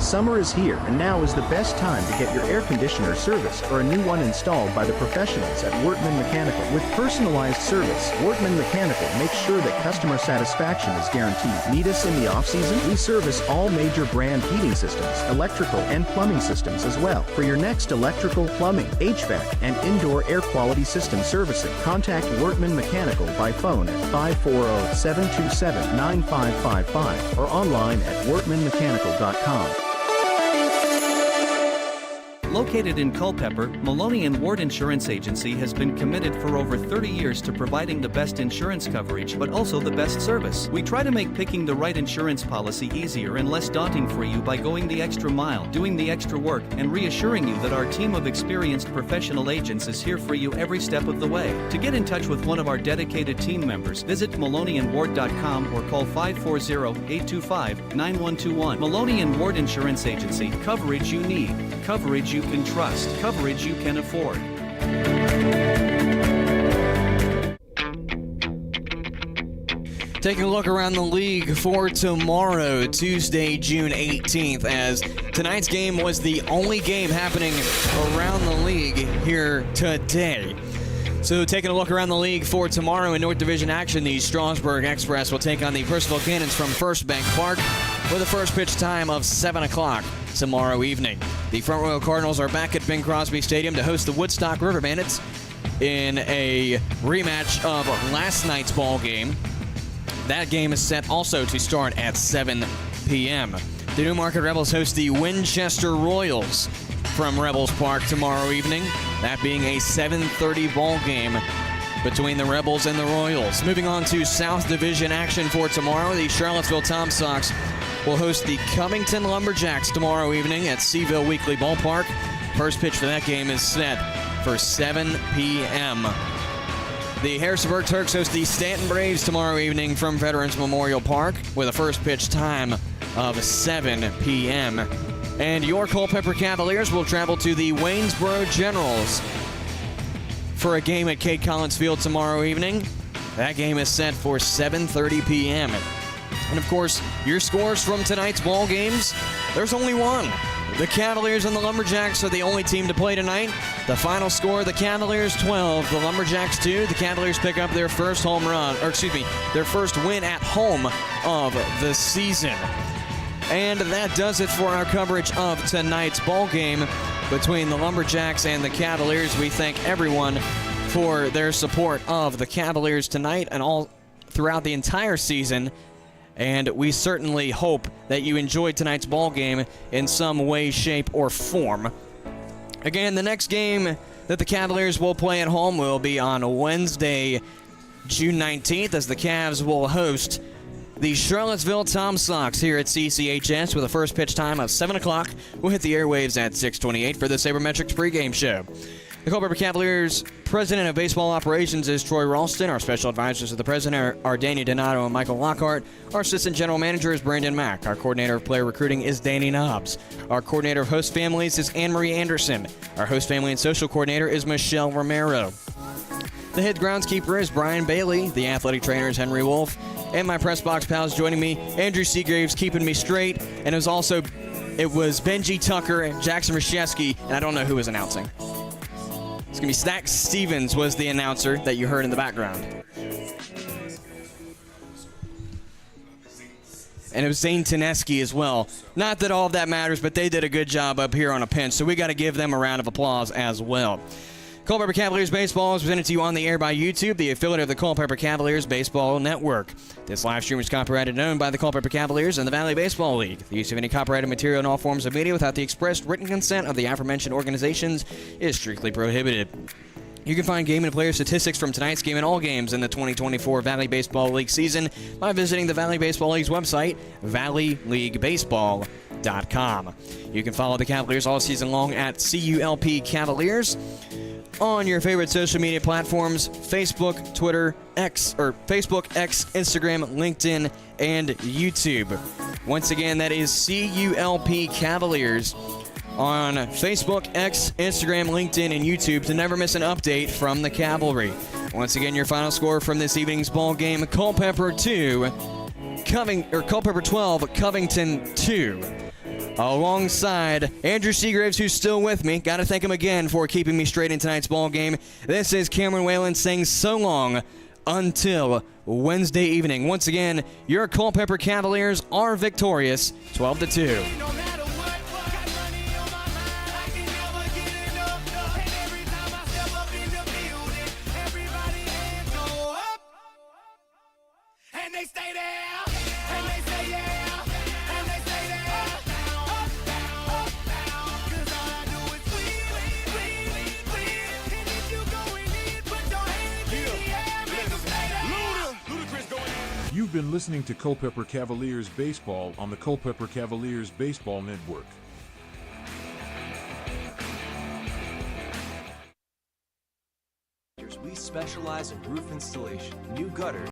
Summer is here, and now is the best time to get your air conditioner serviced or a new one installed by the professionals at Wortman Mechanical. With personalized service, Wortman Mechanical makes sure that customer satisfaction is guaranteed. Need us in the off-season? We service all major brand heating systems, electrical and plumbing systems as well. For your next electrical, plumbing, HVAC, and indoor air quality system servicing, contact Wortman Mechanical by phone at 540-727-9555 or online at wortmanmechanical.com. Located in Culpeper, Maloney & Ward Insurance Agency has been committed for over 30 years to providing the best insurance coverage, but also the best service. We try to make picking the right insurance policy easier and less daunting for you by going the extra mile, doing the extra work, and reassuring you that our team of experienced professional agents is here for you every step of the way. To get in touch with one of our dedicated team members, visit MaloneyandWard.com or call 540-825-9121. Maloney & Ward Insurance Agency. Coverage you need. Coverage you can trust. Coverage you can afford. Taking a look around the league for tomorrow, Tuesday, June 18th, as tonight's game was the only game happening around the league here today. So taking a look around the league for tomorrow in North Division action, the Strasburg Express will take on the Percival Cannons from First Bank Park with a first pitch time of 7 o'clock tomorrow evening. The Front Royal Cardinals are back at Bing Crosby Stadium to host the Woodstock River Bandits in a rematch of last night's ball game. That game is set also to start at 7 p.m. The Newmarket Rebels host the Winchester Royals from Rebels Park tomorrow evening, that being a 7:30 ball game between the Rebels and the Royals. Moving on to South Division action for tomorrow, the Charlottesville Tom Sox will host the Covington Lumberjacks tomorrow evening at Seaville Weekly Ballpark. First pitch for that game is set for 7 p.m. The Harrisonburg Turks host the Stanton Braves tomorrow evening from Veterans Memorial Park with a first pitch time of 7 p.m. And your Culpeper Cavaliers will travel to the Waynesboro Generals for a game at Kate Collins Field tomorrow evening. That game is set for 7:30 p.m. And of course, your scores from tonight's ball games, there's only one. The Cavaliers and the Lumberjacks are the only team to play tonight. The final score, the Cavaliers 12, the Lumberjacks 2. The Cavaliers pick up their first their first win at home of the season. And that does it for our coverage of tonight's ball game between the Lumberjacks and the Cavaliers. We thank everyone for their support of the Cavaliers tonight and all throughout the entire season. And we certainly hope that you enjoyed tonight's ball game in some way, shape, or form. Again, the next game that the Cavaliers will play at home will be on Wednesday, June 19th, as the Cavs will host the Charlottesville Tom Sox here at CCHS with a first pitch time of 7 o'clock. We'll hit the airwaves at 6:28 for the Saber Metrics pregame show. The Culpeper Cavaliers President of Baseball Operations is Troy Ralston. Our special advisors to the President are Danny Donato and Michael Lockhart. Our Assistant General Manager is Brandon Mack. Our Coordinator of Player Recruiting is Danny Knobs. Our Coordinator of Host Families is Anne-Marie Anderson. Our Host Family and Social Coordinator is Michelle Romero. The head groundskeeper is Brian Bailey. The athletic trainer is Henry Wolf. And my press box pals joining me, Andrew Seagraves keeping me straight. And it was Benji Tucker and Jackson Rashevsky, and I don't know who was announcing. It's going to be Stack Stevens was the announcer that you heard in the background. And it was Zane Teneski as well. Not that all of that matters, but they did a good job up here on a pinch, so we got to give them a round of applause as well. Culpeper Cavaliers Baseball is presented to you on the air by YouTube, the affiliate of the Culpeper Cavaliers Baseball Network. This live stream is copyrighted and owned by the Culpeper Cavaliers and the Valley Baseball League. The use of any copyrighted material in all forms of media without the expressed written consent of the aforementioned organizations is strictly prohibited. You can find game and player statistics from tonight's game and all games in the 2024 Valley Baseball League season by visiting the Valley Baseball League's website, valleyleaguebaseball.com. You can follow the Cavaliers all season long at CULP Cavaliers on your favorite social media platforms, Facebook, X, Instagram, LinkedIn, and YouTube. Once again, that is CULP Cavaliers on Facebook, X, Instagram, LinkedIn, and YouTube to never miss an update from the Cavalry. Once again, your final score from this evening's ball game: Culpeper 12, Covington 2. Alongside Andrew Seagraves, who's still with me. Got to thank him again for keeping me straight in tonight's ball game. This is Cameron Whalen saying so long until Wednesday evening. Once again, your Culpeper Cavaliers are victorious, 12-2. You've been listening to Culpeper Cavaliers Baseball on the Culpeper Cavaliers Baseball Network. We specialize in roof installation, new gutters,